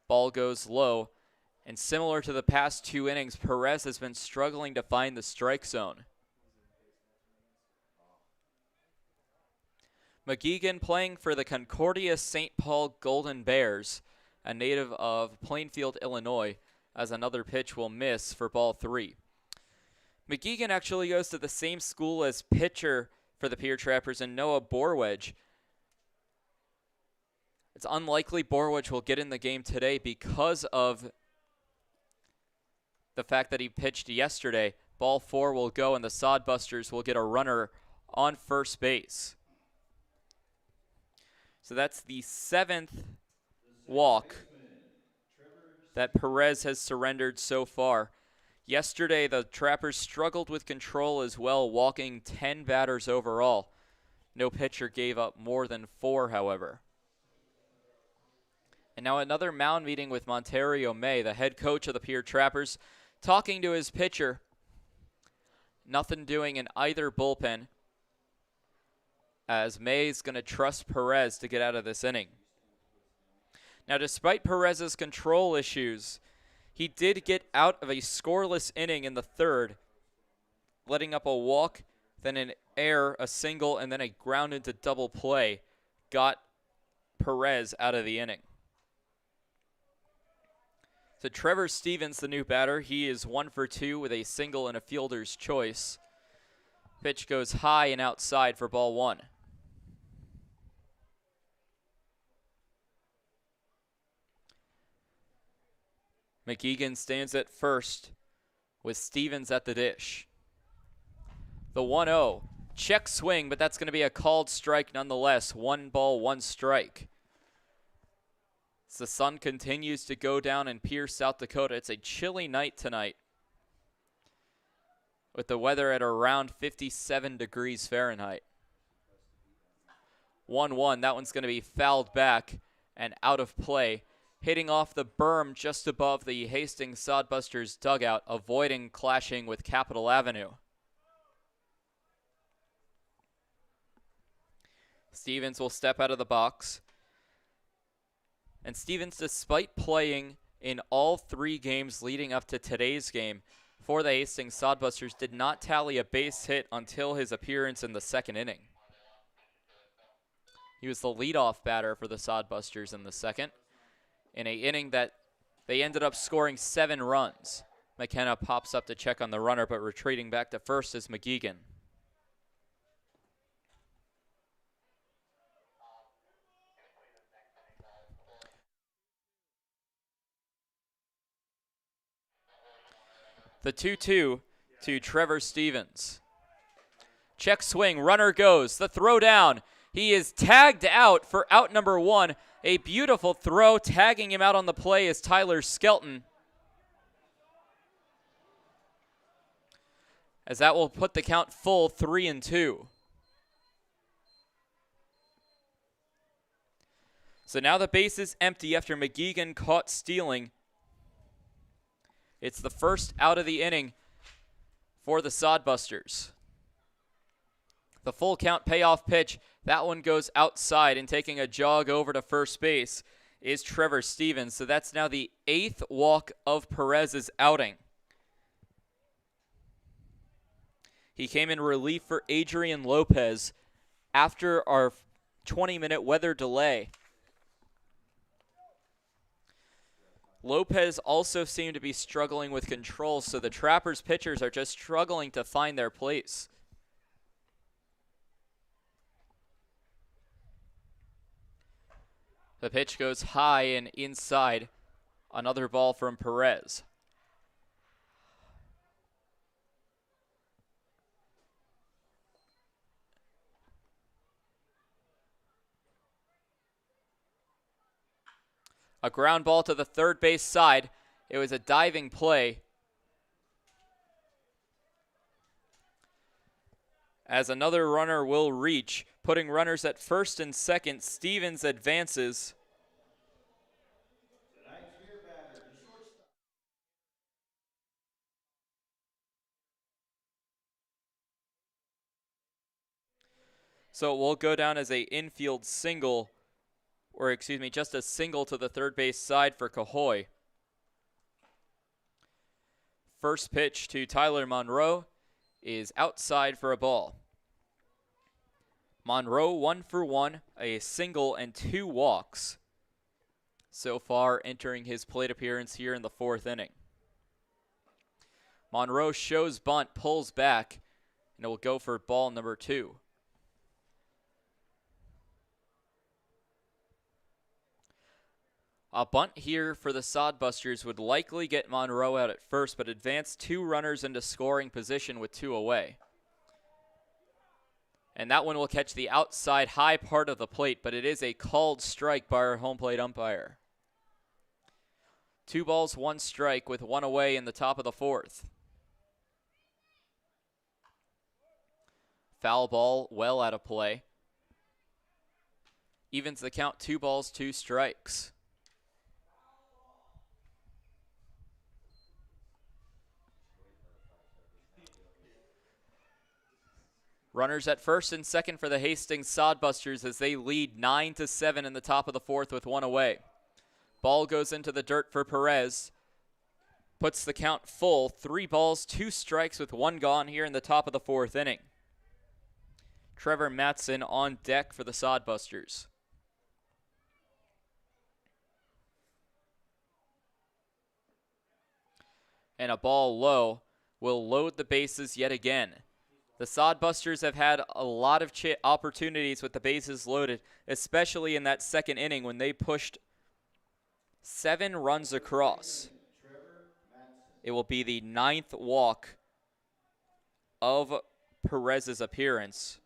A: Ball goes low, and similar to the past 2 innings, Perez has been struggling to find the strike zone. McGeegan playing for the Concordia St. Paul Golden Bears, a native of Plainfield, Illinois, as another pitch will miss for ball 3. McGeegan actually goes to the same school as pitcher for the Pierre Trappers and Noah Borwedge. It's unlikely Borwedge will get in the game today because of the fact that he pitched yesterday. Ball 4 will go and the Sodbusters will get a runner on first base. So that's the 7th walk that Perez has surrendered so far. Yesterday, the Trappers struggled with control as well, walking 10 batters overall. No pitcher gave up more than 4, however. And now another mound meeting with Monterio May, the head coach of the Pierre Trappers, talking to his pitcher. Nothing doing in either bullpen, as May's going to trust Perez to get out of this inning. Now, despite Perez's control issues, he did get out of a scoreless inning in the third, letting up a walk, then an error, a single, and then a ground into double play, got Perez out of the inning. So Trevor Stevens, the new batter, he is 1 for 2 with a single and a fielder's choice. Pitch goes high and outside for ball 1. McGeegan stands at first with Stevens at the dish. The 1-0. Check swing, but that's going to be a called strike nonetheless. 1 ball, 1 strike. As the sun continues to go down in Pierre, South Dakota, it's a chilly night tonight, with the weather at around 57 degrees Fahrenheit. 1-1, that one's going to be fouled back and out of play, hitting off the berm just above the Hastings Sodbusters dugout, avoiding clashing with Capitol Avenue. Stevens will step out of the box. And Stevens, despite playing in all 3 games leading up to today's game for the Hastings Sodbusters, did not tally a base hit until his appearance in the second inning. He was the leadoff batter for the Sodbusters in the second, in an inning that they ended up scoring 7 runs. McKenna pops up to check on the runner, but retreating back to first is McGeegan. The 2-2 to Trevor Stevens. Check swing, runner goes, the throw down. He is tagged out for out number 1. A beautiful throw, tagging him out on the play is Tyler Skelton. as that will put the count full 3-2. So now the base is empty after McGeegan caught stealing. It's the first out of the inning for the Sodbusters. The full count payoff pitch, that one goes outside, and taking a jog over to first base is Trevor Stevens. So that's now the 8th walk of Perez's outing. He came in relief for Adrian Lopez after our 20-minute weather delay. Lopez also seemed to be struggling with control, so the Trappers pitchers are just struggling to find their place. The pitch goes high and inside. Another ball from Perez. A ground ball to the third base side. It was a diving play, as another runner will reach, putting runners at first and second. Stevens advances. So it will go down as a infield single, or excuse me, just a single to the third base side for Cahoy. First pitch to Tyler Monroe is outside for a ball. Monroe 1 for 1, a single and 2 walks so far entering his plate appearance here in the 4th inning. Monroe shows bunt, pulls back, and it will go for ball number 2. A bunt here for the Sodbusters would likely get Monroe out at first, but advance 2 runners into scoring position with 2 away. And that one will catch the outside high part of the plate, but it is a called strike by our home plate umpire. 2 balls, 1 strike with 1 away in the top of the 4th. Foul ball well out of play. Evens the count, 2 balls, 2 strikes. Runners at first and second for the Hastings Sodbusters as they lead 9-7 in the top of the 4th with 1 away. Ball goes into the dirt for Perez. Puts the count full. 3 balls, 2 strikes with 1 gone here in the top of the 4th inning. Trevor Matson on deck for the Sodbusters. And a ball low will load the bases yet again. The Sodbusters have had a lot of opportunities with the bases loaded, especially in that 2nd inning when they pushed 7 runs across. It will be the 9th walk of Perez's appearance.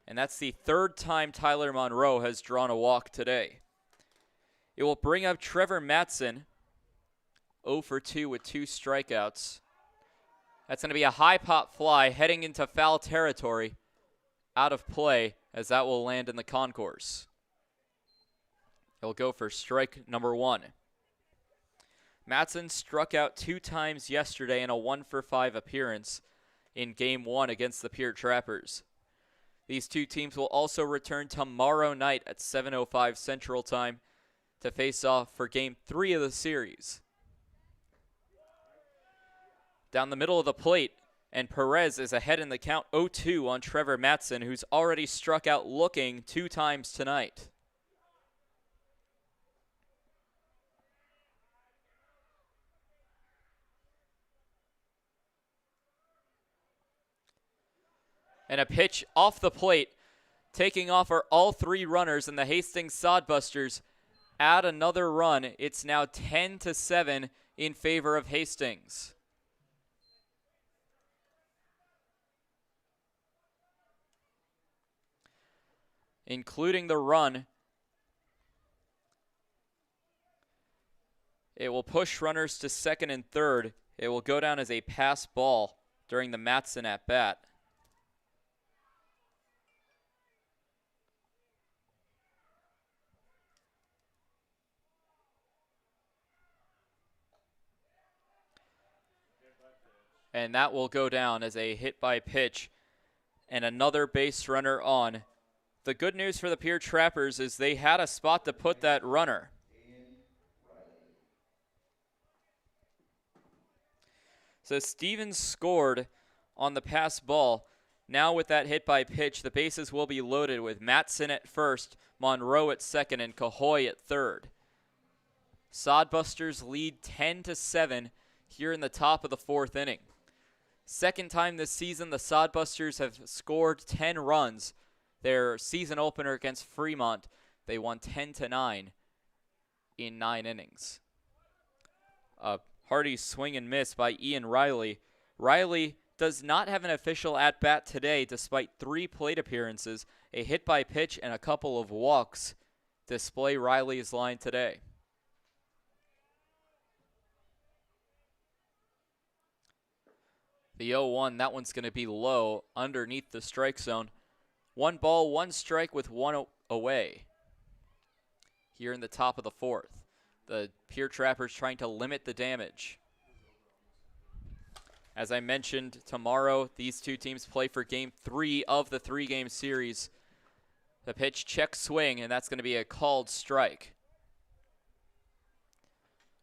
A: And that's the 3rd time Tyler Monroe has drawn a walk today. It will bring up Trevor Matson, 0 for 2 with 2 strikeouts. That's going to be a high pop fly heading into foul territory, out of play, as that will land in the concourse. It'll go for strike number 1. Matson struck out 2 times yesterday in a 1 for 5 appearance in Game 1 against the Pierre Trappers. These 2 teams will also return tomorrow night at 7:05 Central Time to face off for Game 3 of the series. Down the middle of the plate, and Perez is ahead in the count 0-2 on Trevor Matson, who's already struck out looking 2 times tonight. And a pitch off the plate, taking off are all 3 runners, and the Hastings Sodbusters add another run. It's now 10-7 in favor of Hastings. Including the run, it will push runners to second and third It will go down as a pass ball during the Matson at bat. And that will go down as a hit by pitch and another base runner on. The good news for the Pierre Trappers is they had a spot to put that runner. So Stevens scored on the pass ball. Now with that hit by pitch, the bases will be loaded with Matson at first, Monroe at second, and Cahoy at third. Sodbusters lead 10-7 here in the top of the fourth inning. Second time this season, the Sodbusters have scored 10 runs. Their season opener against Fremont, they won 10-9 in 9 innings. A hearty swing and miss by Ian Riley. Riley does not have an official at-bat today despite 3 plate appearances, a hit by pitch, and a couple of walks display Riley's line today. The 0-1, that one's going to be low underneath the strike zone. 1 ball, 1 strike with 1 away here in the top of the fourth. The Pierre Trappers trying to limit the damage. As I mentioned, tomorrow these two teams play for Game 3 of the 3-game series. The pitch, check swing, and that's going to be a called strike.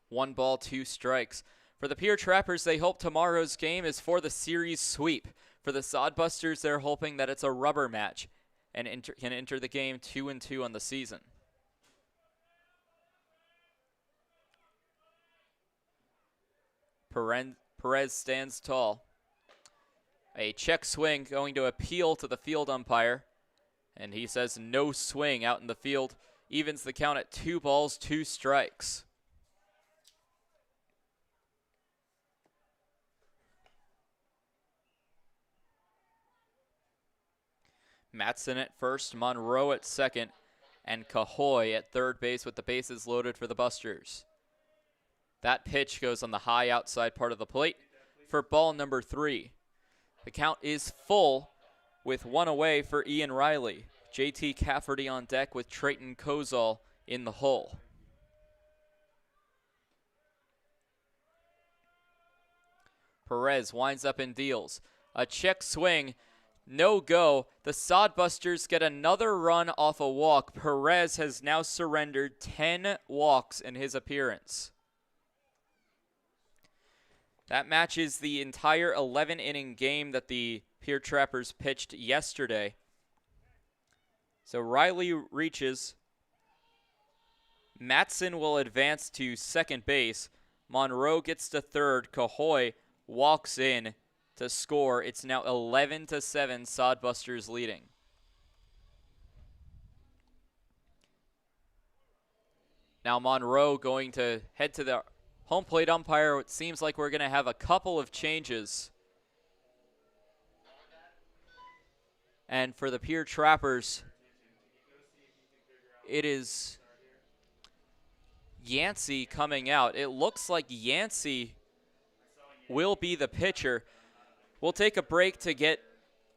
A: 1 ball, 2 strikes. For the Pierre Trappers, they hope tomorrow's game is for the series sweep. For the Sodbusters, they're hoping that it's a rubber match and can enter the game 2-2 on the season. Perez stands tall. A check swing going to appeal to the field umpire. And he says no swing out in the field. Evens the count at 2 balls, 2 strikes. Matson at first, Monroe at second, and Cahoy at third base with the bases loaded for the Busters. That pitch goes on the high outside part of the plate for ball number 3. The count is full with 1 away for Ian Riley. JT Cafferty on deck with Trayton Kozol in the hole. Perez winds up and deals. A check swing. No go. The Sodbusters get another run off a walk. Perez has now surrendered 10 walks in his appearance. That matches the entire 11-inning game that the Pierre Trappers pitched yesterday. So Riley reaches. Matson will advance to second base. Monroe gets to third. Cahoy walks in to score. It's now 11-7, Sodbusters leading. Now Monroe going to head to the home plate umpire. It seems like we're going to have a couple of changes. And for the Pierre Trappers, it is Yancey coming out. It looks like Yancey will be the pitcher. We'll take a break to get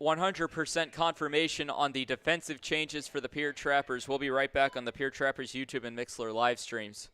A: 100% confirmation on the defensive changes for the Pierre Trappers. We'll be right back on the Pierre Trappers YouTube and Mixlr live streams.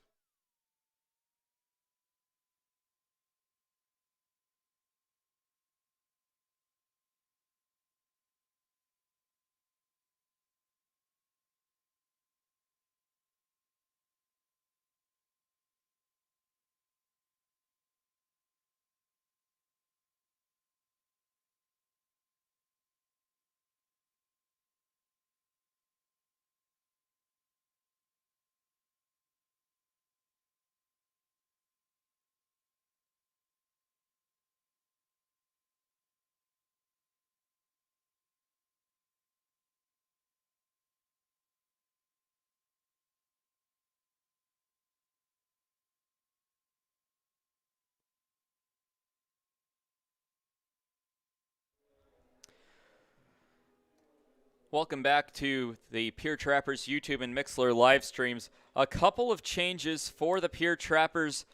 A: Welcome back to the Pierre Trappers YouTube and Mixlr live streams. A couple of changes for the Pierre Trappers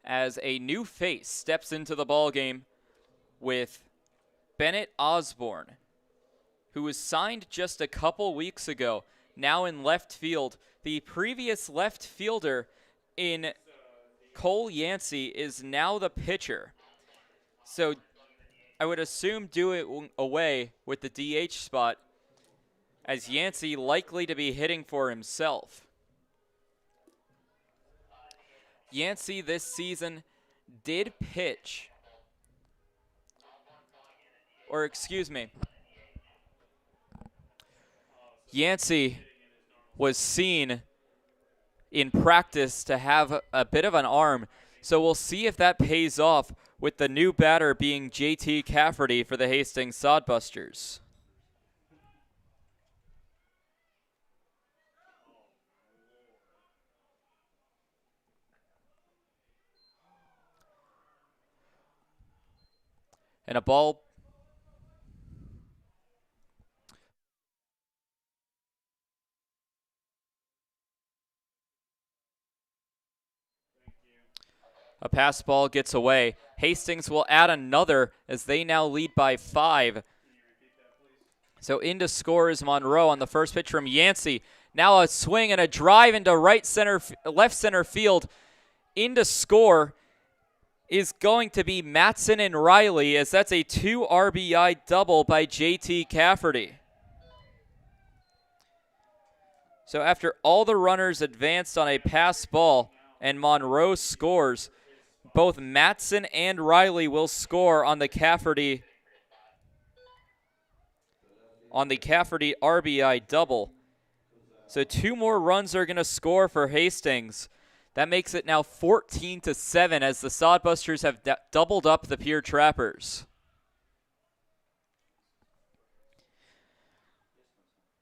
A: as a new face steps into the ballgame with Bennett Osborne, who was signed just a couple weeks ago, now in left field. The previous left fielder in Cole Yancey is now the pitcher. So I would assume do it away with the DH spot, as Yancey likely to be hitting for himself. Yancey this season did pitch, or excuse me, Yancey was seen in practice to have a bit of an arm, so we'll see if that pays off with the new batter being JT Cafferty for the Hastings Sodbusters. And a ball. A pass ball gets away. Hastings will add another as they now lead by 5. So in to score is Monroe on the first pitch from Yancey. Now a swing and a drive into left center field. In to score is going to be Matson and Riley, as that's a 2 RBI double by JT Cafferty. So after all the runners advanced on a pass ball and Monroe scores, both Matson and Riley will score on the Cafferty RBI double. So 2 more runs are going to score for Hastings. That makes it now 14-7 as the Sodbusters have doubled up the Pierre Trappers.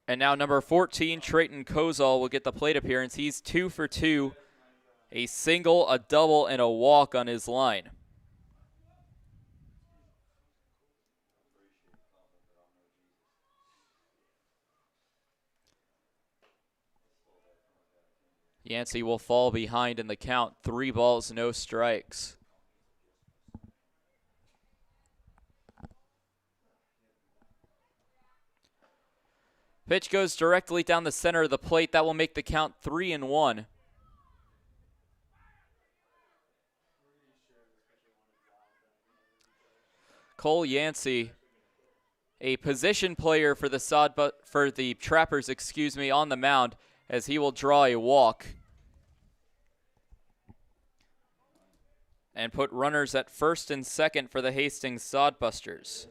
A: And now number 14, Trayton Kozol, will get the plate appearance. He's 2 for 2. A single, a double, and a walk on his line. Yancey will fall behind in the count. 3 balls, no strikes. Pitch goes directly down the center of the plate. That will make the count 3-1. Cole Yancey, a position player for the Trappers, on the mound, as he will draw a walk and put runners at first and second for the Hastings Sodbusters,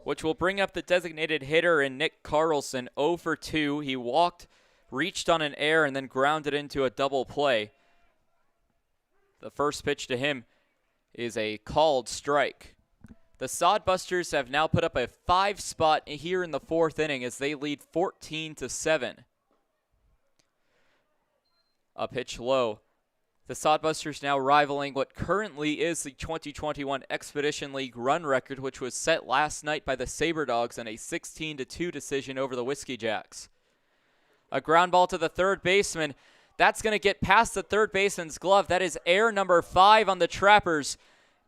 A: which will bring up the designated hitter in Nick Carlson, 0 for 2. He walked, reached on an error, and then grounded into a double play. The first pitch to him is a called strike. The Sodbusters have now put up a 5 spot here in the 4th inning as they lead 14-7. A pitch low. The Sodbusters now rivaling what currently is the 2021 Expedition League run record, which was set last night by the Sabre Dogs in a 16-2 decision over the Whiskey Jacks. A ground ball to the third baseman. That's going to get past the third baseman's glove. That is error number 5 on the Trappers.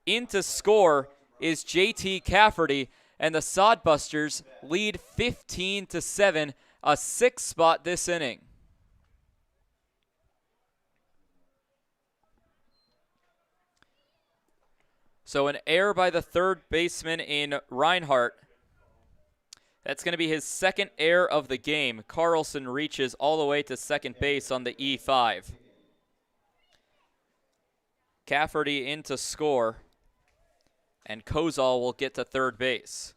A: In to score is JT Cafferty, and the Sodbusters lead 15-7, a 6 spot this inning. So an error by the third baseman in Reinhardt. That's going to be his 2nd error of the game. Carlson reaches all the way to second base on the E5. Cafferty in to score, and Kozol will get to third base.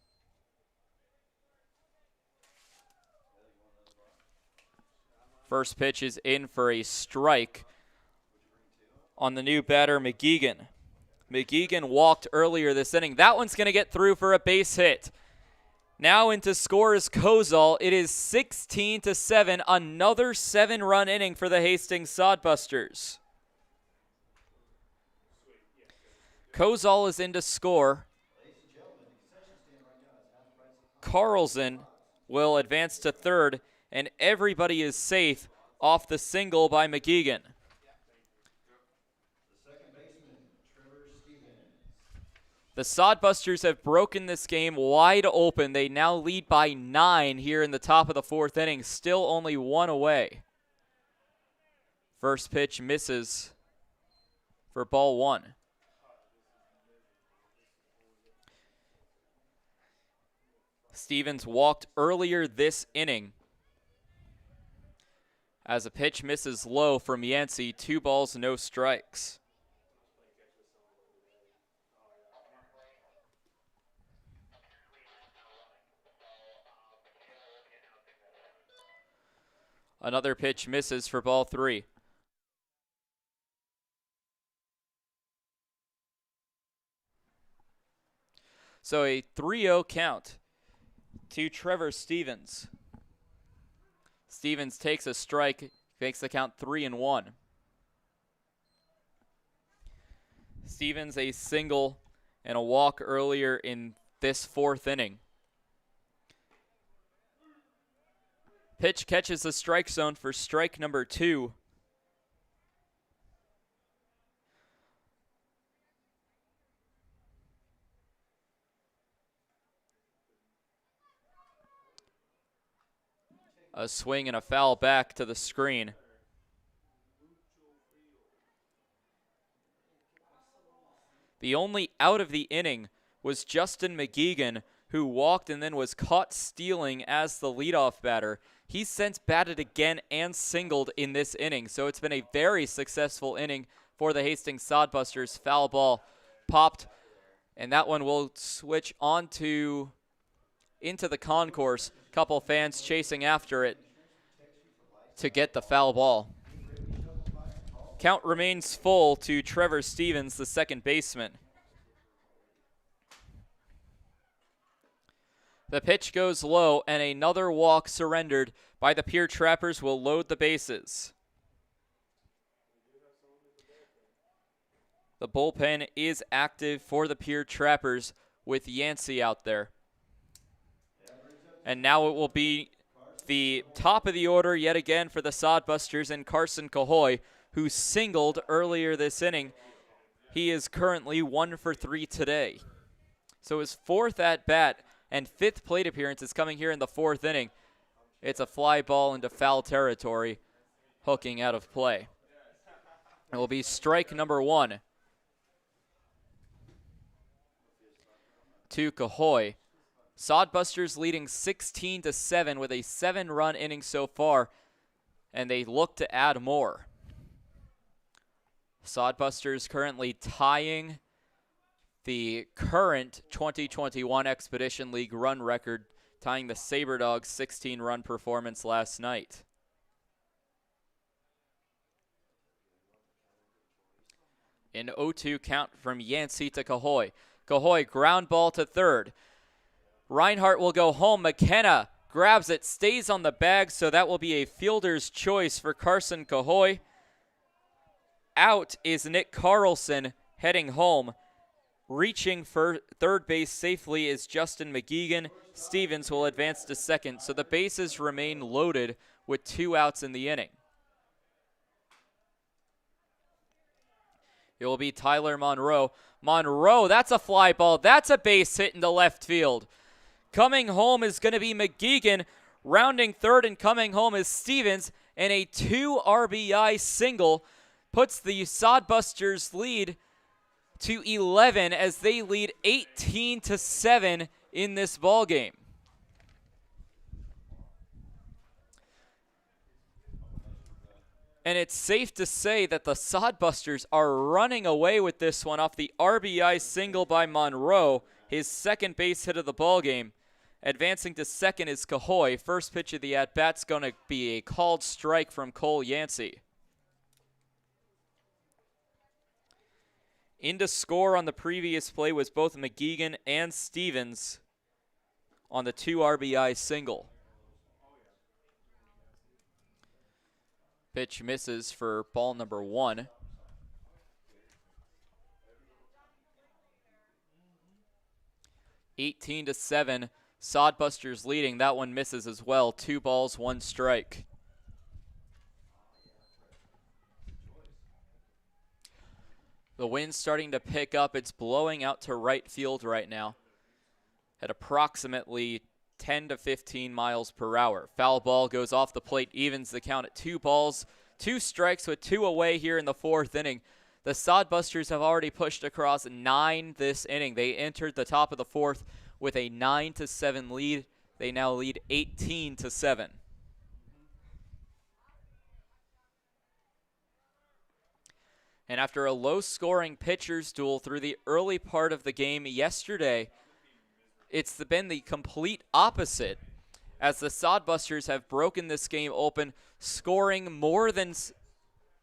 A: First pitch is in for a strike on the new batter, McGeegan. McGeegan walked earlier this inning. That one's going to get through for a base hit. Now into score is Kozol. It is 16-7, another 7-run inning for the Hastings Sodbusters. Kozol is in to score. Carlson will advance to third, and everybody is safe off the single by McGeegan. The Sodbusters have broken this game wide open. They now lead by 9 here in the top of the 4th inning, still only 1 away. First pitch misses for ball 1. Stevens walked earlier this inning as a pitch misses low from Yancey. 2 balls, no strikes. Another pitch misses for ball 3. So a 3-0 count to Trevor Stevens. Stevens takes a strike, makes the count 3-1. Stevens a single and a walk earlier in this 4th inning. Pitch catches the strike zone for strike number 2. A swing and a foul back to the screen. The only out of the inning was Justin McGeegan, who walked and then was caught stealing as the leadoff batter. He's since batted again and singled in this inning, so it's been a very successful inning for the Hastings Sodbusters. Foul ball popped, and that one will switch into the concourse. Couple fans chasing after it to get the foul ball. Count remains full to Trevor Stevens, the second baseman. The pitch goes low, and another walk surrendered by the Pierre Trappers will load the bases. The bullpen is active for the Pierre Trappers with Yancey out there. And now it will be the top of the order yet again for the Sodbusters and Carson Cahoy, who singled earlier this inning. He is currently 1 for 3 today. So his 4th at bat and 5th plate appearance is coming here in the 4th inning. It's a fly ball into foul territory, hooking out of play. It will be strike number 1 to Cahoy. Sodbusters leading 16-7 with a 7-run inning so far, and they look to add more. Sodbusters currently tying the current 2021 Expedition League run record, tying the SaberDogs' 16-run performance last night. An 0-2 count from Yancey to Cahoy. Cahoy ground ball to third. Reinhardt will go home. McKenna grabs it, stays on the bag, so that will be a fielder's choice for Carson Cahoy. Out is Nick Carlson heading home. Reaching for third base safely is Justin McGeegan. Stevens will advance to second, so the bases remain loaded with 2 outs in the inning. It will be Tyler Monroe. Monroe, that's a fly ball. That's a base hit into left field. Coming home is going to be McGeegan. Rounding third and coming home is Stevens. And a 2 RBI single puts the Sodbusters lead to 11 as they lead 18-7 in this ballgame. And it's safe to say that the Sodbusters are running away with this one off the RBI single by Monroe, his second base hit of the ballgame. Advancing to second is Cahoy. First pitch of the at-bat's going to be a called strike from Cole Yancey. In to score on the previous play was both McGeegan and Stevens on the 2 RBI single. Pitch misses for ball number 1. (18-7). Sodbusters leading. That one misses as well. 2 balls, 1 strike. The wind's starting to pick up. It's blowing out to right field right now at approximately 10 to 15 miles per hour. Foul ball goes off the plate, evens the count at 2 balls, 2 strikes with 2 away here in the 4th inning. The Sodbusters have already pushed across 9 this inning. They entered the top of the 4th with a 9-7 lead. They now lead 18-7. And after a low-scoring pitcher's duel through the early part of the game yesterday, it's been the complete opposite, as the Sodbusters have broken this game open, scoring more than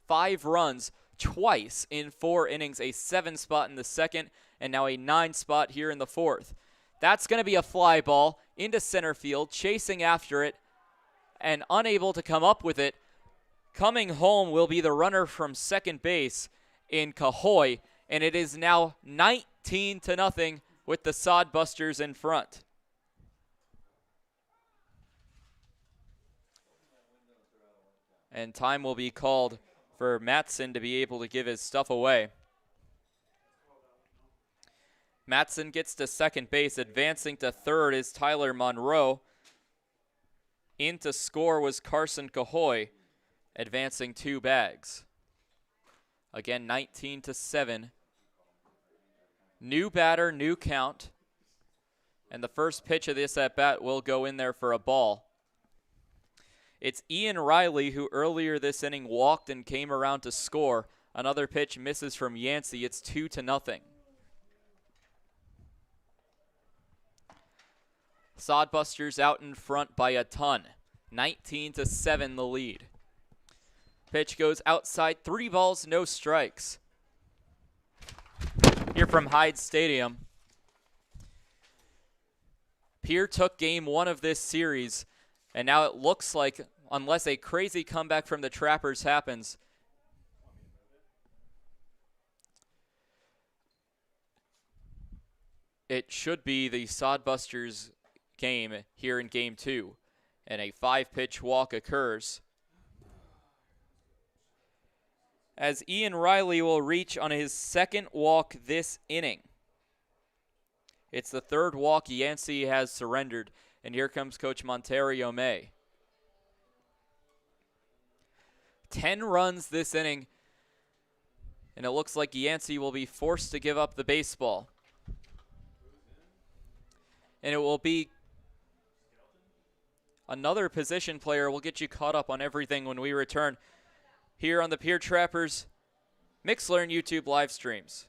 A: 5 runs twice in 4 innings, a 7 spot in the 2nd, and now a 9 spot here in the 4th. That's going to be a fly ball into center field, chasing after it, and unable to come up with it. Coming home will be the runner from second base in Cahoy, and it is now 19-0 with the Sodbusters in front. And time will be called for Matson to be able to give his stuff away. Matson gets to second base. Advancing to third is Tyler Monroe. In to score was Carson Cahoy, advancing 2 bags. Again, 19-7. New batter, new count. And the first pitch of this at-bat will go in there for a ball. It's Ian Riley who earlier this inning walked and came around to score. Another pitch misses from Yancey. It's 2-0. Sodbusters out in front by a ton. 19-7 the lead. Pitch goes outside. 3 balls, no strikes. Here from Hyde Stadium. Pierre took game 1 of this series, and now it looks like, unless a crazy comeback from the Trappers happens, it should be the Sodbusters game here in game 2, and a 5-pitch walk occurs, as Ian Riley will reach on his 2nd walk this inning. It's the 3rd walk Yancey has surrendered, and here comes Coach Monterio May. 10 runs this inning, and it looks like Yancey will be forced to give up the baseball. And it will be another position player. We'll get you caught up on everything when we return here on the Pierre Trappers Mixlr and YouTube live streams.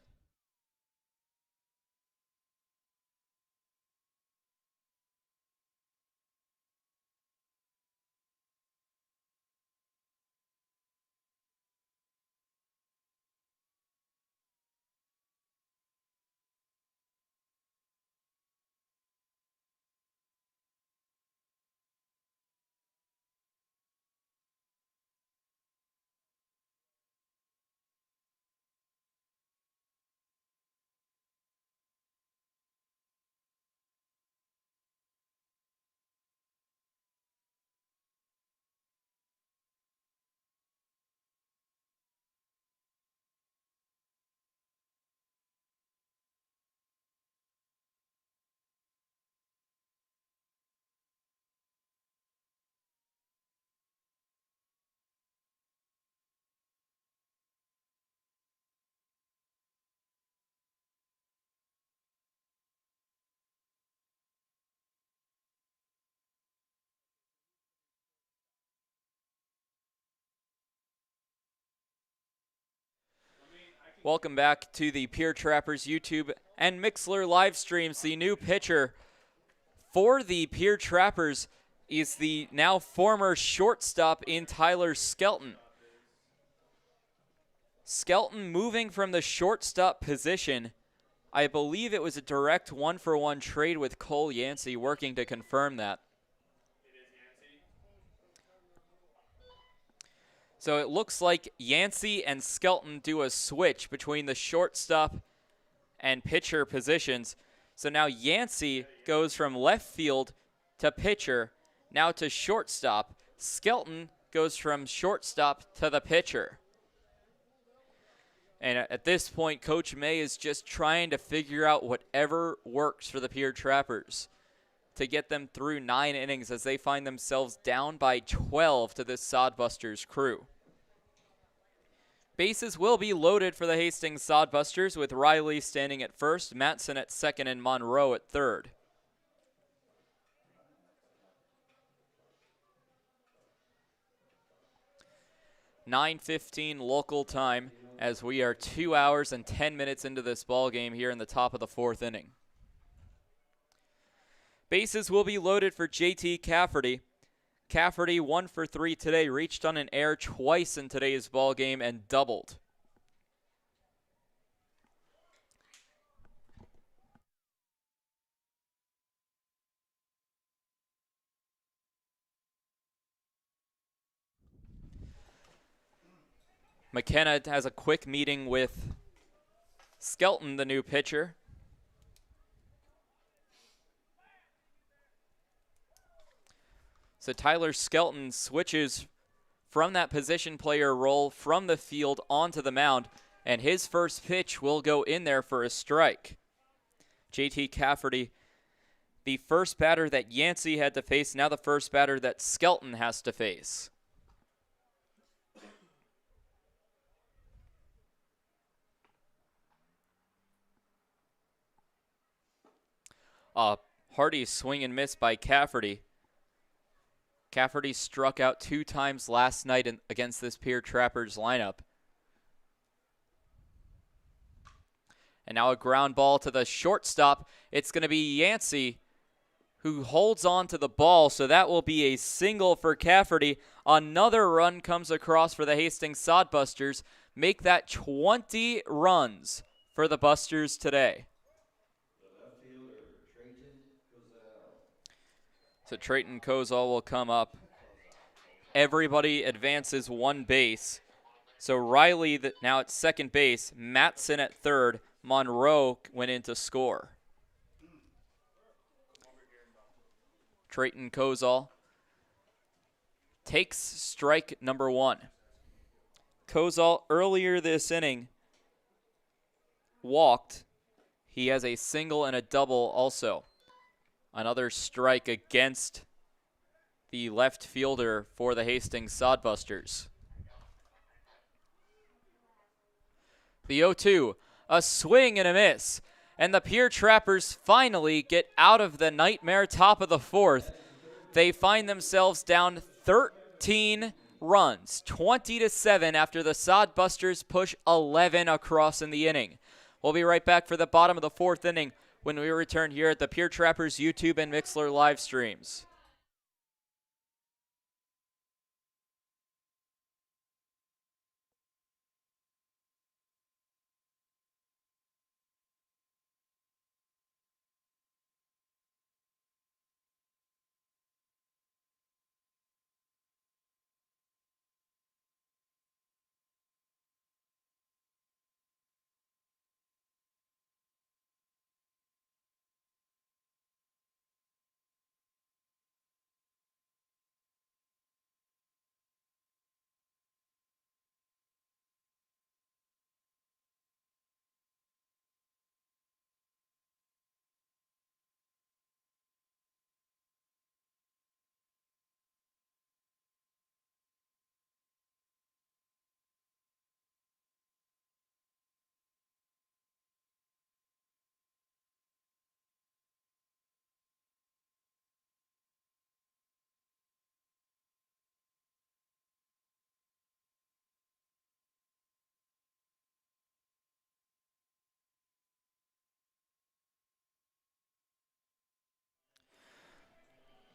A: Welcome back to the Pierre Trappers YouTube and Mixlr live streams. The new pitcher for the Pierre Trappers is the now former shortstop in Tyler Skelton. Skelton moving from the shortstop position. I believe it was a direct 1-for-1 trade with Cole Yancey, working to confirm that. So it looks like Yancey and Skelton do a switch between the shortstop and pitcher positions. So now Yancey goes from left field to pitcher, now to shortstop. Skelton goes from shortstop to the pitcher. And at this point, Coach May is just trying to figure out whatever works for the Pierre Trappers to get them through 9 innings as they find themselves down by 12 to this Sodbusters crew. Bases will be loaded for the Hastings Sodbusters, with Riley standing at first, Matson at second, and Monroe at third. (9:15) local time as we are 2 hours and 10 minutes into this ball game here in the top of the 4th inning. Bases will be loaded for JT Cafferty. Cafferty 1 for 3 today, reached on an error twice in today's ball game and doubled. McKenna has a quick meeting with Skelton, the new pitcher. So Tyler Skelton switches from that position player role from the field onto the mound, and his first pitch will go in there for a strike. JT Cafferty, the first batter that Yancey had to face, now the first batter that Skelton has to face. Hardy swing and miss by Cafferty. Cafferty struck out 2 times last night against this Pierre Trappers lineup. And now a ground ball to the shortstop. It's going to be Yancey who holds on to the ball, so that will be a single for Cafferty. Another run comes across for the Hastings Sodbusters. Make that 20 runs for the Busters today. So Trayton Kozal will come up. Everybody advances 1 base. So Riley now at second base, Matson at third, Monroe went in to score. Trayton Kozal takes strike number 1. Kozal earlier this inning walked. He has a single and a double also. Another strike against the left fielder for the Hastings Sodbusters. The 0-2, a swing and a miss. And the Pierre Trappers finally get out of the nightmare top of the 4th. They find themselves down 13 runs, 20-7 after the Sodbusters push 11 across in the inning. We'll be right back for the bottom of the 4th inning when we return here at the Pierre Trappers YouTube and Mixlr live streams.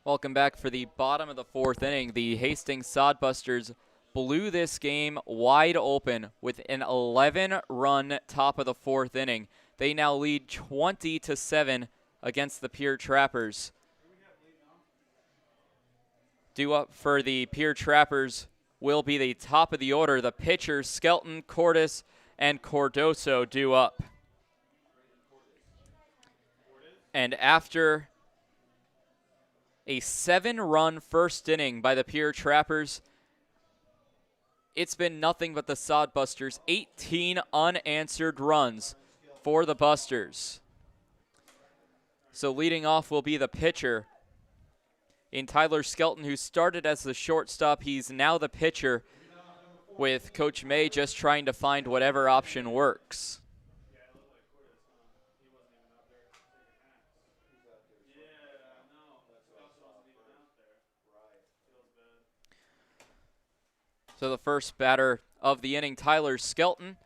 A: Welcome back for the bottom of the 4th inning. The Hastings Sodbusters blew this game wide open with an 11-run top of the 4th inning. They now lead 20-7 against the Pierre Trappers. Due up for the Pierre Trappers will be the top of the order. The pitchers, Skelton, Cordes, and Cordoso due up. And after a 7-run first inning by the Pierre Trappers, it's been nothing but the Sodbusters. 18 unanswered runs for the Busters. So leading off will be the pitcher in Tyler Skelton, who started as the shortstop. He's now the pitcher, with Coach May just trying to find whatever option works. So the first batter of the inning, Tyler Skelton,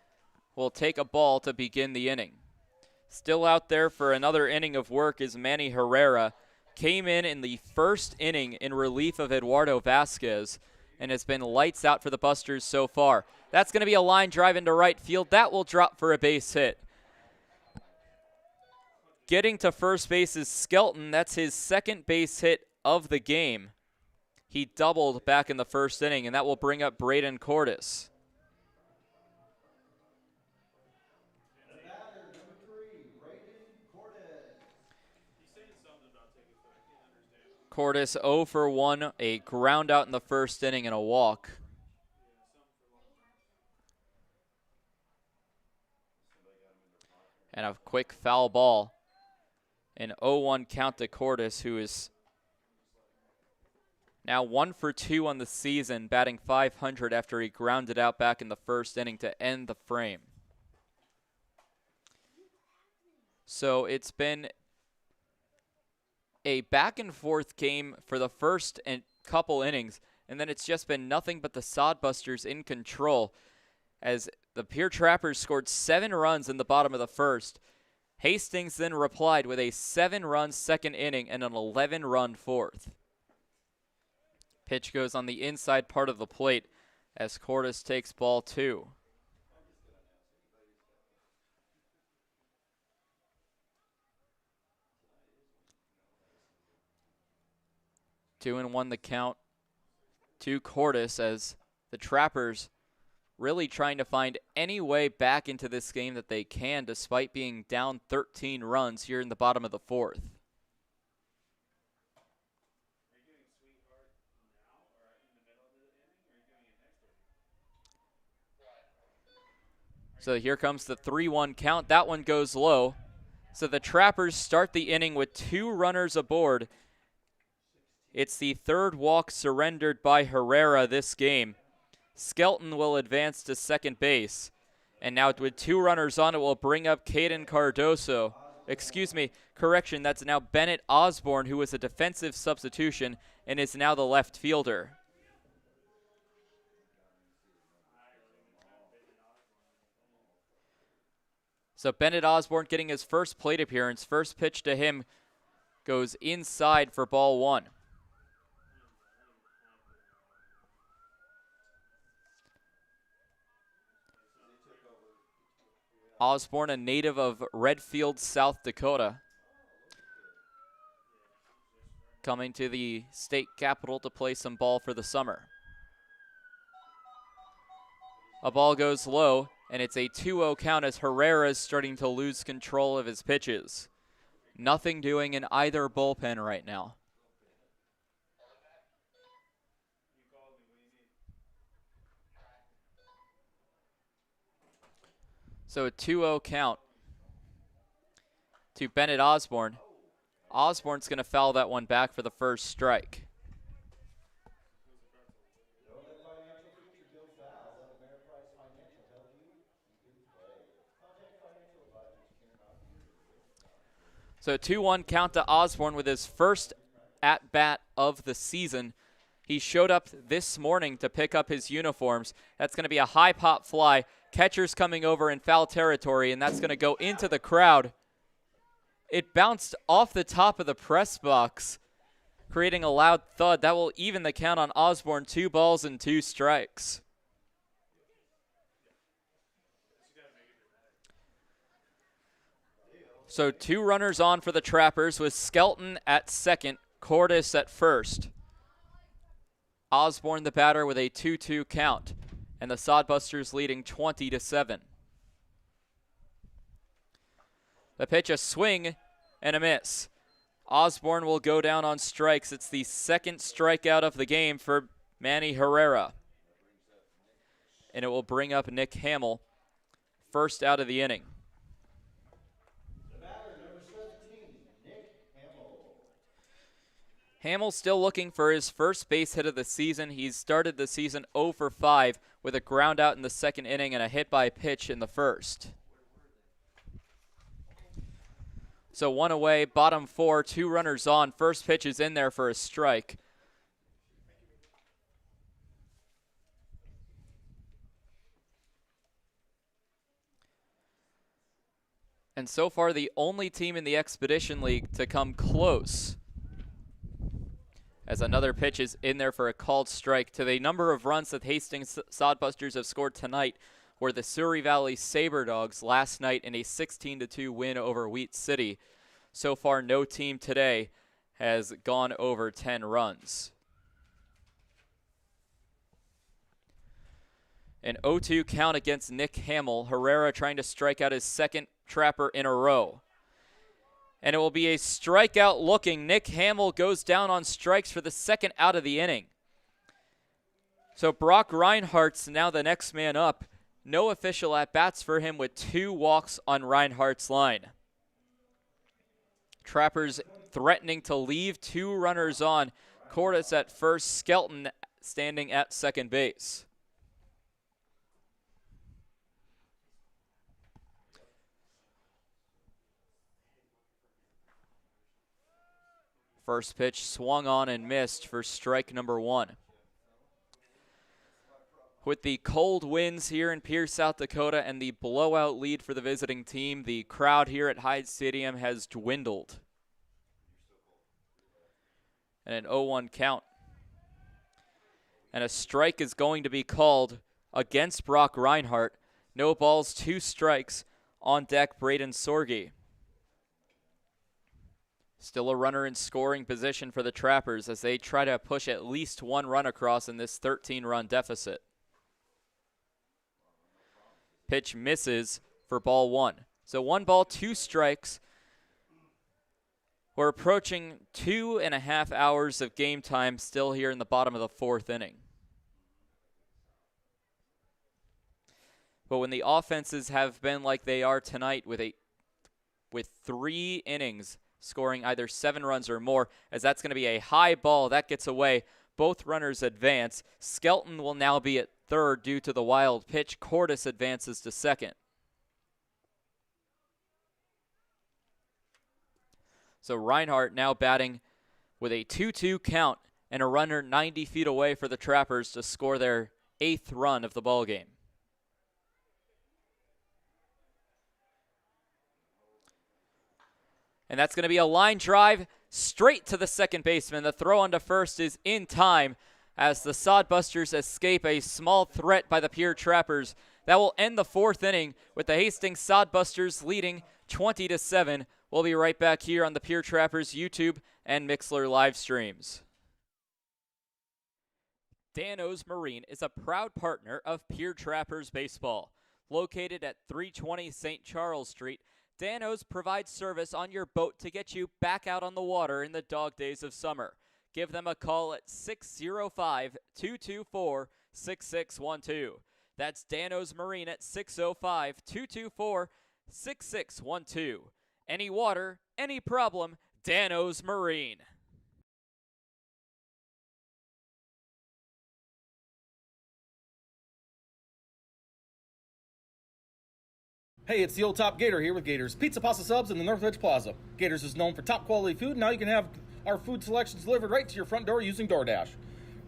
A: will take a ball to begin the inning. Still out there for another inning of work is Manny Herrera. Came in the first inning in relief of Eduardo Vasquez and has been lights out for the Busters so far. That's going to be a line drive into right field. That will drop for a base hit. Getting to first base is Skelton. That's his second base hit of the game. He doubled back in the first inning, and that will bring up Braden Cordes. Cordes 0 for 1, a ground out in the first inning and a walk. And a quick foul ball. An 0-1 count to Cordes, who is now 1 for 2 on the season, batting .500 after he grounded out back in the first inning to end the frame. So it's been a back-and-forth game for the first couple innings, and then it's just been nothing but the Sodbusters in control, as the Pierre Trappers scored 7 runs in the bottom of the first. Hastings then replied with a 7-run second inning and an 11-run fourth. Pitch goes on the inside part of the plate as Cordes takes ball 2. 2-1 the count to Cordes, as the Trappers really trying to find any way back into this game that they can, despite being down 13 runs here in the bottom of the fourth. So here comes the 3-1 count. That one goes low. So the Trappers start the inning with 2 runners aboard. It's the third walk surrendered by Herrera this game. Skelton will advance to second base. And now with 2 runners on, it will bring up Caden Cardoso. Excuse me, correction, that's now Bennett Osborne, who was a defensive substitution and is now the left fielder. So Bennett Osborne getting his first plate appearance. First pitch to him goes inside for ball 1. Osborne, a native of Redfield, South Dakota, coming to the state capital to play some ball for the summer. A ball goes low, and it's a 2-0 count as Herrera is starting to lose control of his pitches. Nothing doing in either bullpen right now. So a 2-0 count to Bennett Osborne. Osborne's going to foul that one back for the first strike. So 2-1 count to Osborne with his first at-bat of the season. He showed up this morning to pick up his uniforms. That's going to be a high pop fly. Catcher's coming over in foul territory, and that's going to go into the crowd. It bounced off the top of the press box, creating a loud thud. That will even the count on Osborne. 2 balls and 2 strikes. So 2 runners on for the Trappers with Skelton at second, Cordes at first. Osborne the batter with a 2-2 count, and the Sodbusters leading 20-7. The pitch, a swing and a miss. Osborne will go down on strikes. It's the second strikeout of the game for Manny Herrera. and it will bring up Nick Hamill, first out of the inning.
B: The batter, number 17, Nick Hamill.
A: Hamill still looking for his first base hit of the season. He's started the season 0 for 5 with a ground out in the second inning and a hit by pitch in the first. So 1 away, bottom 4, 2 runners on. First pitch is in there for a strike. And so far the only team in the Expedition League to come close, as another pitch is in there for a called strike. To the number of runs that Hastings Sodbusters have scored tonight were the Surrey Valley Sabre Dogs last night in a 16-2 win over Wheat City. So far, no team today has gone over 10 runs. An 0-2 count against Nick Hamill. Herrera trying to strike out his second Trapper in a row. And it will be a strikeout looking. Nick Hamill goes down on strikes for the second out of the inning. So Brock Reinhardt's now the next man up. No official at-bats for him with 2 walks on Reinhardt's line. Trappers threatening to leave 2 runners on. Cordes at first, Skelton standing at second base. First pitch swung on and missed for strike number 1. With the cold winds here in Pierre, South Dakota, and the blowout lead for the visiting team, the crowd here at Hyde Stadium has dwindled. And an 0-1 count. And a strike is going to be called against Brock Reinhardt. No balls, 2 strikes. On deck, Braden Sorge. Still a runner in scoring position for the Trappers as they try to push at least 1 run across in this 13-run deficit. Pitch misses for ball 1. So 1 ball, 2 strikes. We're approaching 2.5 hours of game time still here in the bottom of the 4th inning. But when the offenses have been like they are tonight with 3 innings, scoring either 7 runs or more, as that's going to be a high ball that gets away. Both runners advance. Skelton will now be at third due to the wild pitch. Cordes advances to second. So Reinhardt now batting with a 2-2 count and a runner 90 feet away for the Trappers to score their 8th run of the ballgame. And that's going to be a line drive straight to the second baseman. The throw onto first is in time as the Sodbusters escape a small threat by the Pierre Trappers. That will end the 4th inning with the Hastings Sodbusters leading 20-7. We'll be right back here on the Pierre Trappers YouTube and Mixlr live streams. Dan-O's Marine is a proud partner of Pierre Trappers Baseball. Located at 320 St. Charles Street, Dan-O's provides service on your boat to get you back out on the water in the dog days of summer. Give them a call at 605-224-6612. That's Dan-O's Marine at 605-224-6612. Any water, any problem, Dan-O's Marine.
C: Hey, it's the old top Gator here with Gators Pizza, Pasta, Subs in the Northridge Plaza. Gators is known for top quality food. Now you can have our food selections delivered right to your front door using DoorDash.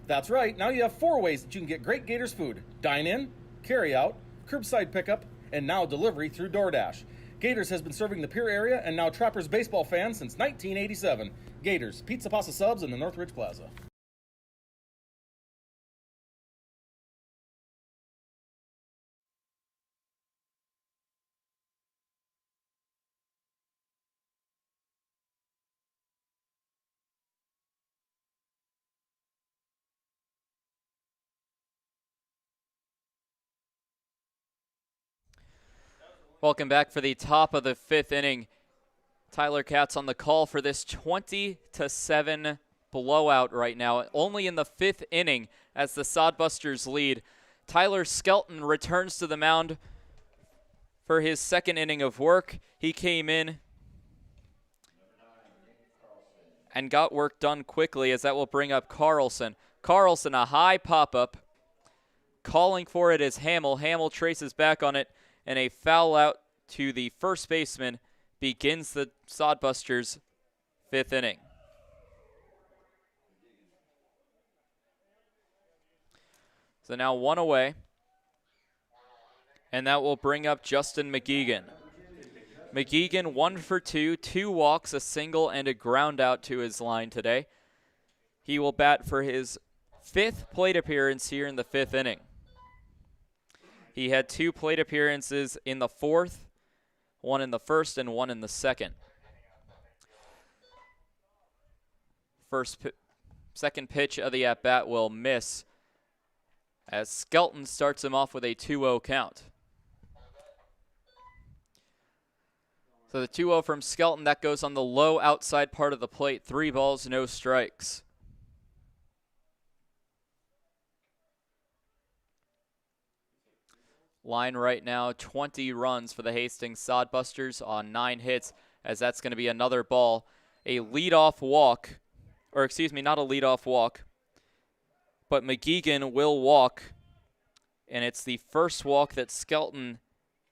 C: That's right, now you have 4 ways that you can get great Gators food. Dine in, carry out, curbside pickup, and now delivery through DoorDash. Gators has been serving the Pierre area and now Trappers baseball fans since 1987. Gators Pizza, Pasta, Subs in the Northridge Plaza.
A: Welcome back for the top of the 5th inning. Tyler Katz on the call for this 20-7 blowout right now. Only in the 5th inning as the Sodbusters lead Tyler Skelton returns to the mound for his second inning of work. He came in and got work done quickly, as that will bring up Carlson. Carlson, a high pop-up. Calling for it is Hamill. Hamill traces back on it, and a foul out to the first baseman begins the Sodbusters' fifth inning. So now one away, and that will bring up Justin McGeegan. McGeegan 1 for 2, 2 walks, a single, and a ground out to his line today. He will bat for his 5th plate appearance here in the 5th inning. He had 2 plate appearances in the 4th, 1 in the 1st and 1 in the 2nd. Second pitch of the at-bat will miss as Skelton starts him off with a 2-0 count. So the 2-0 from Skelton, that goes on the low outside part of the plate. 3 balls, no strikes. Line right now, 20 runs for the Hastings Sodbusters on 9 hits, as that's going to be another ball. A leadoff walk, or excuse me, not a leadoff walk, but McGeegan will walk, and it's the first walk that Skelton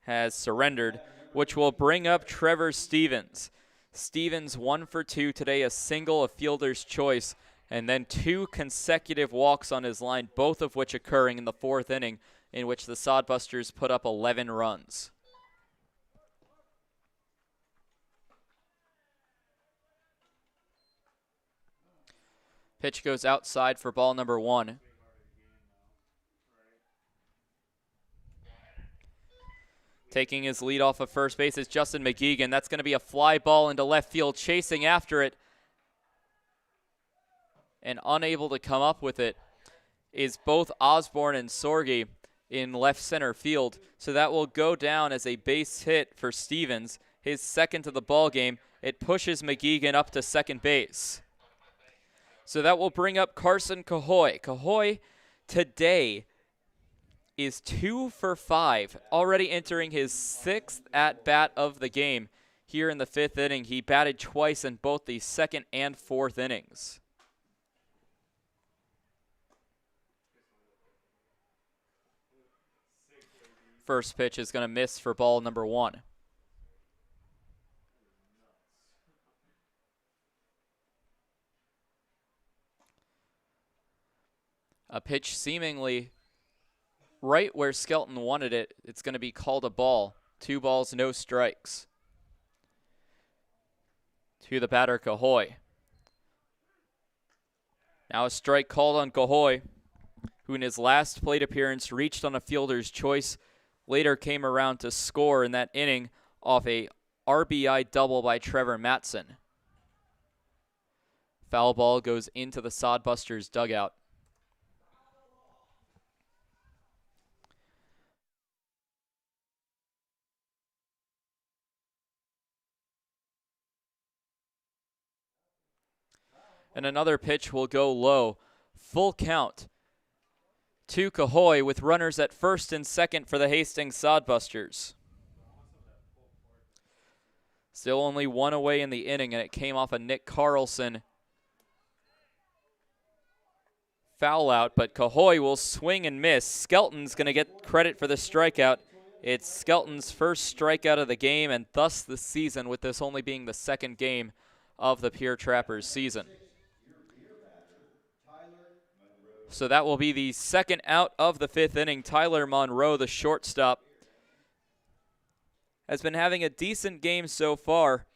A: has surrendered, which will bring up Trevor Stevens. Stevens 1 for 2 today, a single, a fielder's choice, and then 2 consecutive walks on his line, both of which occurring in the 4th inning, in which the Sodbusters put up 11 runs. Pitch goes outside for ball number 1. Taking his lead off of first base is Justin McGeegan. That's going to be a fly ball into left field, chasing after it. And unable to come up with it is both Osborne and Sorgi in left center field. So that will go down as a base hit for Stevens, his 2nd of the ball game. It pushes McGeegan up to second base. So that will bring up Carson Cahoy. Cahoy today is 2 for 5, already entering his 6th at-bat of the game. Here in the 5th inning, he batted twice in both the 2nd and 4th innings. First pitch is going to miss for ball number 1. A pitch seemingly right where Skelton wanted it. It's going to be called a ball. 2 balls, no strikes. To the batter, Cahoy. Now a strike called on Cahoy, who in his last plate appearance reached on a fielder's choice, later came around to score in that inning off a RBI double by Trevor Matson. Foul ball goes into the Sodbusters dugout. And another pitch will go low. Full count to Cahoy with runners at first and second for the Hastings Sodbusters. Still only 1 away in the inning, and it came off a Nick Carlson foul out, but Cahoy will swing and miss. Skelton's going to get credit for the strikeout. It's Skelton's first strikeout of the game, and thus the season, with this only being the 2nd game of the Pierre Trappers season. So that will be the 2nd out of the 5th inning. Tyler Monroe, the shortstop, has been having a decent game so far.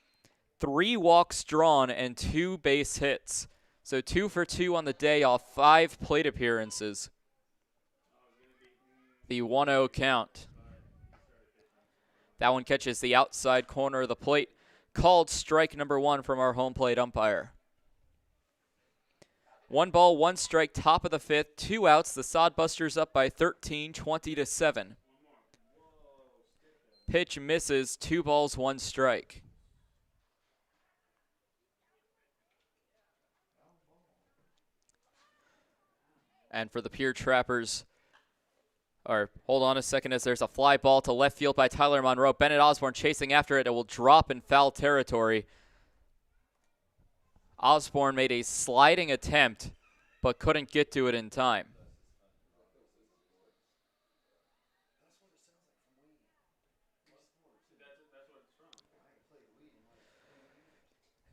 A: 3 walks drawn and 2 base hits. So 2 for 2 on the day off 5 plate appearances. The 1-0 count. That one catches the outside corner of the plate. Called strike number 1 from our home plate umpire. 1 ball, 1 strike, top of the 5th, 2 outs. The Sodbusters up by 13, 20-7. Pitch misses, 2 balls, 1 strike. And for the Pierre Trappers, Or hold on a second as there's a fly ball to left field by Tyler Monroe. Bennett Osborne chasing after it. It will drop in foul territory. Osborne made a sliding attempt, but couldn't get to it in time.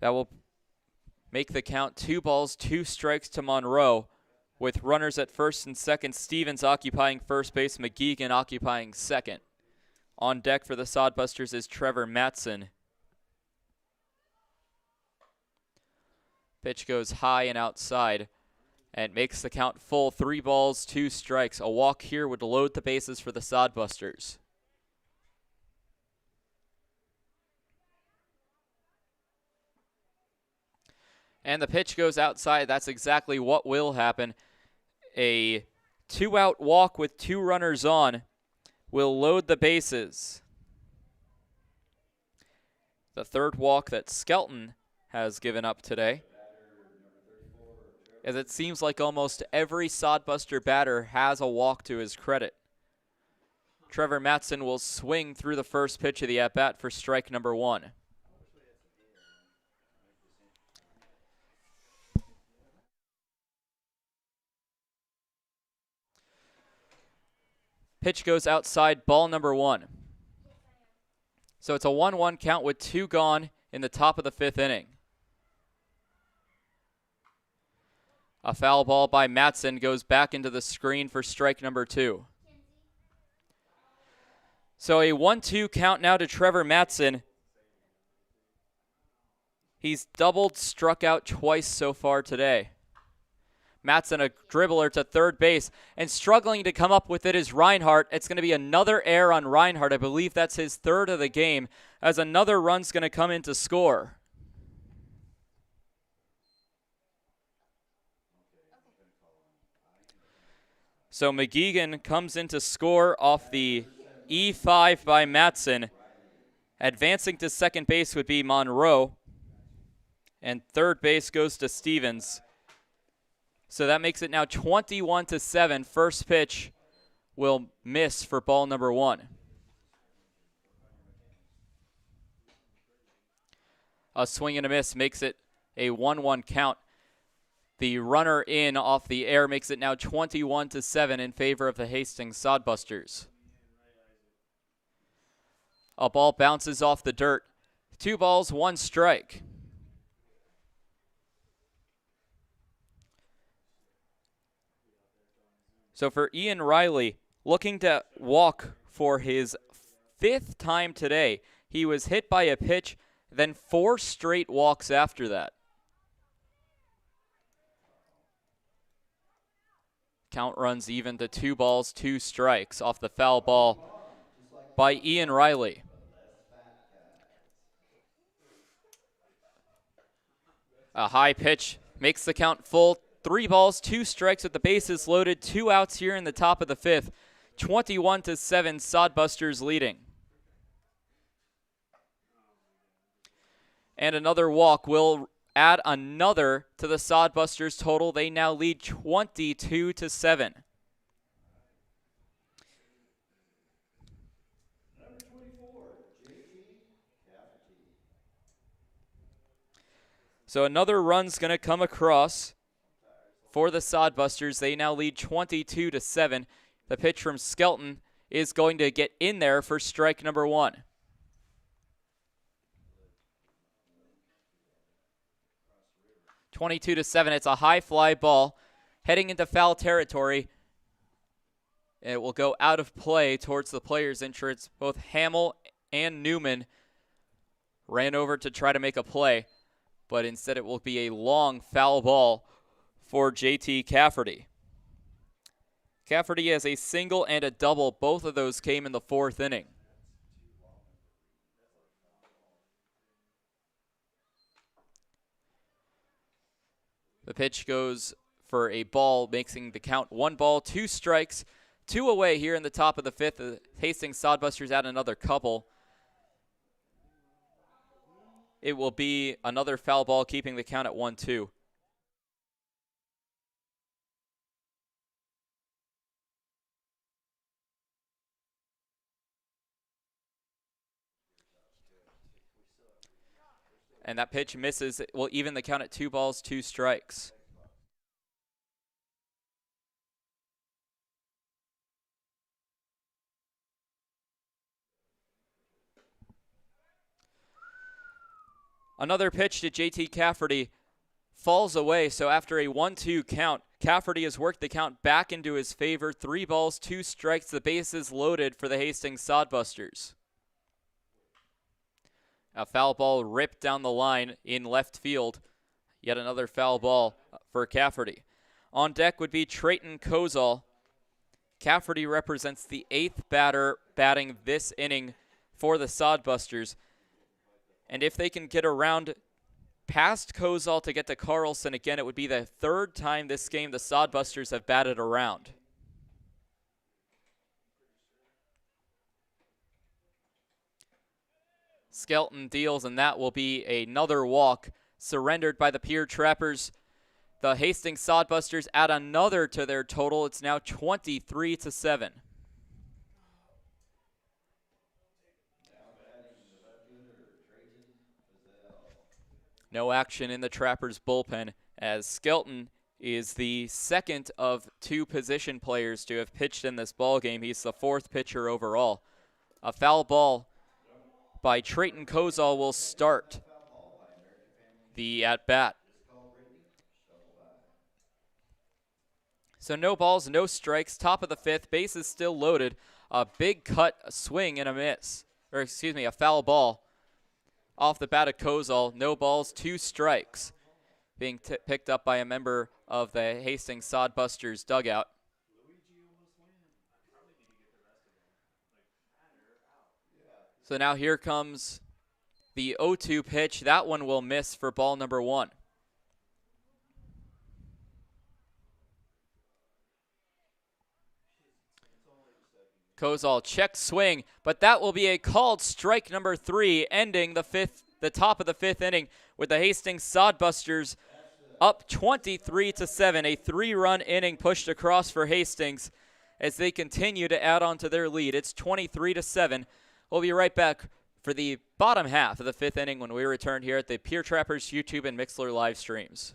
A: That will make the count 2 balls, 2 strikes to Monroe, with runners at first and second. Stevens occupying first base, McGeegan occupying second. On deck for the Sodbusters is Trevor Matson. Pitch goes high and outside and makes the count full. 3 balls, 2 strikes. A walk here would load the bases for the Sodbusters. And the pitch goes outside. That's exactly what will happen. A 2-out walk with 2 runners on will load the bases. The third walk that Skelton has given up today, as it seems like almost every Sodbuster batter has a walk to his credit. Trevor Matson will swing through the first pitch of the at-bat for strike number 1. Pitch goes outside, ball number 1. So it's a 1-1 count with 2 gone in the top of the 5th inning. A foul ball by Matson goes back into the screen for strike number 2. So a 1-2 count now to Trevor Matson. He's doubled, struck out twice so far today. Matson, a dribbler to third base, and struggling to come up with it is Reinhardt. It's going to be another error on Reinhardt. I believe that's his 3rd of the game, as another run's going to come in to score. So McGeegan comes in to score off the E5 by Matson. Advancing to second base would be Monroe, and third base goes to Stevens. So that makes it now 21-7. First pitch will miss for ball number 1. A swing and a miss makes it a 1-1 count. The runner in off the air makes it now 21-7 in favor of the Hastings Sodbusters. A ball bounces off the dirt. 2 balls, 1 strike. So for Ian Riley, looking to walk for his 5th time today. He was hit by a pitch, then 4 straight walks after that. Count runs even to 2 balls, 2 strikes off the foul ball by Ian Riley. A high pitch makes the count full. 3 balls, 2 strikes with the bases loaded. 2 outs here in the top of the 5th. 21-7, Sodbusters leading. And another walk will add another to the Sodbusters total. They now lead 22-7. So another run's going to come across for the Sodbusters. They now lead 22-7. The pitch from Skelton is going to get in there for strike number 1. It's a high fly ball heading into foul territory. It will go out of play towards the player's entrance. Both Hamill and Newman ran over to try to make a play, but instead it will be a long foul ball for JT Cafferty. Cafferty has a single and a double. Both of those came in the 4th inning. The pitch goes for a ball, making the count 1 ball, 2 strikes, 2 away here in the top of the 5th. The Hastings Sodbusters add another couple. It will be another foul ball, keeping the count at 1-2. And that pitch misses. It will even the count at 2 balls, 2 strikes. Another pitch to JT Cafferty falls away. So after a 1-2 count, Cafferty has worked the count back into his favor. 3 balls, 2 strikes. The bases loaded for the Hastings Sodbusters. A foul ball ripped down the line in left field. Yet another foul ball for Cafferty. On deck would be Trayton Kozol. Cafferty represents the 8th batter batting this inning for the Sodbusters. And if they can get around past Kozol to get to Carlson again, it would be the 3rd time this game the Sodbusters have batted around. Skelton deals, and that will be another walk surrendered by the Pierre Trappers. The Hastings Sodbusters add another to their total. It's now 23-7. No action in the Trappers' bullpen, as Skelton is the 2nd of 2 position players to have pitched in this ballgame. He's the 4th pitcher overall. A foul ball by Trayton Kozol will start the at-bat. So no balls, no strikes, top of the 5th, bases still loaded. A big cut, a swing, and a miss. Or excuse me, a foul ball off the bat of Kozol. No balls, 2 strikes. Being picked up by a member of the Hastings Sodbusters dugout. So now here comes the 0-2 pitch. That one will miss for ball number 1. Kozol check swing, but that will be a called strike number 3, ending the top of the 5th inning with the Hastings Sodbusters up 23-7. A 3-run inning pushed across for Hastings as they continue to add on to their lead. It's 23-7. We'll be right back for the bottom half of the 5th inning when we return here at the Pierre Trappers YouTube and Mixlr live streams.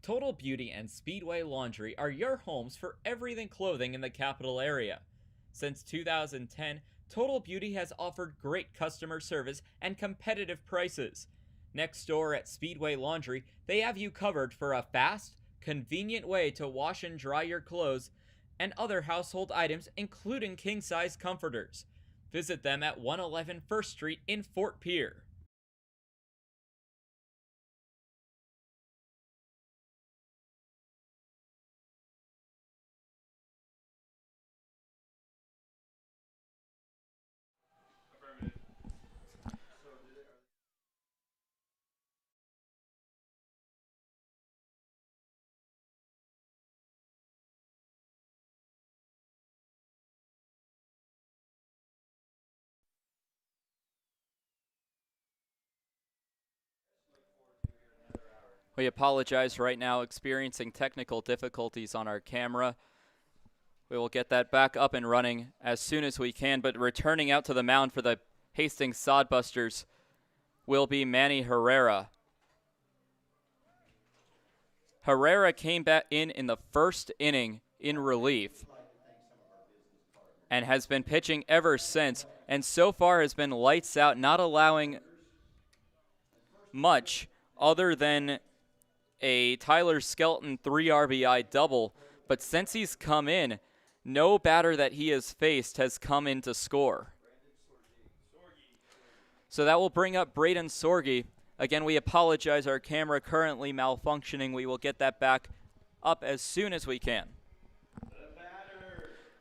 D: Total Beauty and Speedway Laundry are your homes for everything clothing in the capital area. Since 2010, Total Beauty has offered great customer service and competitive prices. Next door at Speedway Laundry, they have you covered for a fast, convenient way to wash and dry your clothes and other household items, including king-size comforters. Visit them at 111 First Street in Fort Pierre.
A: We apologize right now, experiencing technical difficulties on our camera. We will get that back up and running as soon as we can, but returning out to the mound for the Hastings Sodbusters will be Manny Herrera. Herrera came back in the 1st inning in relief and has been pitching ever since, and so far has been lights out, not allowing much other than a Tyler Skelton 3 RBI double. But since he's come in, no batter that he has faced has come in to score. So that will bring up Braden Sorgi. Again, we apologize, our camera currently malfunctioning. We will get that back up as soon as we can.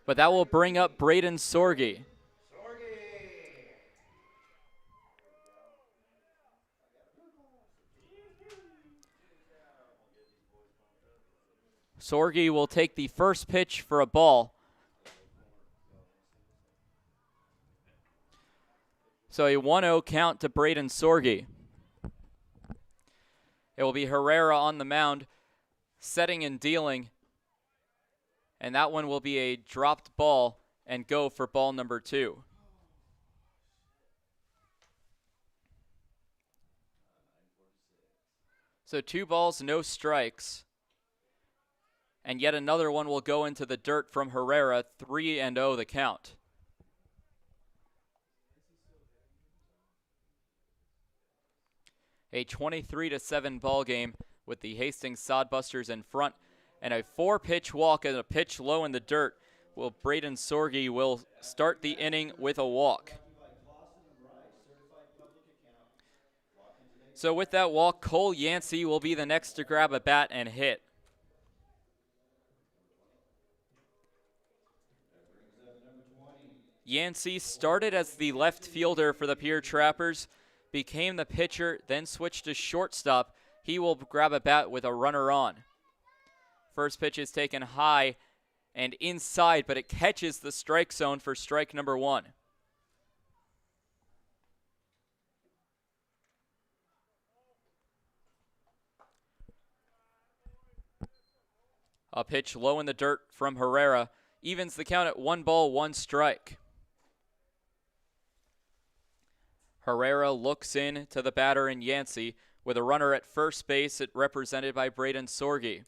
A: But that will bring up Braden Sorgi. Sorgi will take the first pitch for a ball. So a 1-0 count to Braden Sorgi. It will be Herrera on the mound, setting and dealing. And that one will be a dropped ball and go for ball number 2. So 2 balls, no strikes. And yet another one will go into the dirt from Herrera, 3-0 the count. A 23-7 ball game with the Hastings Sodbusters in front, and a 4-pitch walk and a pitch low in the dirt. Braden Sorge will start the inning with a walk. So with that walk, Cole Yancey will be the next to grab a bat and hit. Yancey started as the left fielder for the Pierre Trappers, became the pitcher, then switched to shortstop. He will grab a bat with a runner on. First pitch is taken high and inside, but it catches the strike zone for strike number 1. A pitch low in the dirt from Herrera evens the count at 1 ball, 1 strike. Herrera looks in to the batter in Yancey with a runner at first base, represented by Braden Sorge.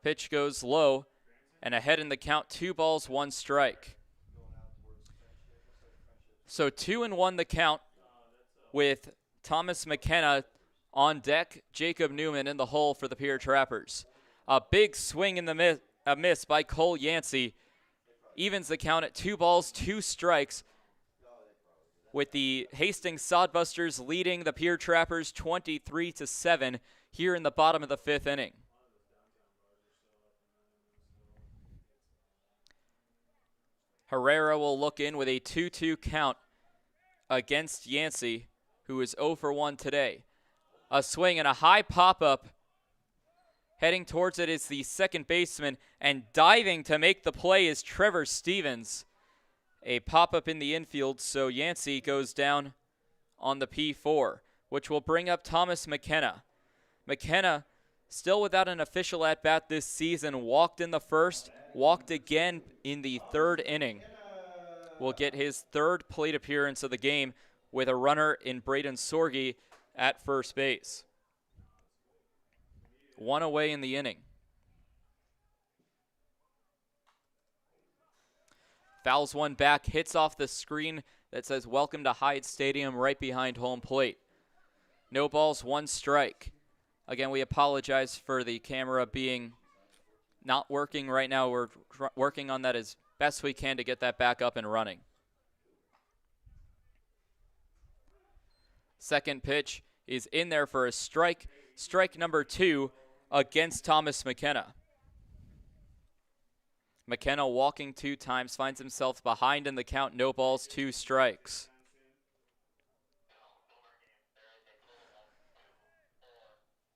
A: Pitch goes low and ahead in the count, 2 balls, 1 strike. So 2-1 the count with Thomas McKenna on deck, Jacob Newman in the hole for the Pierre Trappers. A big swing in the miss by Cole Yancey evens the count at 2 balls, 2 strikes, with the Hastings Sodbusters leading the Pierre Trappers 23-7 here in the bottom of the 5th inning. Herrera will look in with a 2-2 count against Yancey, who is 0 for 1 today. A swing and a high pop-up. Heading towards it is the second baseman, and diving to make the play is Trevor Stevens. A pop-up in the infield, so Yancey goes down on the P4, which will bring up Thomas McKenna. McKenna, still without an official at-bat this season, walked in the first, walked again in the 3rd inning. Will get his 3rd plate appearance of the game with a runner in Braden Sorge at first base. 1 away in the inning. Fouls one back, hits off the screen that says "Welcome to Hyde Stadium" right behind home plate. No balls, 1 strike. Again, we apologize for the camera being not working right now. We're working on that as best we can to get that back up and running. Second pitch is in there for a strike. Strike number 2 against Thomas McKenna. McKenna walking 2 times, finds himself behind in the count. No balls, 2 strikes.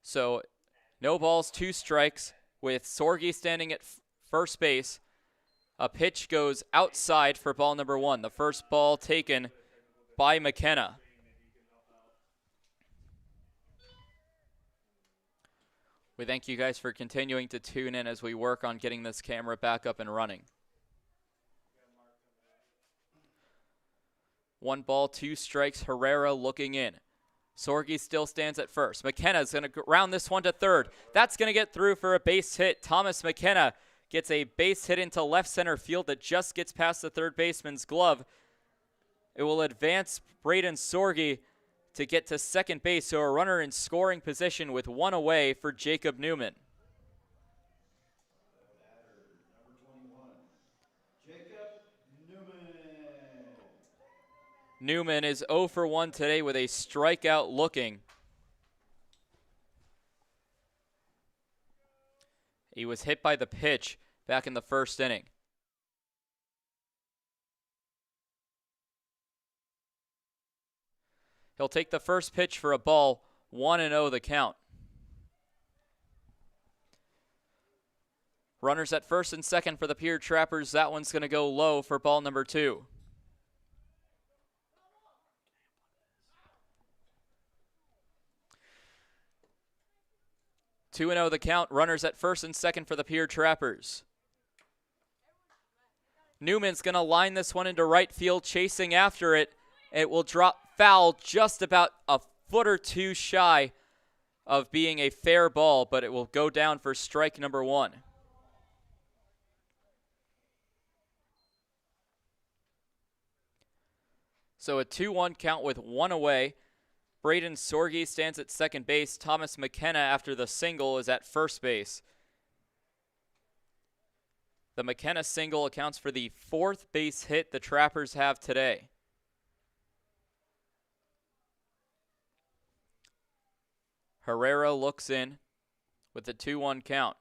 A: So no balls, 2 strikes with Sorge standing at first base. A pitch goes outside for ball number 1. The first ball taken by McKenna. We thank you guys for continuing to tune in as we work on getting this camera back up and running. 1 ball, 2 strikes, Herrera looking in. Sorge still stands at first. McKenna's going to round this one to 3rd. That's going to get through for a base hit. Thomas McKenna gets a base hit into left center field that just gets past the 3rd baseman's glove. It will advance Braden Sorge to get to 2nd base, so a runner in scoring position with 1 away for Jacob Newman. Newman is 0 for 1 today with a strikeout looking. He was hit by the pitch back in the 1st inning. He'll take the first pitch for a ball, 1-0 the count. Runners at first and second for the Pierre Trappers. That one's going to go low for ball number 2. Two and 0 the count. Runners at first and second for the Pierre Trappers. Newman's going to line this one into right field, chasing after it. It will drop foul just about a foot or two shy of being a fair ball, but it will go down for strike number 1. So a 2-1 count with 1 away. Braden Sorge stands at second base. Thomas McKenna, after the single, is at first base. The McKenna single accounts for the 4th base hit the Trappers have today. Herrera looks in with the 2-1 count.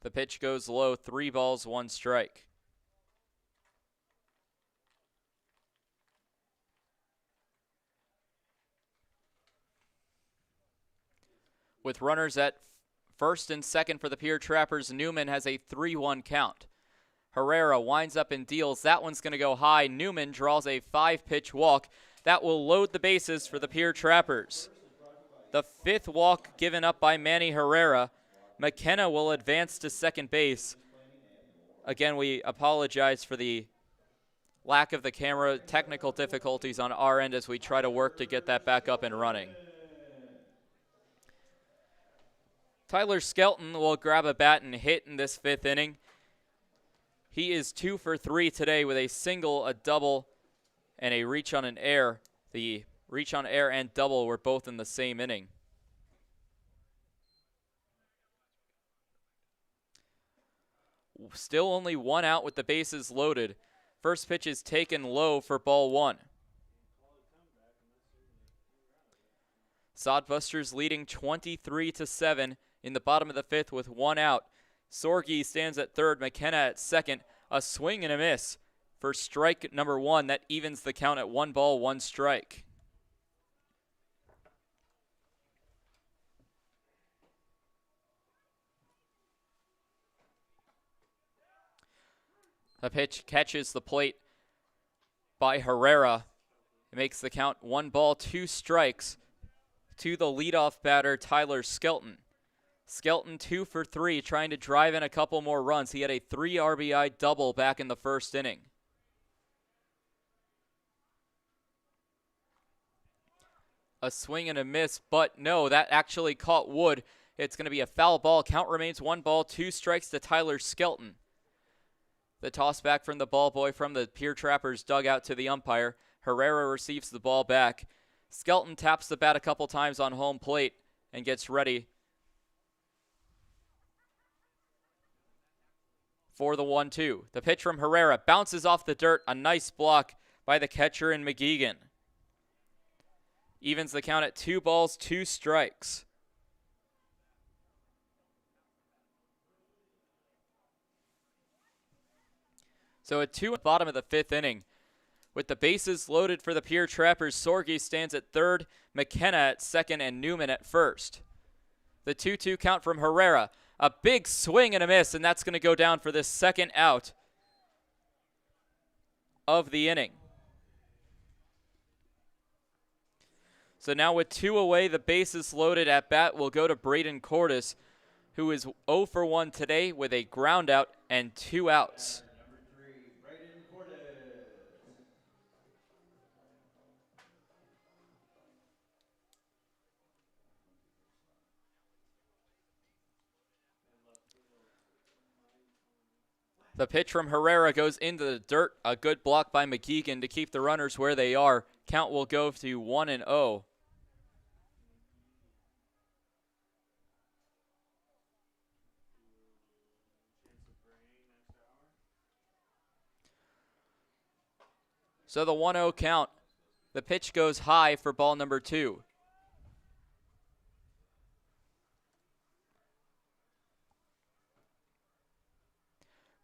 A: The pitch goes low, 3 balls, 1 strike. With runners at first and second for the Pierre Trappers, Newman has a 3-1 count. Herrera winds up and deals. That one's going to go high. Newman draws a 5-pitch walk. That will load the bases for the Pierre Trappers. The 5th walk given up by Manny Herrera. McKenna will advance to second base. Again, we apologize for the lack of the camera, technical difficulties on our end as we try to work to get that back up and running. Tyler Skelton will grab a bat and hit in this 5th inning. He is 2 for 3 today with a single, a double, and a reach on an error. The reach on error and double were both in the same inning. Still only 1 out with the bases loaded. First pitch is taken low for ball 1. Sodbusters leading 23-7 in the bottom of the 5th with 1 out. Sorge stands at third, McKenna at second. A swing and a miss for strike number 1. That evens the count at 1 ball, 1 strike. The pitch catches the plate by Herrera. It makes the count 1 ball, 2 strikes to the leadoff batter, Tyler Skelton. Skelton 2 for 3, trying to drive in a couple more runs. He had a 3 RBI double back in the 1st inning. A swing and a miss, but no, that actually caught wood. It's going to be a foul ball. Count remains 1 ball, 2 strikes to Tyler Skelton. The toss back from the ball boy from the Pierre Trappers dugout to the umpire. Herrera receives the ball back. Skelton taps the bat a couple times on home plate and gets ready for the 1-2. The pitch from Herrera bounces off the dirt. A nice block by the catcher in McGeegan. Evens the count at 2 balls, 2 strikes. So at 2 at the bottom of the 5th inning. With the bases loaded for the Pierre Trappers, Sorge stands at third, McKenna at second, and Newman at first. The 2-2 count from Herrera. A big swing and a miss, and that's going to go down for the 2nd out of the inning. So now with 2 away, the bases loaded at bat will go to Braden Cordes, who is 0 for 1 today with a ground out and 2 outs. The pitch from Herrera goes into the dirt. A good block by McGeegan to keep the runners where they are. Count will go to 1-0. So the 1-0 count. The pitch goes high for ball number 2.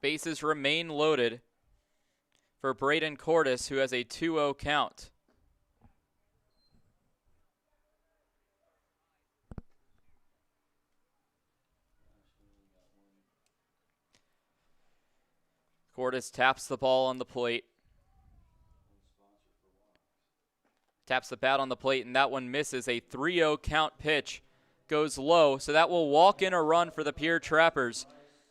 A: Bases remain loaded for Braden Cordes, who has a 2-0 count. Cordes taps the ball on the plate. Taps the bat on the plate, and that one misses. A 3-0 count pitch goes low, so that will walk in a run for the Pierre Trappers.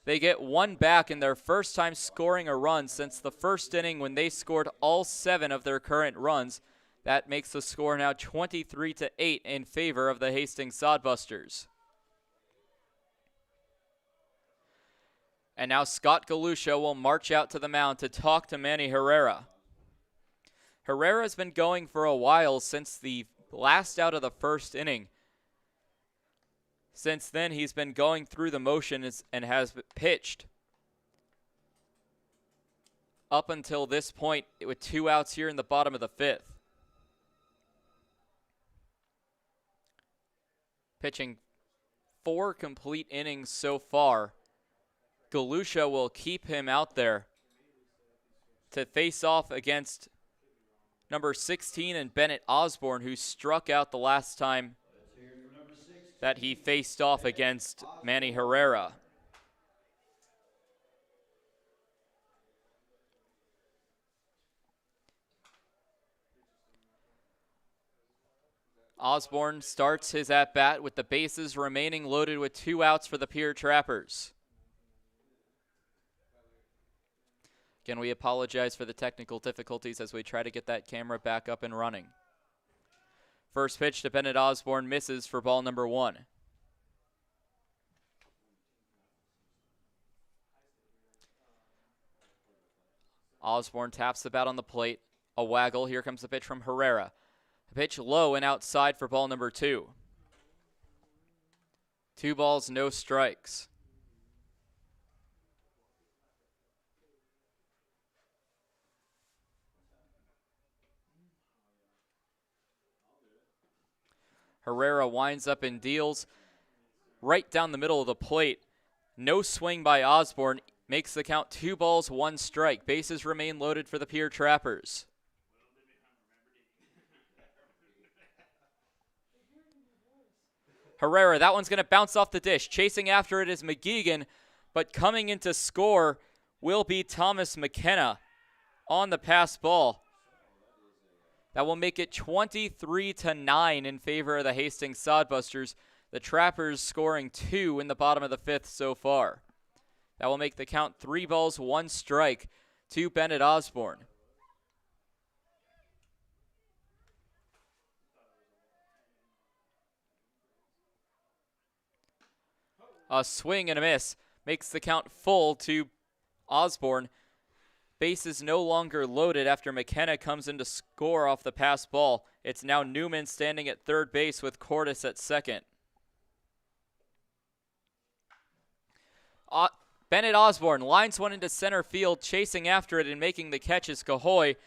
A: They get one back in their first time scoring a run since the first inning when they scored all 7 of their current runs. That makes the score now 23-8 in favor of the Hastings Sodbusters. And now Scott Galusha will march out to the mound to talk to Manny Herrera. Herrera's been going for a while since the last out of the first inning. Since then, he's been going through the motions and has pitched up until this point with 2 outs here in the bottom of the 5th. Pitching 4 complete innings so far. Galusha will keep him out there to face off against number 16 and Bennett Osborne, who struck out the last time that he faced off against Manny Herrera. Osborne starts his at-bat with the bases remaining loaded with 2 outs for the Pierre Trappers. Again, we apologize for the technical difficulties as we try to get that camera back up and running. First pitch to Bennett Osborne misses for ball number 1. Osborne taps the bat on the plate. A waggle. Here comes the pitch from Herrera. A pitch low and outside for ball number 2. 2 balls, no strikes. Herrera winds up and deals right down the middle of the plate. No swing by Osborne. Makes the count 2 balls, 1 strike. Bases remain loaded for the Pierre Trappers. Herrera, that one's going to bounce off the dish. Chasing after it is McGeegan, but coming in to score will be Thomas McKenna on the pass ball. That will make it 23-9 in favor of the Hastings Sodbusters. The Trappers scoring 2 in the bottom of the 5th so far. That will make the count 3 balls, 1 strike to Bennett Osborne. A swing and a miss makes the count full to Osborne. Bases no longer loaded after McKenna comes in to score off the pass ball. It's now Newman standing at third base with Cordes at second. Bennett Osborne lines one into center field, chasing after it and making the catch is Cahoy.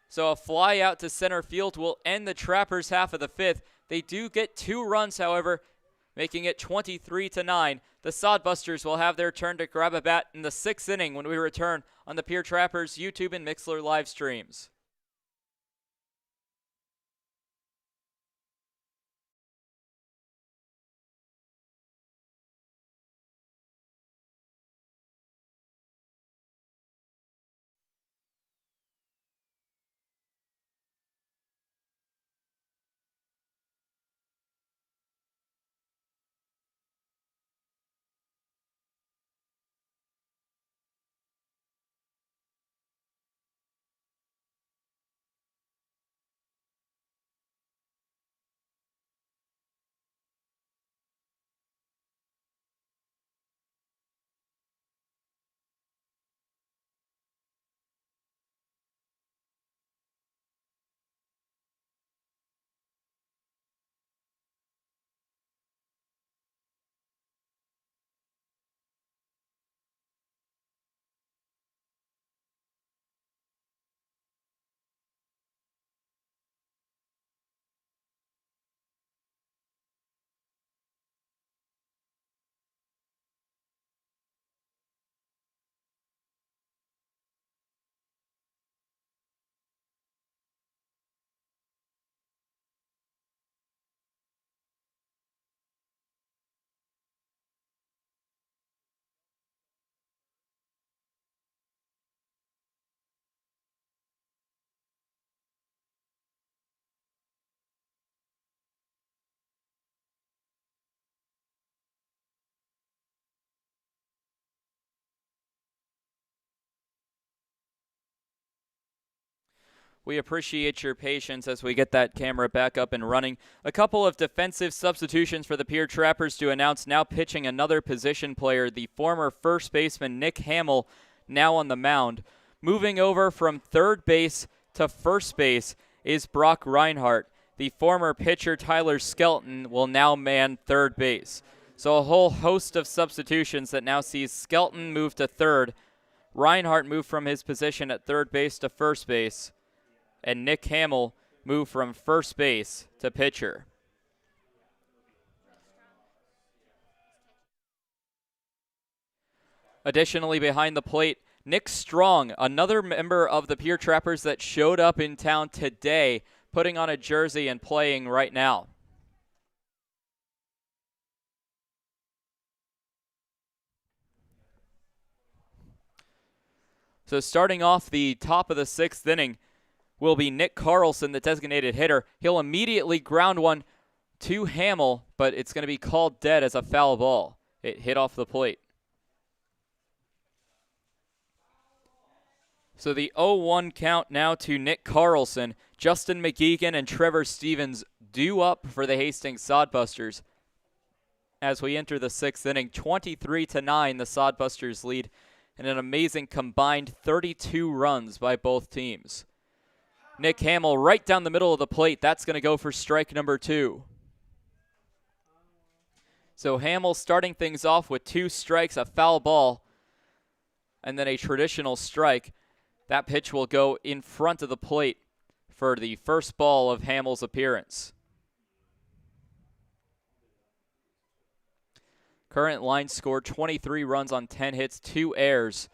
A: So a fly out to center field will end the Trappers' half of the 5th. They do get 2 runs, however, making it 23-9. The Sodbusters will have their turn to grab a bat in the 6th inning when we return on the Pierre Trappers YouTube and Mixlr live streams. We appreciate your patience as we get that camera back up and running. A couple of defensive substitutions for the Pierre Trappers to announce. Now pitching another position player, the former first baseman Nick Hamill, now on the mound. Moving over from third base to first base is Brock Reinhardt. The former pitcher Tyler Skelton will now man third base. So a whole host of substitutions that now sees Skelton move to third, Reinhardt move from his position at third base to first base, and Nick Hamill move from first base to pitcher. Additionally, behind the plate, Nick Strong, another member of the Pierre Trappers that showed up in town today, putting on a jersey and playing right now. So starting off the top of the sixth inning will be Nick Carlson, the designated hitter. He'll immediately ground one to Hamill, but it's going to be called dead as a foul ball. It hit off the plate. So the 0-1 count now to Nick Carlson. Justin McGeegan and Trevor Stevens due up for the Hastings Sodbusters. As we enter the sixth inning, 23-9, the Sodbusters lead, and an amazing combined 32 runs by both teams. Nick Hamill right down the middle of the plate. That's going to go for strike number 2. So Hamill starting things off with 2 strikes, a foul ball, and then a traditional strike. That pitch will go in front of the plate for the first ball of Hamill's appearance. Current line scored 23 runs on 10 hits, 2 errors.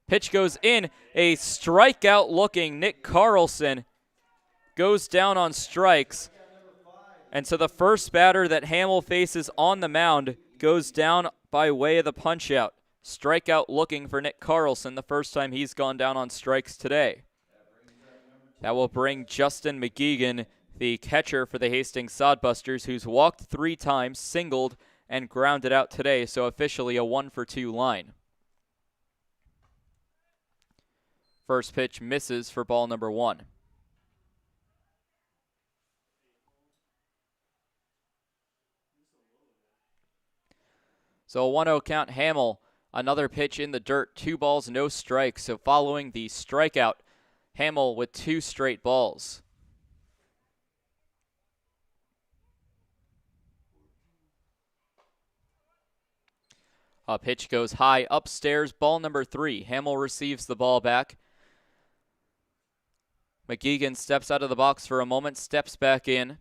A: Pitch goes in. A strikeout looking Nick Carlson goes down on strikes. And so the first batter that Hamill faces on the mound goes down by way of the punch-out. Strikeout looking for Nick Carlson, the first time he's gone down on strikes today. That will bring Justin McGeegan, the catcher for the Hastings Sodbusters, who's walked 3 times, singled, and grounded out today, so officially a 1-for-2 line. First pitch misses for ball number 1. So a 1-0 count. Hamill, another pitch in the dirt, 2 balls, no strikes. So following the strikeout, Hamill with 2 straight balls. A pitch goes high upstairs, ball number 3. Hamill receives the ball back. McGeegan steps out of the box for a moment, steps back in.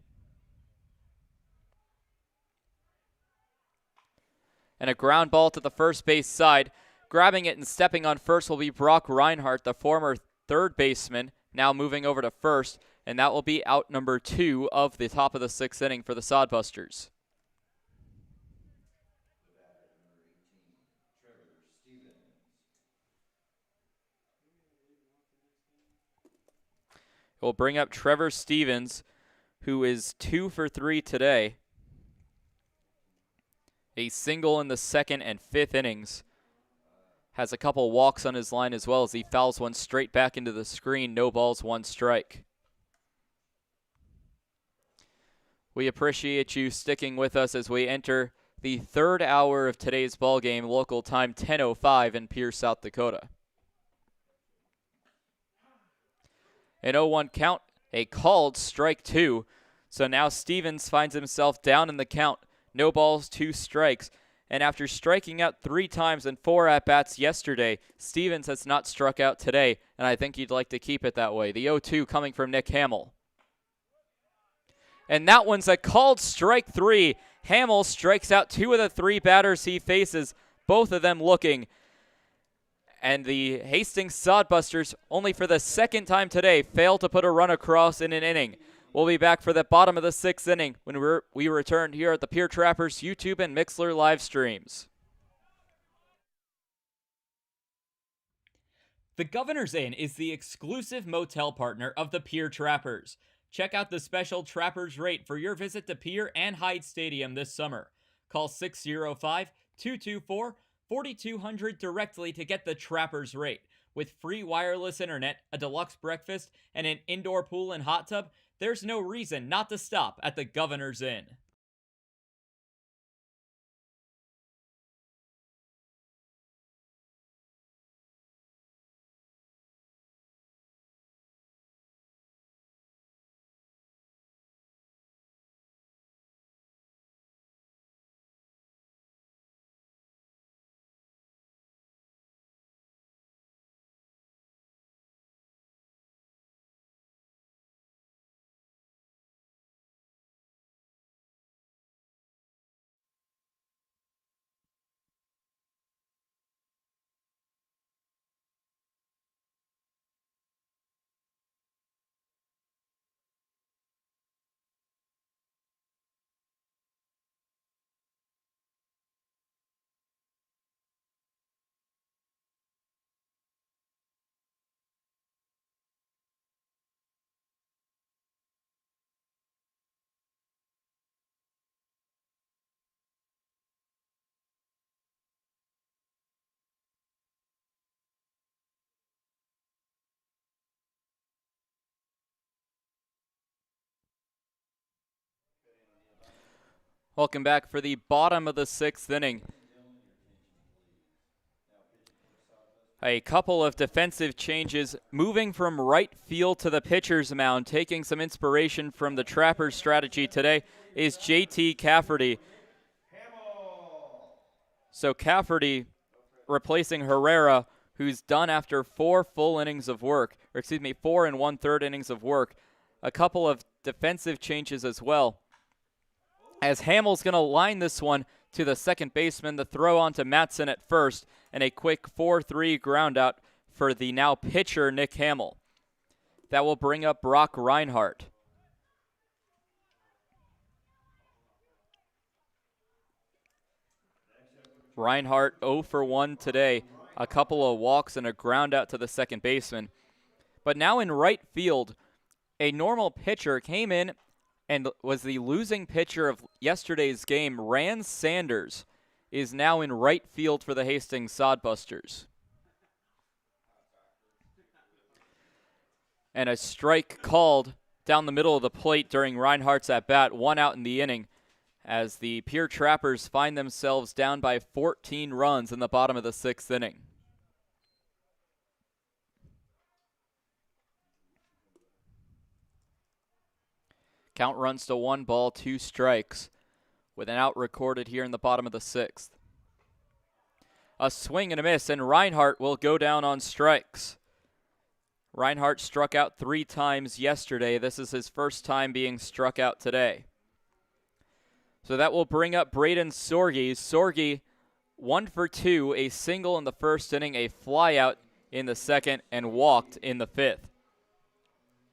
A: And a ground ball to the first base side. Grabbing it and stepping on first will be Brock Reinhardt, the former third baseman, now moving over to first. And that will be out number 2 of the top of the 6th inning for the Sodbusters. We'll bring up Trevor Stevens, who is 2 for 3 today. A single in the 2nd and 5th innings. Has a couple walks on his line as well as he fouls one straight back into the screen. No balls, 1 strike. We appreciate you sticking with us as we enter the 3rd hour of today's ball game, local time 10:05 in Pierre, South Dakota. An 0-1 count, a called strike 2. So now Stevens finds himself down in the count. No balls, 2 strikes. And after striking out 3 times in 4 at-bats yesterday, Stevens has not struck out today, and I think he'd like to keep it that way. The 0-2 coming from Nick Hamill. And that one's a called strike 3. Hamill strikes out 2 of the 3 batters he faces, both of them looking. And the Hastings Sodbusters, only for the 2nd time today, fail to put a run across in an inning. We'll be back for the bottom of the 6th inning when we return here at the Pierre Trappers YouTube and Mixlr live streams.
D: The Governor's Inn is the exclusive motel partner of the Pierre Trappers. Check out the special Trappers rate for your visit to Pierre and Hyde Stadium this summer. Call 605-224-4200 directly to get the Trappers rate. With free wireless internet, a deluxe breakfast, and an indoor pool and hot tub, there's no reason not to stop at the Governor's Inn.
A: Welcome back for the bottom of the 6th inning. A couple of defensive changes, moving from right field to the pitcher's mound, taking some inspiration from the Trappers' strategy today, is JT Cafferty. So Cafferty replacing Herrera, who's done after 4 full innings of work, 4 1/3 innings of work. A couple of defensive changes as well, as Hamill's going to line this one to the second baseman, the throw on to Matson at first, and a quick 4-3 ground out for the now pitcher, Nick Hamill. That will bring up Brock Reinhardt. Reinhardt 0 for 1 today, a couple of walks and a ground out to the second baseman. But now in right field, a normal pitcher came in and was the losing pitcher of yesterday's game. Rand Sanders is now in right field for the Hastings Sodbusters. And a strike called down the middle of the plate during Reinhardt's at-bat, 1 out in the inning, as the Pierre Trappers find themselves down by 14 runs in the bottom of the 6th inning. Count runs to 1 ball, 2 strikes, with an out recorded here in the bottom of the 6th. A swing and a miss, and Reinhardt will go down on strikes. Reinhardt struck out 3 times yesterday. This is his first time being struck out today. So that will bring up Braden Sorge. Sorge, 1 for 2, a single in the first inning, a fly out in the second, and walked in the 5th.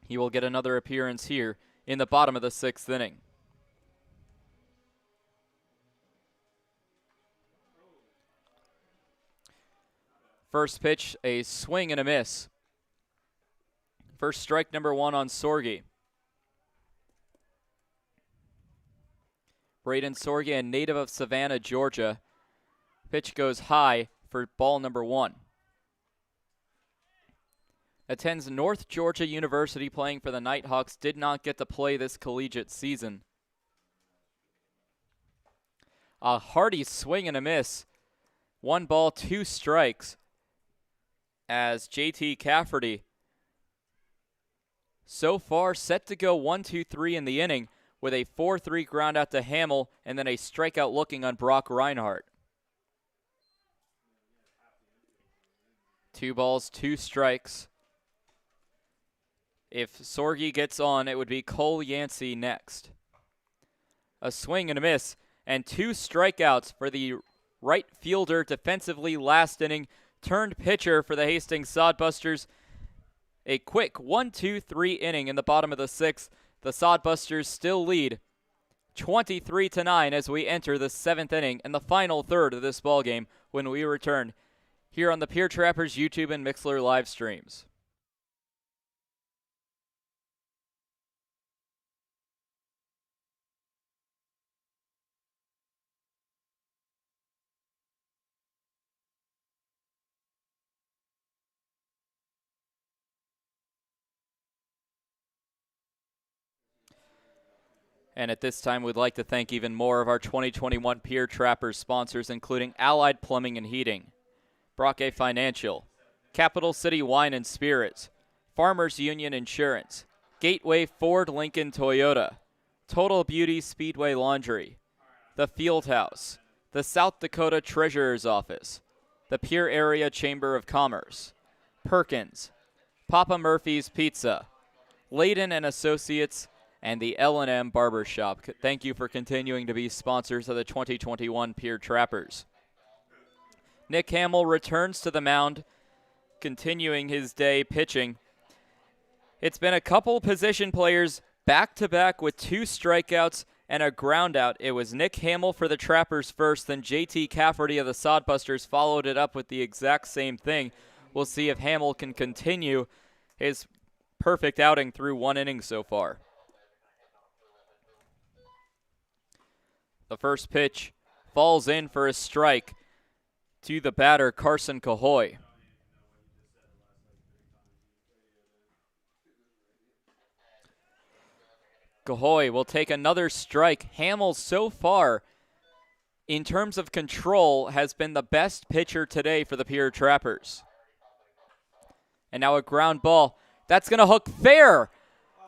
A: He will get another appearance here in the bottom of the 6th inning. First pitch, a swing and a miss. First strike number 1 on Sorge. Braden Sorge, a native of Savannah, Georgia. Pitch goes high for ball number 1. Attends North Georgia University, playing for the Nighthawks. Did not get to play this collegiate season. A hearty swing and a miss. 1 ball, 2 strikes, as JT Cafferty so far set to go 1-2-3 in the inning, with a 4-3 ground out to Hamill and then a strikeout looking on Brock Reinhardt. 2 balls, 2 strikes. If Sorge gets on, it would be Cole Yancey next. A swing and a miss, and 2 strikeouts for the right fielder defensively last inning, turned pitcher for the Hastings Sodbusters. A quick 1-2-3 inning in the bottom of the 6th. The Sodbusters still lead 23-9 as we enter the 7th inning and the final third of this ballgame when we return here on the Pierre Trappers YouTube and Mixlr live streams. And at this time, we'd like to thank even more of our 2021 Pierre Trappers sponsors, including Allied Plumbing and Heating, Brockay Financial, Capital City Wine and Spirits, Farmers Union Insurance, Gateway Ford Lincoln Toyota, Total Beauty Speedway Laundry, the Field House, the South Dakota Treasurer's Office, the Pierre Area Chamber of Commerce, Perkins, Papa Murphy's Pizza, Layden and Associates, and the L&M Barbershop. Thank you for continuing to be sponsors of the 2021 Pierre Trappers. Nick Hamill returns to the mound, continuing his day pitching. It's been a couple position players back-to-back with 2 strikeouts and a ground out. It was Nick Hamill for the Trappers first, then J.T. Cafferty of the Sodbusters followed it up with the exact same thing. We'll see if Hamill can continue his perfect outing through 1 inning so far. The first pitch falls in for a strike to the batter, Carson Cahoy. Cahoy will take another strike. Hamill so far, in terms of control, has been the best pitcher today for the Pierre Trappers. And now a ground ball. That's going to hook fair.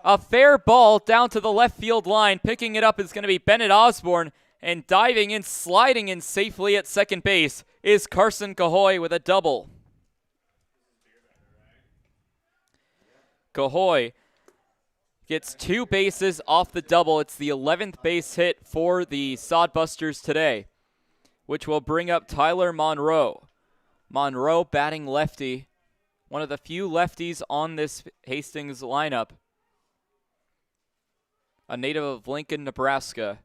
A: A fair ball down to the left field line. Picking it up is going to be Bennett Osborne. And diving in, sliding in safely at second base is Carson Cahoy with a double. Cahoy gets 2 bases off the double. It's the 11th base hit for the Sodbusters today, which will bring up Tyler Monroe. Monroe batting lefty, one of the few lefties on this Hastings lineup. A native of Lincoln, Nebraska.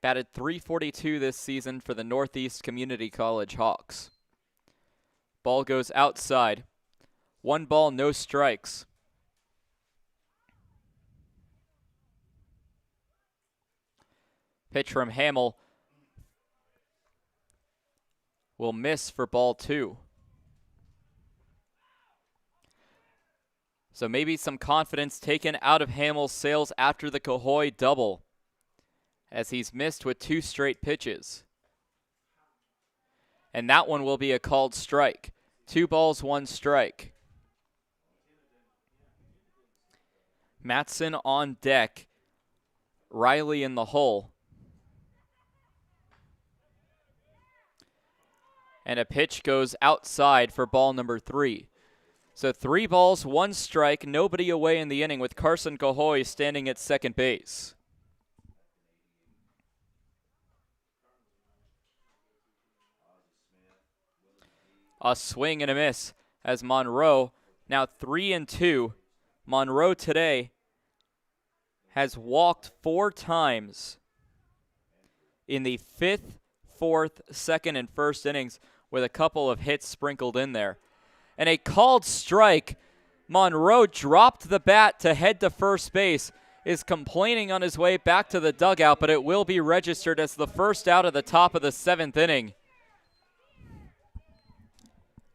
A: Batted .342 this season for the Northeast Community College Hawks. Ball goes outside. 1 ball, no strikes. Pitch from Hamill will miss for ball 2. So maybe some confidence taken out of Hamill's sails after the Cahoy double, as he's missed with 2 straight pitches. And that one will be a called strike. 2 balls, 1 strike. Matson on deck. Riley in the hole. And a pitch goes outside for ball number 3. So 3 balls, 1 strike, nobody away in the inning with Carson Cahoy standing at second base. A swing and a miss as Monroe, now 3-2. Monroe today has walked 4 times in the 5th, 4th, 2nd, and 1st innings with a couple of hits sprinkled in there. And a called strike. Monroe dropped the bat to head to first base, is complaining on his way back to the dugout, but it will be registered as the first out of the top of the 7th inning.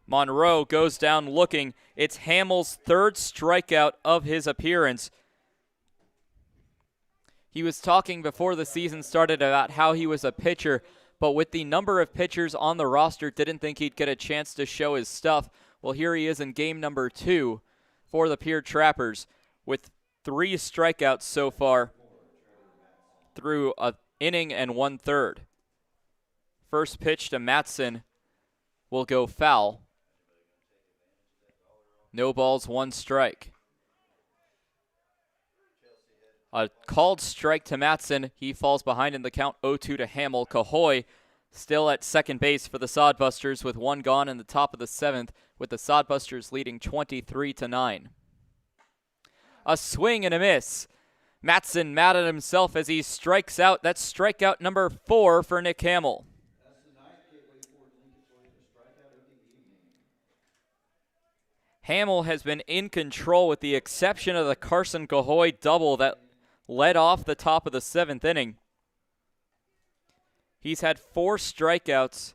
A: Monroe goes down looking. It's Hamill's 3rd strikeout of his appearance. He was talking before the season started about how he was a pitcher, but with the number of pitchers on the roster, didn't think he'd get a chance to show his stuff. Well, here he is in game number 2 for the Pierre Trappers with 3 strikeouts so far through an inning and 1/3. First pitch to Matson will go foul. No balls, 1 strike. A called strike to Matson. He falls behind in the count 0-2 to Hamill. Cahoy still at second base for the Sodbusters with 1 gone in the top of the 7th, with the Sodbusters leading 23-9. A swing and a miss. Matson mad at himself as he strikes out. That's strikeout number 4 for Nick Hamill. Hamill has been in control with the exception of the Carson Cahoy double that led off the top of the 7th inning. He's had 4 strikeouts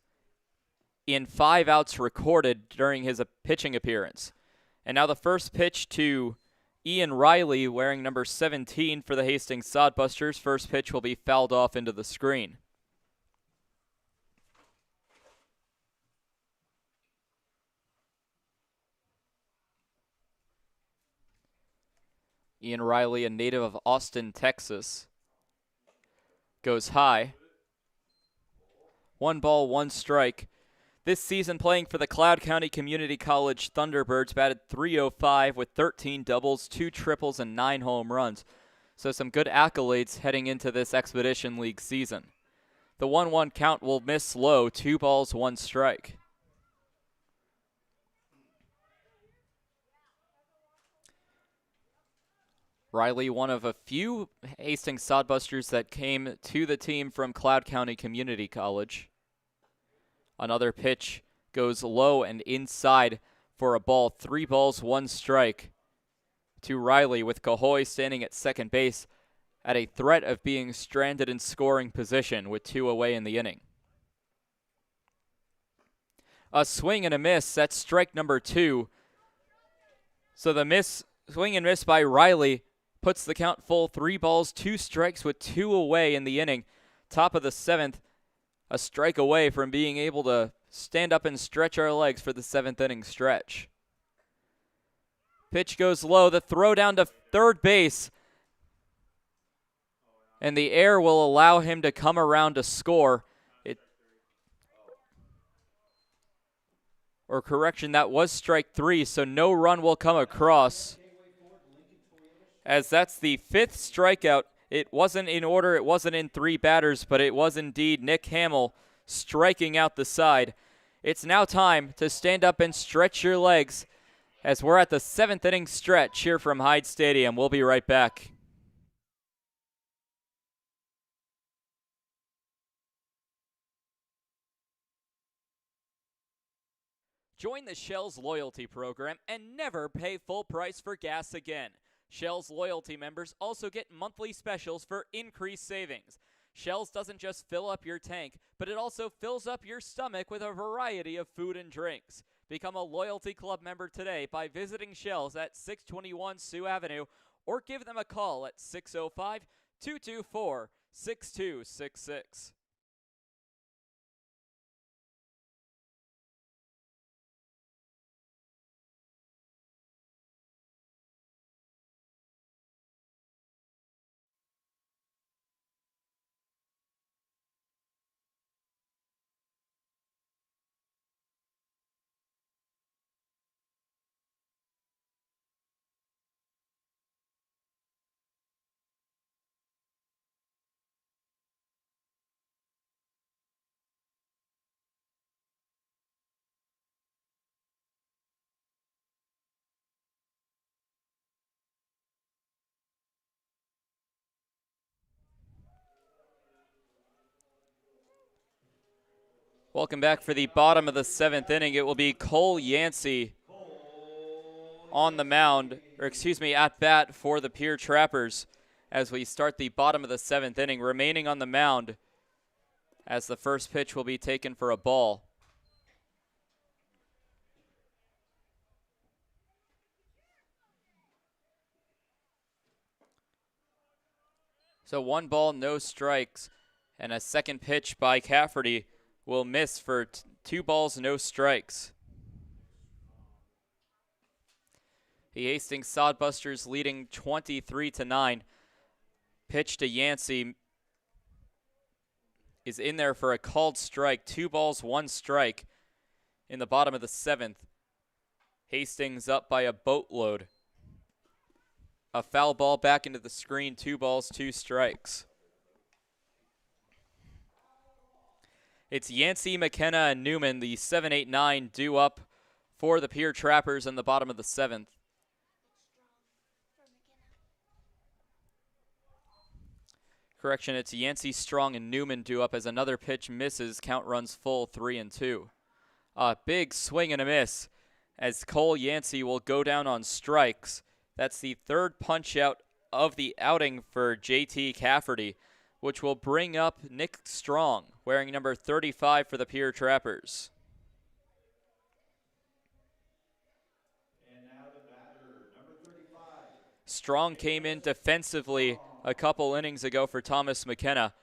A: in 5 outs recorded during his pitching appearance. And now the first pitch to Ian Riley wearing number 17 for the Hastings Sodbusters. First pitch will be fouled off into the screen. Ian Riley, a native of Austin, Texas, goes high. 1 ball, 1 strike. This season playing for the Cloud County Community College Thunderbirds, batted .305 with 13 doubles, 2 triples, and 9 home runs. So some good accolades heading into this Expedition League season. The 1-1 count will miss low, 2 balls, 1 strike. Riley, one of a few Hastings Sodbusters that came to the team from Cloud County Community College. Another pitch goes low and inside for a ball. 3 balls, 1 strike to Riley, with Cahoy standing at second base at a threat of being stranded in scoring position with 2 away in the inning. A swing and a miss. That's strike number 2. So the swing and miss by Riley puts the count full. 3 balls, 2 strikes with 2 away in the inning. Top of the 7th. A strike away from being able to stand up and stretch our legs for the 7th inning stretch. Pitch goes low. The throw down to third base. And the air will allow him to come around to score. That was strike 3, so no run will come across. As that's the 5th strikeout. It wasn't in order, it wasn't in 3 batters, but it was indeed Nick Hamill striking out the side. It's now time to stand up and stretch your legs as we're at the 7th inning stretch here from Hyde Stadium. We'll be right back. Join the Shell's loyalty program and never pay full price for gas again. Shell's loyalty members also get monthly specials for increased savings. Shell's doesn't just fill up your tank, but it also fills up your stomach with a variety of food and drinks. Become a loyalty club member today by visiting Shell's at 621 Sioux Avenue or give them a call at 605-224-6266. Welcome back for the bottom of the 7th inning. It will be Cole Yancey on the mound, at bat for the Pierre Trappers as we start the bottom of the 7th inning, remaining on the mound as the first pitch will be taken for a ball. So 1 ball, no strikes, and a second pitch by Cafferty will miss for 2 balls, no strikes. The Hastings Sodbusters leading 23-9. Pitch to Yancey is in there for a called strike. 2 balls, 1 strike in the bottom of the 7th. Hastings up by a boatload. A foul ball back into the screen. 2 balls, 2 strikes. It's Yancey, McKenna, and Newman, the 7-8-9, due up for the Pierre Trappers in the bottom of the 7th. Correction, it's Yancey, Strong, and Newman due up as another pitch misses. Count runs full, 3-2. A big swing and a miss as Cole Yancey will go down on strikes. That's the 3rd punch out of the outing for JT Cafferty, which will bring up Nick Strong, wearing number 35 for the Pierre Trappers.
B: And now the batter, number 35.
A: Strong came in defensively a couple innings ago for Thomas McKenna,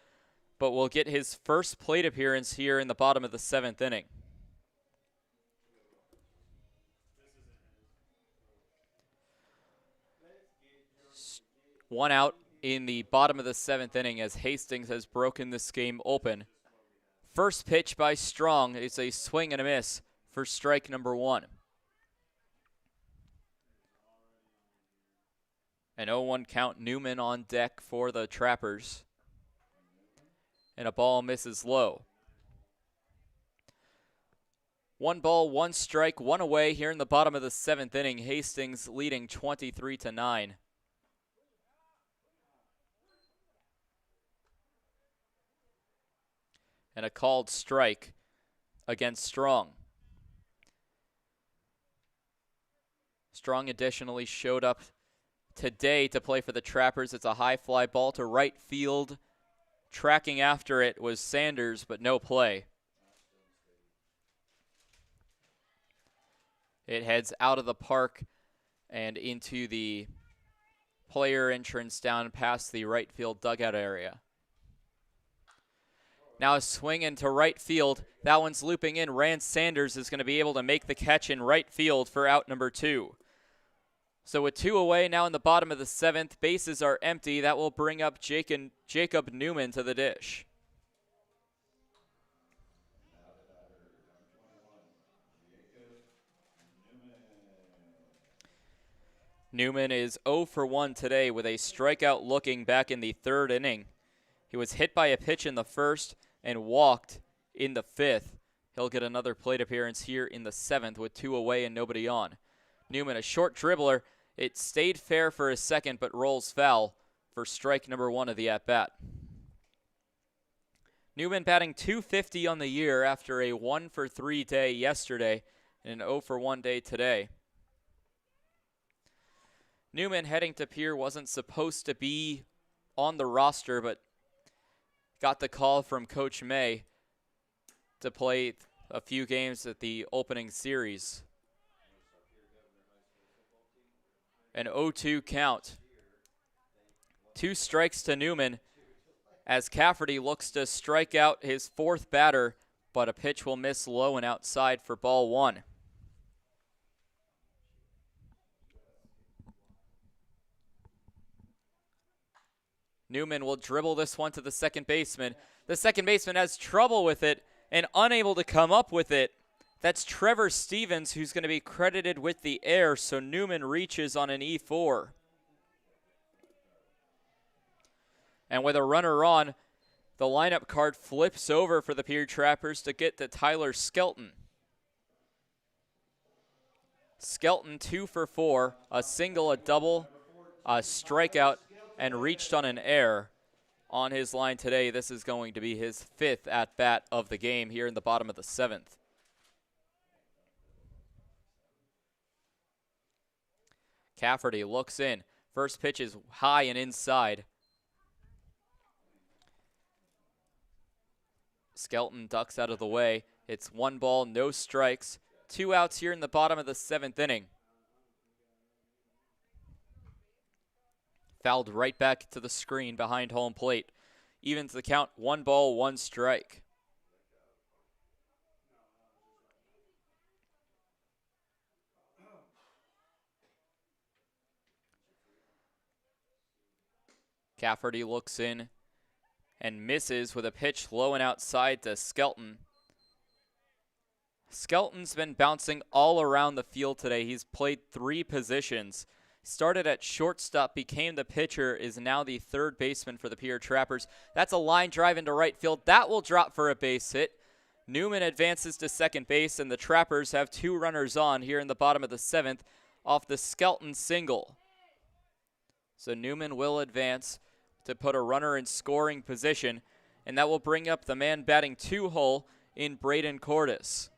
A: but will get his first plate appearance here in the bottom of the 7th inning. One out in the bottom of the 7th inning as Hastings has broken this game open. First pitch by Strong is a swing and a miss for strike number 1. An 0-1 count, Newman on deck for the Trappers. And a ball misses low. 1 ball, 1 strike, 1 away here in the bottom of the 7th inning. Hastings leading 23-9. And a called strike against Strong. Strong additionally showed up today to play for the Trappers. It's a high fly ball to right field. Tracking after it was Sanders, but no play. It heads out of the park and into the player entrance down past the right field dugout area. Now a swing into right field. That one's looping in. Rand Sanders is going to be able to make the catch in right field for out number 2. So with 2 away now in the bottom of the 7th, bases are empty. That will bring up Jacob Newman to the dish. Newman is 0 for 1 today with a strikeout looking back in the 3rd inning. He was hit by a pitch in the 1st and walked in the 5th. He'll get another plate appearance here in the 7th with 2 away and nobody on. Newman, a short dribbler. It stayed fair for a second but rolls foul for strike number 1 of the at-bat. Newman batting .250 on the year after a 1 for 3 day yesterday and an 0 for 1 day today. Newman heading to Pierre wasn't supposed to be on the roster, but got the call from Coach May to play a few games at the opening series. An 0-2 count. 2 strikes to Newman as Cafferty looks to strike out his 4th batter, but a pitch will miss low and outside for ball 1. Newman will dribble this one to the second baseman. The second baseman has trouble with it and unable to come up with it. That's Trevor Stevens, who's going to be credited with the error, so Newman reaches on an E4. And with a runner on, the lineup card flips over for the Pierre Trappers to get to Tyler Skelton. Skelton 2 for 4, a single, a double, a strikeout, and reached on an error on his line today. This is going to be his 5th at-bat of the game here in the bottom of the 7th. Cafferty looks in. First pitch is high and inside. Skelton ducks out of the way. It's 1 ball, no strikes. 2 outs here in the bottom of the 7th inning. Fouled right back to the screen behind home plate. Evens the count, 1 ball, 1 strike. Cafferty looks in and misses with a pitch low and outside to Skelton. Skelton's been bouncing all around the field today. He's played 3 positions. Started at shortstop, became the pitcher, is now the 3rd baseman for the Pierre Trappers. That's a line drive into right field. That will drop for a base hit. Newman advances to second base, and the Trappers have 2 runners on here in the bottom of the 7th off the Skelton single. So Newman will advance to put a runner in scoring position, and that will bring up the man batting 2 hole in Braden Cordes.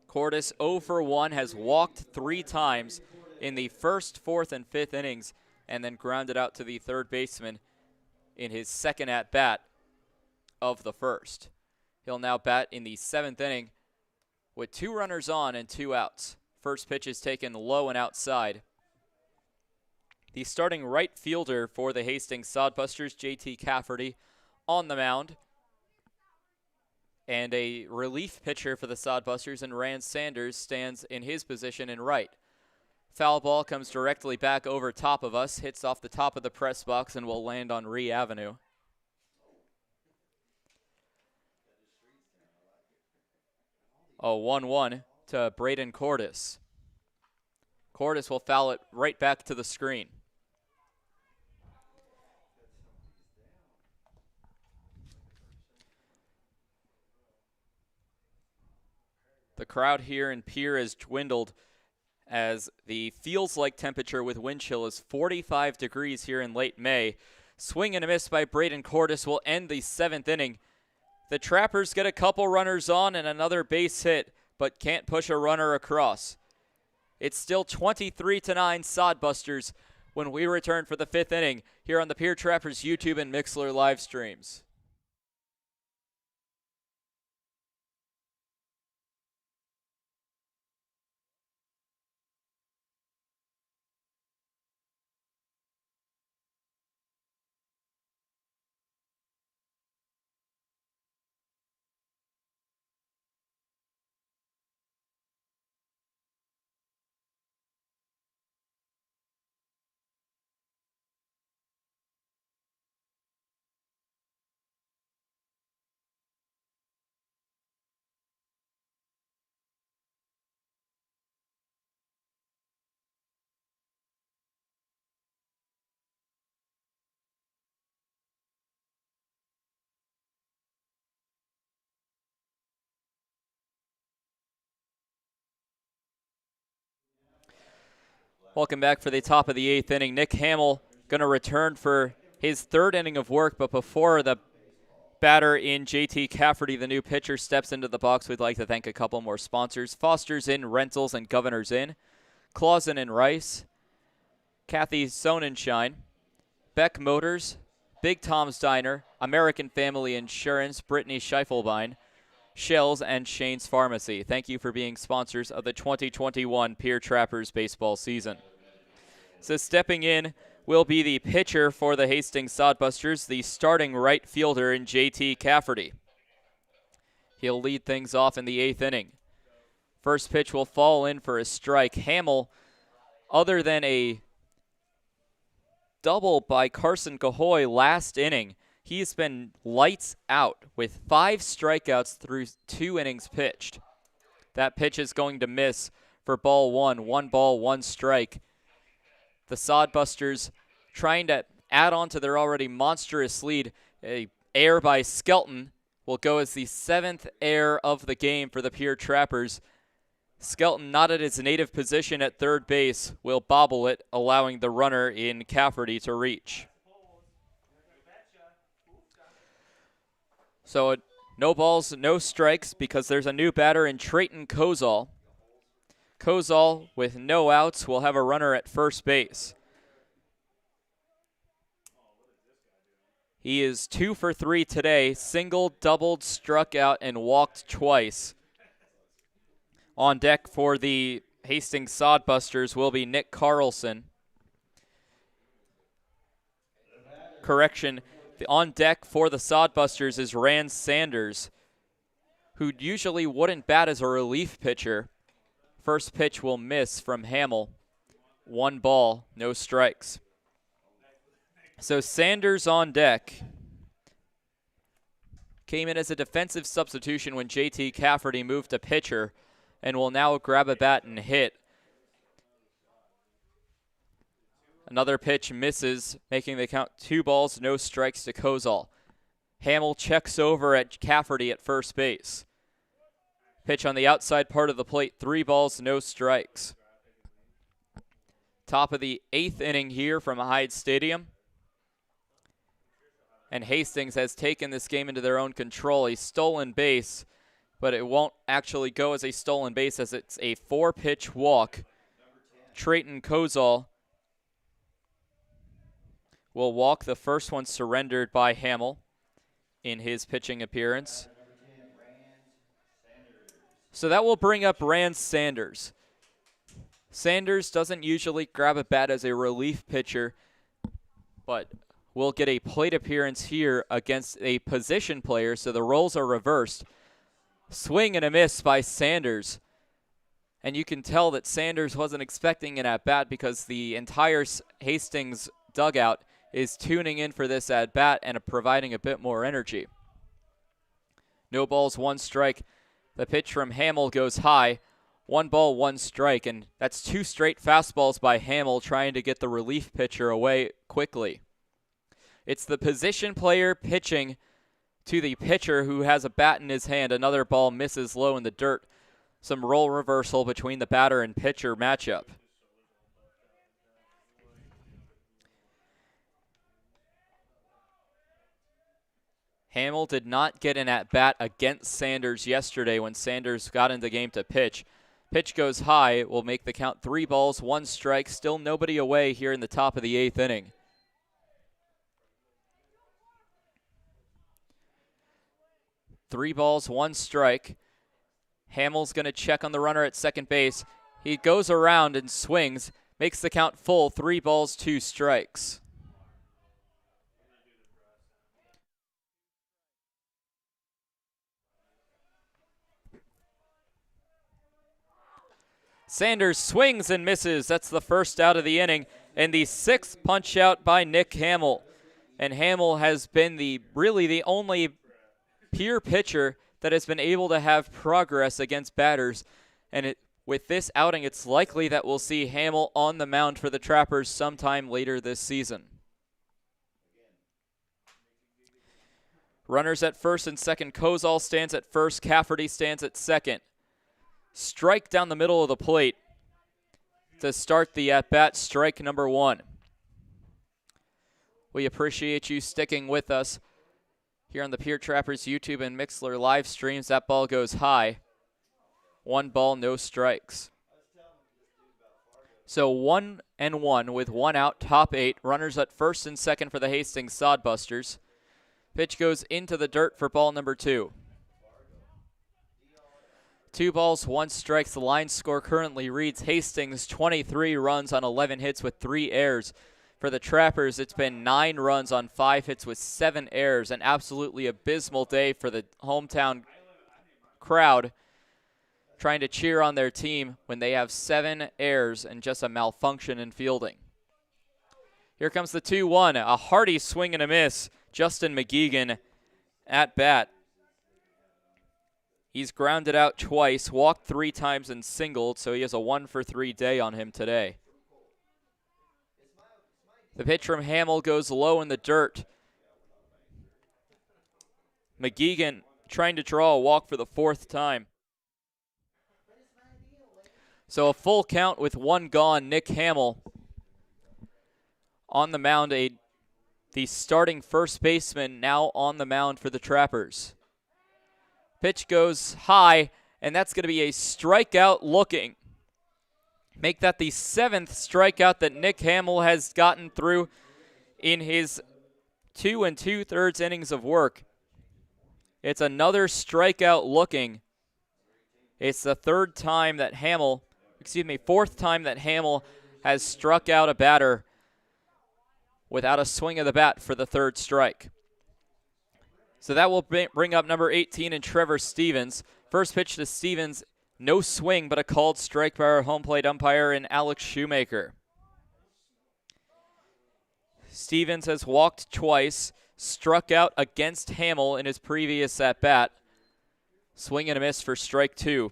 A: Cordes 0 for 1, has walked 3 times in the 1st, 4th, and 5th innings, and then grounded out to the 3rd baseman in his 2nd at-bat of the 1st. He'll now bat in the 7th inning with 2 runners on and 2 outs. First pitch is taken low and outside. the starting right fielder for the Hastings Sodbusters, JT Cafferty, on the mound. And a relief pitcher for the Sodbusters, and Rand Sanders stands in his position in right. Foul ball comes directly back over top of us, hits off the top of the press box, and will land on Ree Avenue. A 1-1 to Braden Cordes. Cordes will foul it right back to the screen. The crowd here in Pierre has dwindled as the feels-like temperature with wind chill is 45 degrees here in late May. Swing and a miss by Braden Cordes will end the 7th inning. The Trappers get a couple runners on and another base hit, but can't push a runner across. It's still 23-9 Sodbusters when we return for the 5th inning here on the Pierre Trappers YouTube and Mixlr live streams. Welcome back for the top of the 8th inning. Nick Hamill going to return for his 3rd inning of work, but before the batter in JT Cafferty, the new pitcher, steps into the box, we'd like to thank a couple more sponsors. Foster's Inn Rentals and Governor's Inn, Clausen and Rice, Kathy Sonnenschein, Beck Motors, Big Tom's Diner, American Family Insurance, Brittany Scheifelbein, Shells, and Shane's Pharmacy. Thank you for being sponsors of the 2021 Pierre Trappers baseball season. So stepping in will be the pitcher for the Hastings Sodbusters, the starting right fielder in JT Cafferty. He'll lead things off in the 8th inning. First pitch will fall in for a strike. Hamill, other than a double by Carson Cahoy last inning, he's been lights out with 5 strikeouts through 2 innings pitched. That pitch is going to miss for ball 1. 1 ball, 1 strike. The Sodbusters trying to add on to their already monstrous lead. A error by Skelton will go as the 7th error of the game for the Pierre Trappers. Skelton, not at his native position at third base, will bobble it, allowing the runner in Cafferty to reach. So no balls, no strikes, because there's a new batter in Trayton Kozol. Kozol, with no outs, will have a runner at first base. He is 2 for 3 today, single, doubled, struck out, and walked twice. On deck for the Hastings Sodbusters will be Nick Carlson. Correction, on deck for the Sodbusters is Rand Sanders, who usually wouldn't bat as a relief pitcher. First pitch will miss from Hamill. 1 ball, no strikes. So Sanders on deck. Came in as a defensive substitution when JT Cafferty moved to pitcher, and will now grab a bat and hit. Another pitch misses, making the count 2 balls, no strikes to Kozol. Hamill checks over at Cafferty at first base. Pitch on the outside part of the plate, 3 balls, no strikes. Top of the 8th inning here from Hyde Stadium. And Hastings has taken this game into their own control. A stolen base, but it won't actually go as a stolen base as it's a 4-pitch walk. Trayton Kozol will walk. The first one surrendered by Hamill in his pitching appearance. So that will bring up Rand Sanders. Sanders doesn't usually grab a bat as a relief pitcher, but will get a plate appearance here against a position player, so the roles are reversed. Swing and a miss by Sanders. And you can tell that Sanders wasn't expecting an at-bat because the entire Hastings dugout is tuning in for this at-bat and providing a bit more energy. No balls, one strike. The pitch from Hamill goes high. 1 ball, 1 strike, and that's 2 straight fastballs by Hamill trying to get the relief pitcher away quickly. It's the position player pitching to the pitcher who has a bat in his hand. Another ball misses low in the dirt. Some role reversal between the batter and pitcher matchup. Hamill did not get an at-bat against Sanders yesterday when Sanders got in the game to pitch. Pitch goes high, will make the count 3 balls, 1 strike. Still nobody away here in the top of the 8th inning. Three balls, 1 strike. Hamill's going to check on the runner at second base. He goes around and swings, makes the count full, 3 balls, 2 strikes. Sanders swings and misses. That's the first out of the inning, and the 6th punch out by Nick Hamill. And Hamill has been really the only Pierre pitcher that has been able to have progress against batters. And with this outing, it's likely that we'll see Hamill on the mound for the Trappers sometime later this season. Runners at first and second. Kozal stands at first. Cafferty stands at second. Strike down the middle of the plate to start the at-bat, strike number 1. We appreciate you sticking with us here on the Pierre Trappers YouTube and Mixler live streams. That ball goes high. 1 ball, no strikes. So 1-1 with 1 out, top 8. Runners at first and second for the Hastings Sodbusters. Pitch goes into the dirt for ball number 2. 2 balls, 1 strike. The line score currently reads Hastings 23 runs on 11 hits with 3 errors. For the Trappers, it's been 9 runs on 5 hits with 7 errors. An absolutely abysmal day for the hometown crowd trying to cheer on their team when they have 7 errors and just a malfunction in fielding. Here comes the 2-1. A hearty swing and a miss. Justin McGeegan at bat. He's grounded out twice, walked 3 times and singled, so he has a 1-for-3 day on him today. The pitch from Hamill goes low in the dirt. McGeegan trying to draw a walk for the 4th time. So a full count with 1 gone. Nick Hamill on the mound, the starting first baseman now on the mound for the Trappers. Pitch goes high, and that's going to be a strikeout looking. Make that the 7th strikeout that Nick Hamill has gotten through in his 2 2/3 innings of work. It's another strikeout looking. It's the 4th time that Hamill has struck out a batter without a swing of the bat for the 3rd strike. So that will bring up number 18 and Trevor Stevens. First pitch to Stevens, no swing, but a called strike by our home plate umpire in Alex Shoemaker. Stevens has walked twice, struck out against Hamill in his previous at-bat. Swing and a miss for strike 2.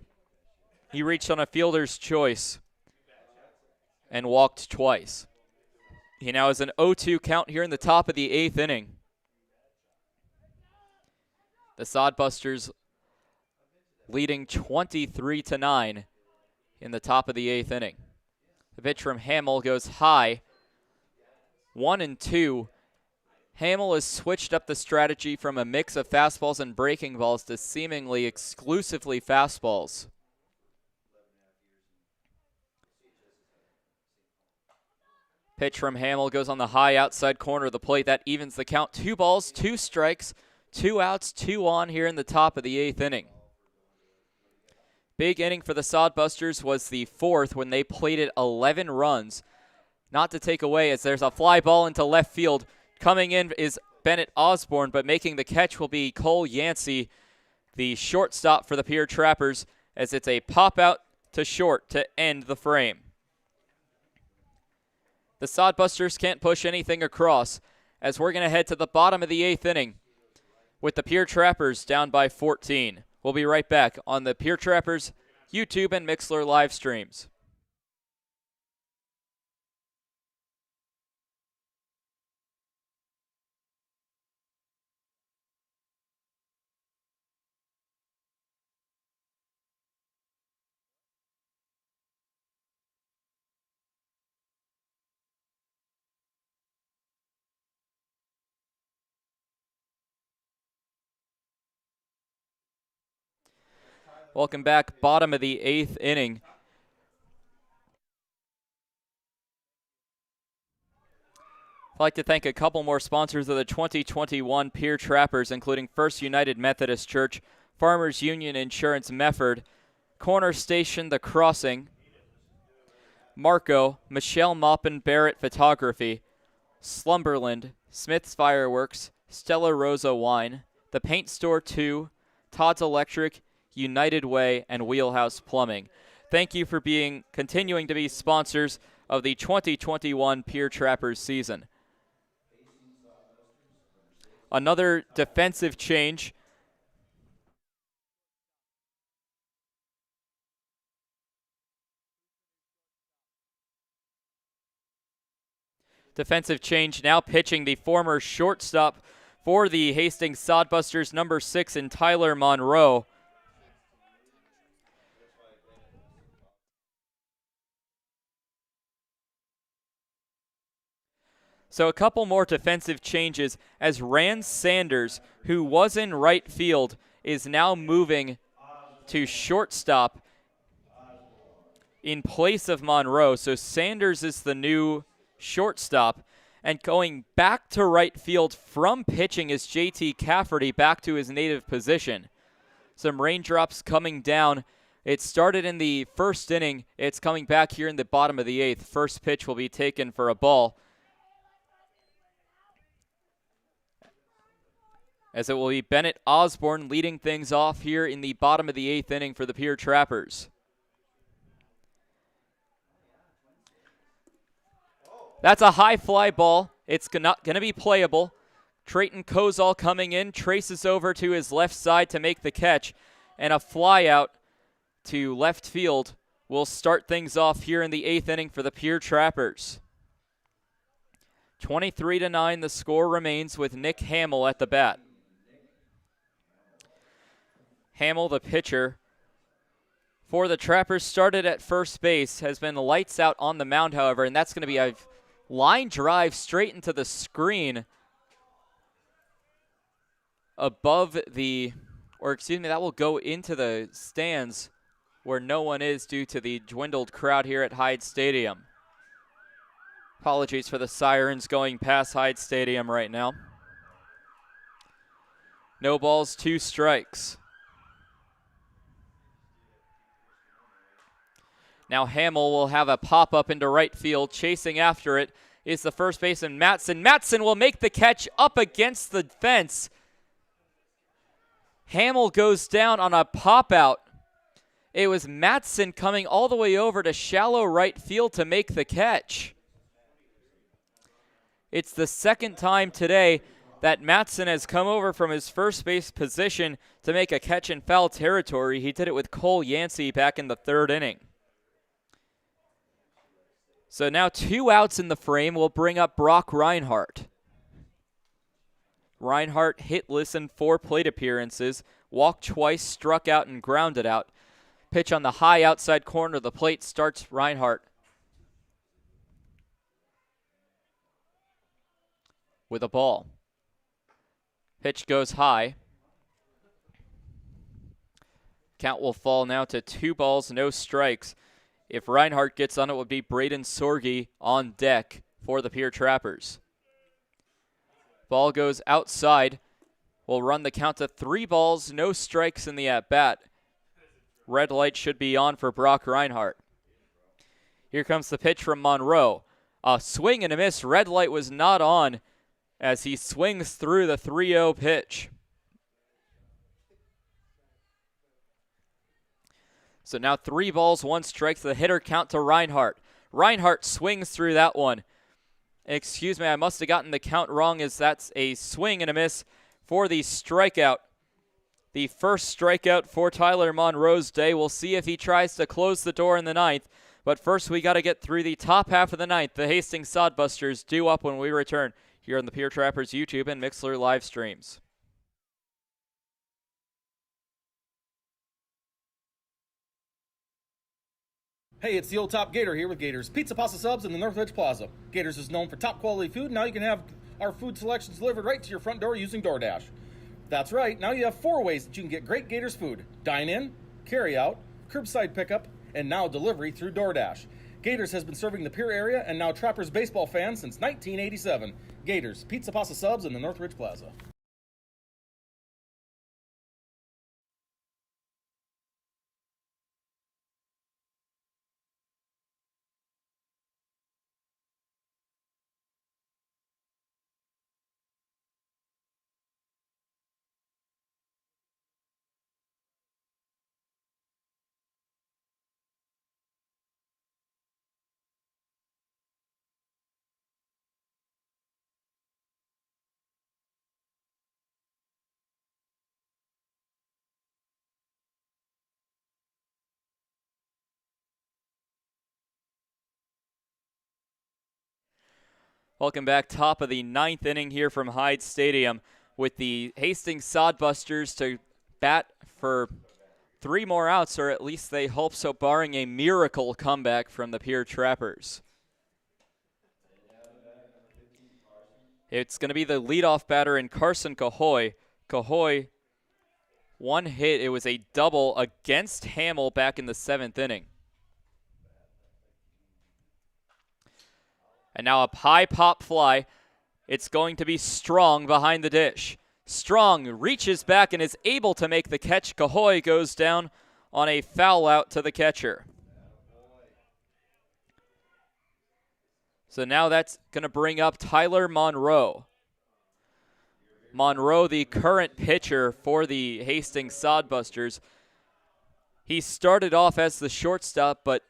A: He reached on a fielder's choice and walked twice. He now has an 0-2 count here in the top of the 8th inning. The Sodbusters leading 23-9 in the top of the 8th inning. The pitch from Hamill goes high. 1-2. Hamill has switched up the strategy from a mix of fastballs and breaking balls to seemingly exclusively fastballs. Pitch from Hamill goes on the high outside corner of the plate. That evens the count. 2 balls, 2 strikes, 2 outs, 2 on here in the top of the 8th inning. Big inning for the Sodbusters was the fourth when they plated 11 runs. Not to take away as there's a fly ball into left field. Coming in is Bennett Osborne, but making the catch will be Cole Yancey, the shortstop for the Pierre Trappers, as it's a pop out to short to end the frame. The Sodbusters can't push anything across as we're going to head to the bottom of the 8th inning with the Pierre Trappers down by 14. We'll be right back on the Pierre Trappers YouTube and Mixlr live streams. Welcome back, bottom of the 8th inning. I'd like to thank a couple more sponsors of the 2021 Pierre Trappers, including First United Methodist Church, Farmers Union Insurance Mefford, Corner Station The Crossing, Marco, Michelle Maupin Barrett Photography, Slumberland, Smith's Fireworks, Stella Rosa Wine, The Paint Store 2, Todd's Electric, United Way, and Wheelhouse Plumbing. Thank you for continuing to be sponsors of the 2021 Pierre Trappers season. Another defensive change. Defensive change now pitching the former shortstop for the Hastings Sodbusters, number 6 in Tyler Monroe. So a couple more defensive changes as Rand Sanders, who was in right field, is now moving to shortstop in place of Monroe. So Sanders is the new shortstop. And going back to right field from pitching is J.T. Cafferty back to his native position. Some raindrops coming down. It started in the first inning. It's coming back here in the bottom of the 8th. First pitch will be taken for a ball, as it will be Bennett Osborne leading things off here in the bottom of the 8th inning for the Pierre Trappers. That's a high fly ball. It's not going to be playable. Trayton Kozol coming in, traces over to his left side to make the catch, and a fly out to left field will start things off here in the 8th inning for the Pierre Trappers. 23-9 the score remains with Nick Hamill at the bat. Hamill, the pitcher for the Trappers, started at first base, has been lights out on the mound, however, and that's going to be a line drive straight into the screen above the, or excuse me, that will go into the stands where no one is due to the dwindled crowd here at Hyde Stadium. Apologies for the sirens going past Hyde Stadium right now. No balls, 2 strikes. Now Hamill will have a pop-up into right field. Chasing after it is the first baseman, Matson. Matson will make the catch up against the fence. Hamill goes down on a pop-out. It was Matson coming all the way over to shallow right field to make the catch. It's the second time today that Matson has come over from his first base position to make a catch in foul territory. He did it with Cole Yancey back in the 3rd inning. So now 2 outs in the frame will bring up Brock Reinhardt. Reinhardt hitless in 4 plate appearances, walked twice, struck out, and grounded out. Pitch on the high outside corner of the plate starts Reinhardt with a ball. Pitch goes high. Count will fall now to 2 balls, no strikes. If Reinhardt gets on, it would be Braden Sorgi on deck for the Pierre Trappers. Ball goes outside. We'll run the count to 3 balls, no strikes in the at-bat. Red light should be on for Brock Reinhardt. Here comes the pitch from Monroe. A swing and a miss. Red light was not on as he swings through the 3-0 pitch. So now 3 balls, 1 strike. The hitter count to Reinhardt. Reinhardt swings through that one. Excuse me, I must have gotten the count wrong as that's a swing and a miss for the strikeout. The first strikeout for Tyler Monroe's day. We'll see if he tries to close the door in the 9th. But first, we got to get through the top half of the 9th. The Hastings Sodbusters due up when we return here on the Pierre Trappers YouTube and Mixler live streams.
C: Hey, it's the old top Gator here with Gators Pizza Pasta Subs in the Northridge Plaza. Gators is known for top quality food. Now you can have our food selections delivered right to your front door using DoorDash. That's right, now you have 4 ways that you can get great Gators food. Dine in, carry out, curbside pickup, and now delivery through DoorDash. Gators has been serving the Pierre area and now Trappers baseball fans since 1987. Gators Pizza Pasta Subs in the Northridge Plaza.
A: Welcome back. Top of the 9th inning here from Hyde Stadium with the Hastings Sodbusters to bat for 3 more outs, or at least they hope so, barring a miracle comeback from the Pierre Trappers. It's going to be the leadoff batter in Carson Cahoy. Cahoy, 1 hit. It was a double against Hamill back in the 7th inning. And now a high pop fly. It's going to be Strong behind the dish. Strong reaches back and is able to make the catch. Cahoy goes down on a foul out to the catcher. So now that's going to bring up Tyler Monroe. Monroe, the current pitcher for the Hastings Sodbusters. He started off as the shortstop, but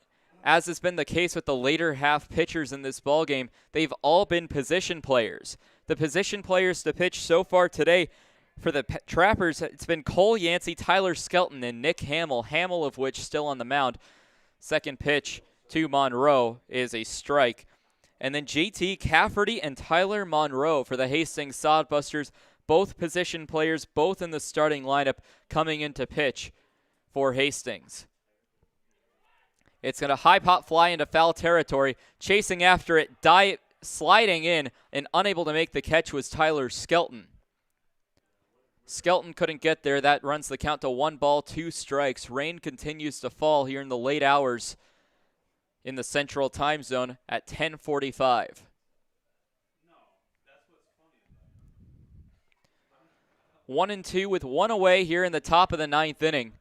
A: as has been the case with the later half pitchers in this ballgame, they've all been position players. The position players to pitch so far today for the Trappers, it's been Cole Yancey, Tyler Skelton, and Nick Hamill, Hamill of which still on the mound. Second pitch to Monroe is a strike. And then JT Cafferty and Tyler Monroe for the Hastings Sodbusters, both position players, both in the starting lineup coming into pitch for Hastings. It's going to high pop fly into foul territory. Chasing after it, sliding in, and unable to make the catch was Tyler Skelton. Skelton couldn't get there. That runs the count to 1 ball, 2 strikes. Rain continues to fall here in the late hours in the Central Time Zone at 10:45. 1-2 with 1 away here in the top of the 9th inning.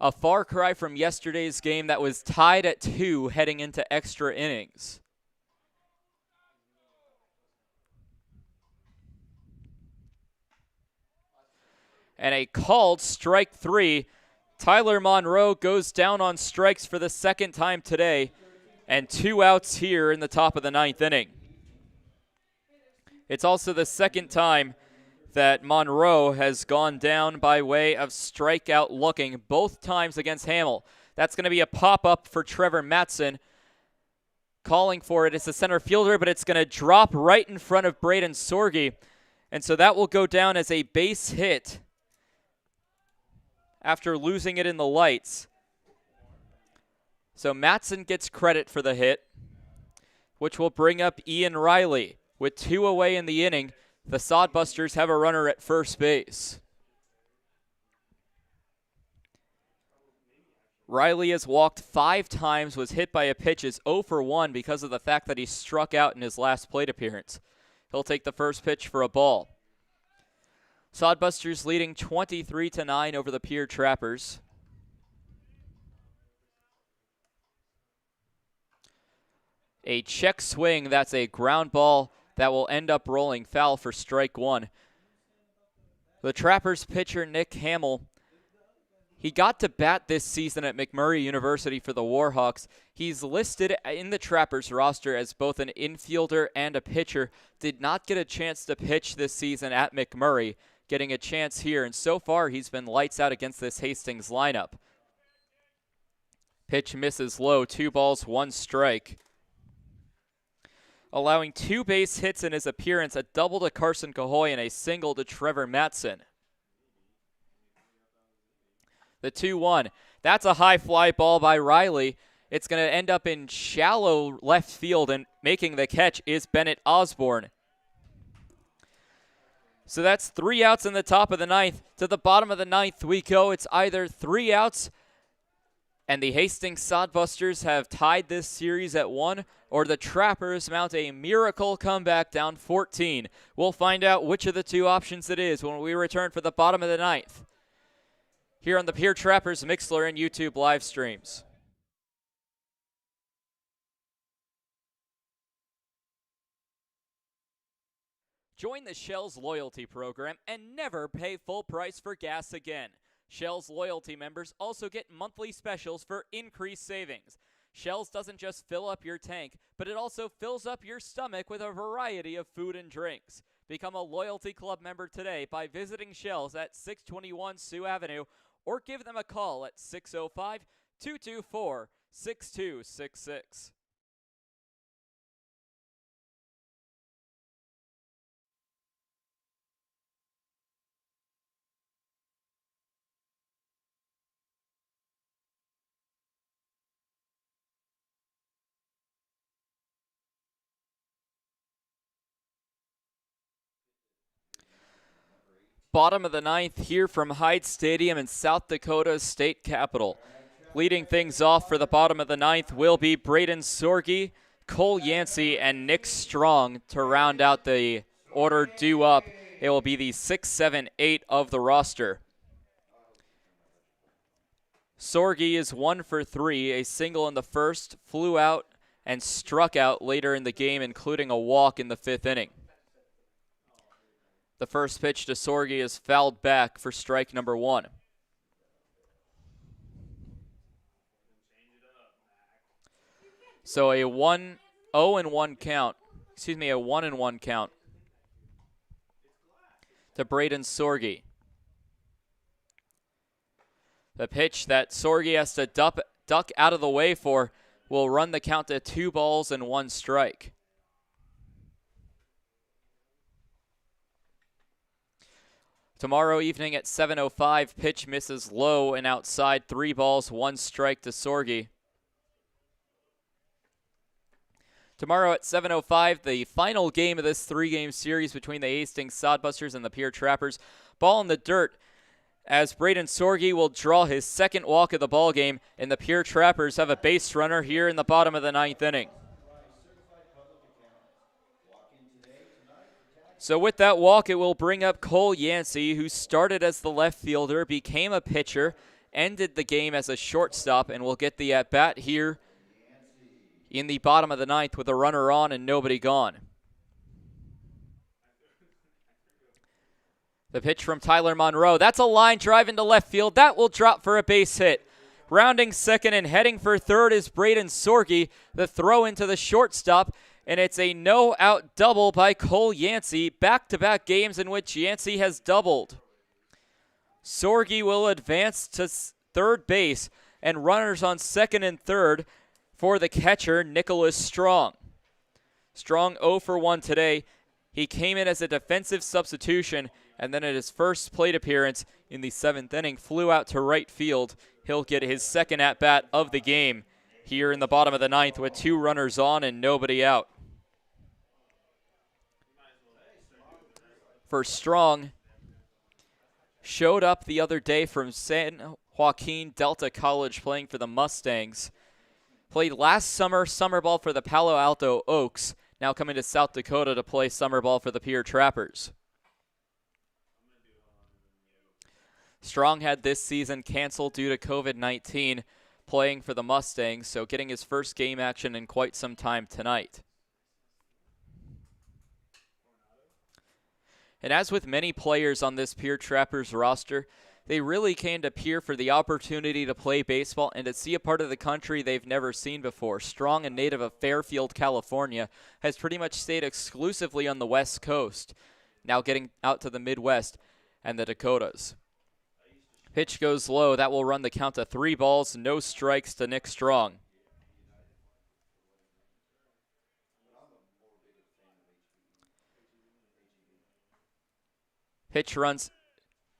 A: A far cry from yesterday's game that was tied at 2 heading into extra innings. And a called strike 3. Tyler Monroe goes down on strikes for the 2nd time today, and 2 outs here in the top of the 9th inning. It's also the 2nd time that Monroe has gone down by way of strikeout looking, both times against Hamill. That's going to be a pop-up for Trevor Matson. Calling for it. It's the center fielder, but it's going to drop right in front of Braden Sorge. And so that will go down as a base hit after losing it in the lights. So Matson gets credit for the hit, which will bring up Ian Riley. With 2 away in the inning, the Sodbusters have a runner at first base. Riley has walked 5 times, was hit by a pitch, is 0 for 1 because of the fact that he struck out in his last plate appearance. He'll take the first pitch for a ball. Sodbusters leading 23-9 over the Pierre Trappers. A check swing, that's a ground ball that will end up rolling foul for strike one. The Trappers pitcher, Nick Hamill, he got to bat this season at McMurray University for the Warhawks. He's listed in the Trappers roster as both an infielder and a pitcher. Did not get a chance to pitch this season at McMurray, getting a chance here, and so far he's been lights out against this Hastings lineup. Pitch misses low, 2 balls, 1 strike. Allowing 2 base hits in his appearance, a double to Carson Cahoy and a single to Trevor Matson. The 2-1. That's a high fly ball by Riley. It's going to end up in shallow left field, and making the catch is Bennett Osborne. So that's 3 outs in the top of the 9th. To the bottom of the 9th we go. It's either 3 outs and the Hastings Sodbusters have tied this series at 1, or the Trappers mount a miracle comeback down 14. We'll find out which of the 2 options it is when we return for the bottom of the 9th here on the Pierre Trappers Mixler and YouTube live streams. Join the Shell's loyalty program and never pay full price for gas again. Shell's loyalty members also get monthly specials for increased savings. Shell's doesn't just fill up your tank, but it also fills up your stomach with a variety of food and drinks. Become a loyalty club member today by visiting Shell's at 621 Sioux Avenue or give them a call at 605-224-6266. Bottom of the 9th here from Hyde Stadium in South Dakota's state capital. Leading things off for the bottom of the 9th will be Braden Sorge, Cole Yancey, and Nick Strong to round out the order due up. It will be the 6, 7, 8 of the roster. Sorge is 1 for 3, a single in the first, flew out and struck out later in the game, including a walk in the 5th inning. The first pitch to Sorge is fouled back for strike number 1. So a 1-1 count to Braden Sorge. The pitch that Sorge has to duck out of the way for will run the count to 2 balls and 1 strike. Tomorrow evening at 7:05, pitch misses low and outside, 3 balls, 1 strike to Sorge. Tomorrow at 7:05, the final game of this 3-game series between the Hastings Sodbusters and the Pierre Trappers. Ball in the dirt as Braden Sorge will draw his 2nd walk of the ball game, and the Pierre Trappers have a base runner here in the bottom of the 9th inning. So with that walk, it will bring up Cole Yancey, who started as the left fielder, became a pitcher, ended the game as a shortstop, and will get the at-bat here in the bottom of the 9th with a runner on and nobody gone. The pitch from Tyler Monroe. That's a line drive into left field. That will drop for a base hit. Rounding second and heading for third is Braden Sorge. The throw into the shortstop, and it's a no-out double by Cole Yancey. Back-to-back games in which Yancey has doubled. Sorge will advance to third base, and runners on second and third for the catcher, Nicholas Strong. Strong 0 for 1 today. He came in as a defensive substitution, and then at his first plate appearance in the 7th inning, flew out to right field. He'll get his 2nd at-bat of the game here in the bottom of the 9th with 2 runners on and nobody out. For Strong, showed up the other day from San Joaquin Delta College playing for the Mustangs. Played last summer ball for the Palo Alto Oaks, now coming to South Dakota to play summer ball for the Pierre Trappers. Strong had this season canceled due to COVID-19, playing for the Mustangs, so getting his first game action in quite some time tonight. And as with many players on this Pierre Trappers roster, they really came to Pierre for the opportunity to play baseball and to see a part of the country they've never seen before. Strong, a native of Fairfield, California, has pretty much stayed exclusively on the West Coast, now getting out to the Midwest and the Dakotas. Pitch goes low. That will run the count to 3 balls, no strikes to Nick Strong. Pitch runs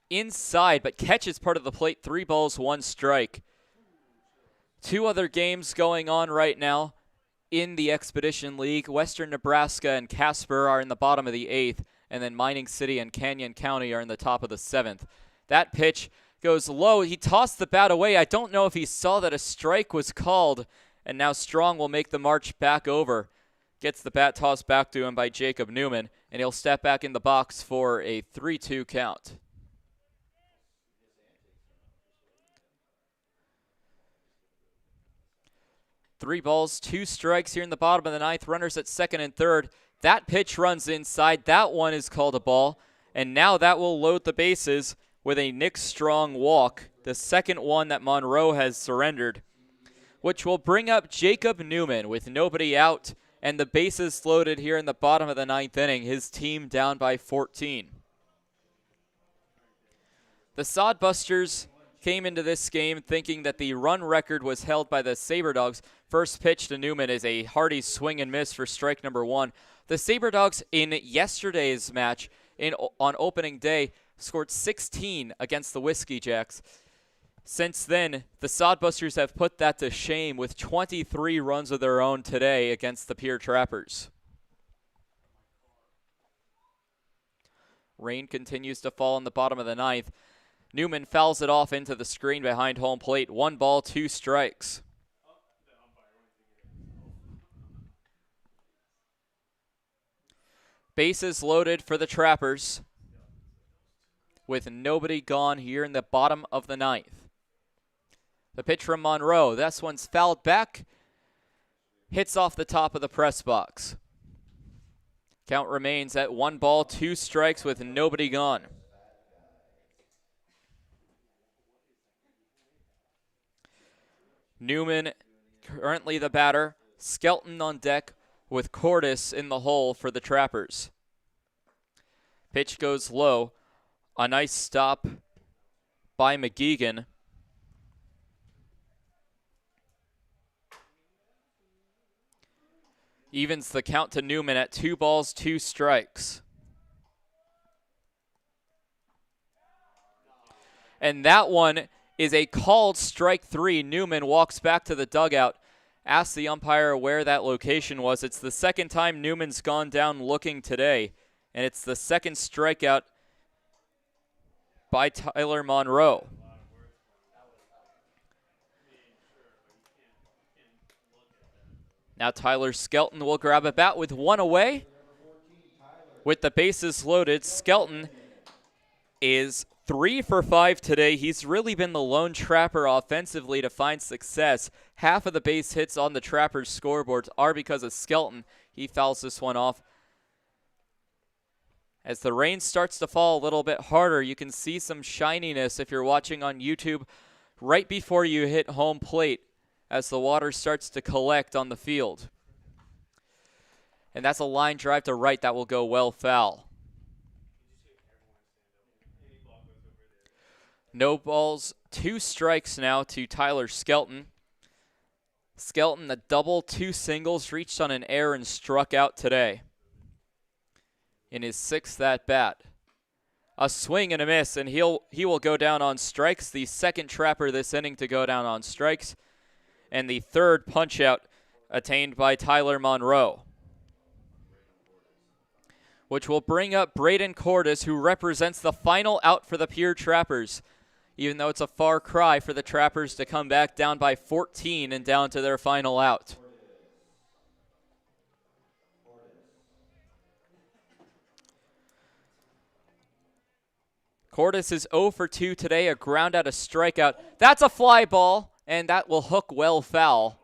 A: inside, but catches part of the plate. 3 balls, 1 strike. 2 other games going on right now in the Expedition League. Western Nebraska and Casper are in the bottom of the 8th, and then Mining City and Canyon County are in the top of the 7th. That pitch goes low. He tossed the bat away. I don't know if he saw that a strike was called, and now Strong will make the march back over. Gets the bat tossed back to him by Jacob Newman, and he'll step back in the box for a 3-2 count. Three balls, 2 strikes here in the bottom of the 9th. Runners at second and third. That pitch runs inside. That one is called a ball, and now that will load the bases with a Nick Strong walk, the second one that Monroe has surrendered, which will bring up Jacob Newman with nobody out and the bases loaded here in the bottom of the 9th inning, his team down by 14. The Sodbusters came into this game thinking that the run record was held by the SaberDogs. First pitch to Newman is a hearty swing and miss for strike number 1. The SaberDogs in yesterday's match on opening day scored 16 against the Whiskey Jacks. Since then, the Sodbusters have put that to shame with 23 runs of their own today against the Pierre Trappers. Rain continues to fall in the bottom of the 9th. Newman fouls it off into the screen behind home plate. 1 ball, 2 strikes. Bases loaded for the Trappers with nobody gone here in the bottom of the 9th. The pitch from Monroe. This one's fouled back. Hits off the top of the press box. Count remains at 1 ball, 2 strikes with nobody gone. Newman currently the batter. Skelton on deck with Cordes in the hole for the Trappers. Pitch goes low. A nice stop by McGeegan. Evens the count to Newman at 2 balls, 2 strikes. And that one is a called strike 3. Newman walks back to the dugout, asks the umpire where that location was. It's the second time Newman's gone down looking today, and it's the second strikeout by Tyler Monroe. Now Tyler Skelton will grab a bat with 1 away. With the bases loaded, Skelton is 3 for 5 today. He's really been the lone Trapper offensively to find success. Half of the base hits on the Trappers' scoreboards are because of Skelton. He fouls this one off. As the rain starts to fall a little bit harder, you can see some shininess if you're watching on YouTube right before you hit home plate as the water starts to collect on the field. And that's a line drive to right that will go well foul. No balls, 2 strikes now to Tyler Skelton. Skelton, a double, 2 singles, reached on an error and struck out today in his 6th at bat. A swing and a miss, and he will go down on strikes. The second Trapper this inning to go down on strikes, and the 3rd punch-out attained by Tyler Monroe, which will bring up Braden Cordes, who represents the final out for the Pierre Trappers, even though it's a far cry for the Trappers to come back down by 14 and down to their final out. Cordes is 0 for 2 today, a ground out, a strikeout. That's a fly ball, and that will hook well foul.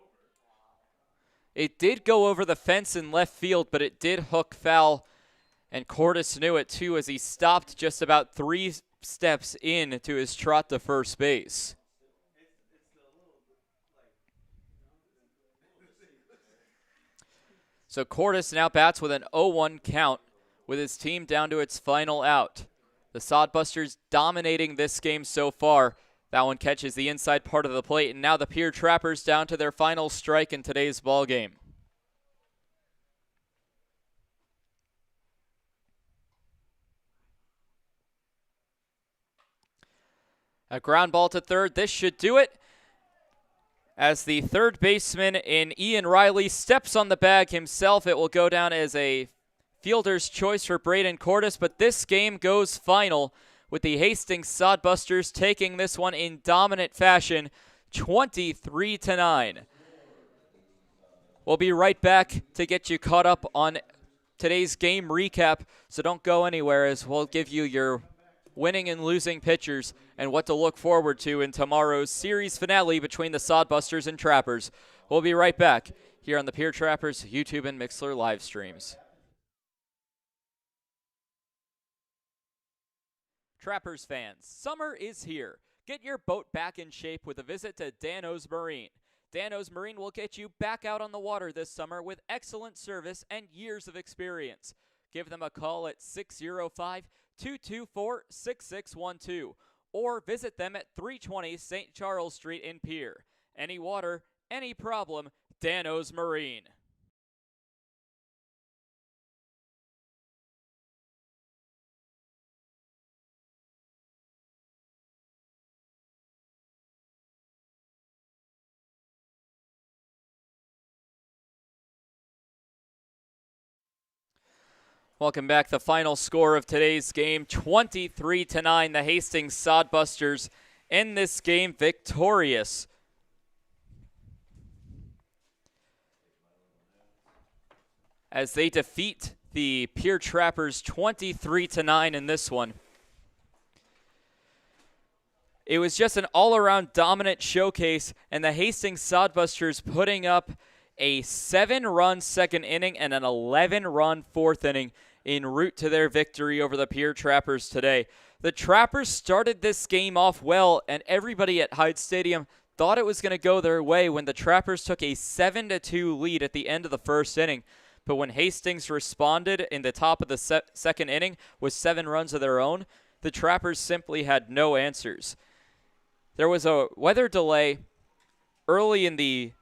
A: It did go over the fence in left field, but it did hook foul, and Cordes knew it too as he stopped just about 3 steps in to his trot to first base. So Cordes now bats with an 0-1 count with his team down to its final out. The Sodbusters dominating this game so far. That one catches the inside part of the plate, and now the Pierre Trappers down to their final strike in today's ball game. A ground ball to third. This should do it, as the third baseman in Ian Riley steps on the bag himself. It will go down as a fielder's choice for Braden Cordes, but this game goes final with the Hastings Sodbusters taking this one in dominant fashion, 23-9. We'll be right back to get you caught up on today's game recap, so don't go anywhere as we'll give you your winning and losing pitchers and what to look forward to in tomorrow's series finale between the Sodbusters and Trappers. We'll be right back here on the Pierre Trappers YouTube and Mixler live streams. Trappers fans, summer is here. Get your boat back in shape with a visit to Dano's Marine. Dano's Marine will get you back out on the water this summer with excellent service and years of experience. Give them a call at 605-224-6612 or visit them at 320 St. Charles Street in Pierre. Any water, any problem, Dano's Marine. Welcome back. The final score of today's game, 23-9. The Hastings Sodbusters in this game victorious. As they defeat the Pierre Trappers 23-9 in this one. It was just an all-around dominant showcase, and the Hastings Sodbusters putting up a 7-run second inning and an 11-run fourth inning en route to their victory over the Pierre Trappers today. The Trappers started this game off well, and everybody at Hyde Stadium thought it was going to go their way when the Trappers took a 7-2 lead at the end of the first inning. But when Hastings responded in the top of the second inning with 7 runs of their own, the Trappers simply had no answers. There was a weather delay early in the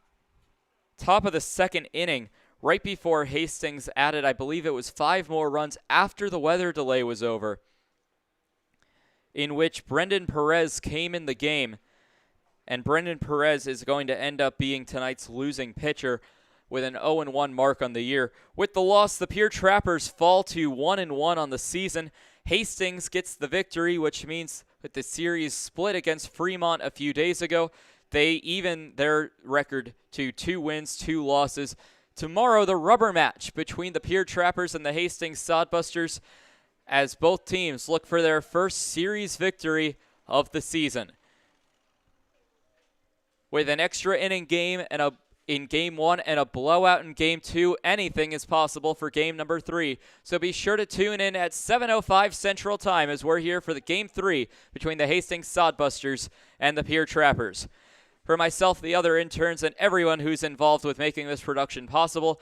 A: top of the second inning, right before Hastings added, I believe it was 5 more runs after the weather delay was over, in which Brendan Perez came in the game, and Brendan Perez is going to end up being tonight's losing pitcher with an 0-1 mark on the year. With the loss, the Pierre Trappers fall to 1-1 on the season. Hastings gets the victory, which means with the series split against Fremont a few days ago, they even their record to 2 wins, 2 losses. Tomorrow, the rubber match between the Pierre Trappers and the Hastings Sodbusters as both teams look for their first series victory of the season. With an extra inning game in Game 1 and a blowout in Game 2, anything is possible for Game number 3. So be sure to tune in at 7:05 Central Time as we're here for the Game 3 between the Hastings Sodbusters and the Pierre Trappers. For myself, the other interns, and everyone who's involved with making this production possible,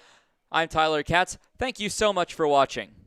A: I'm Tyler Katz. Thank you so much for watching.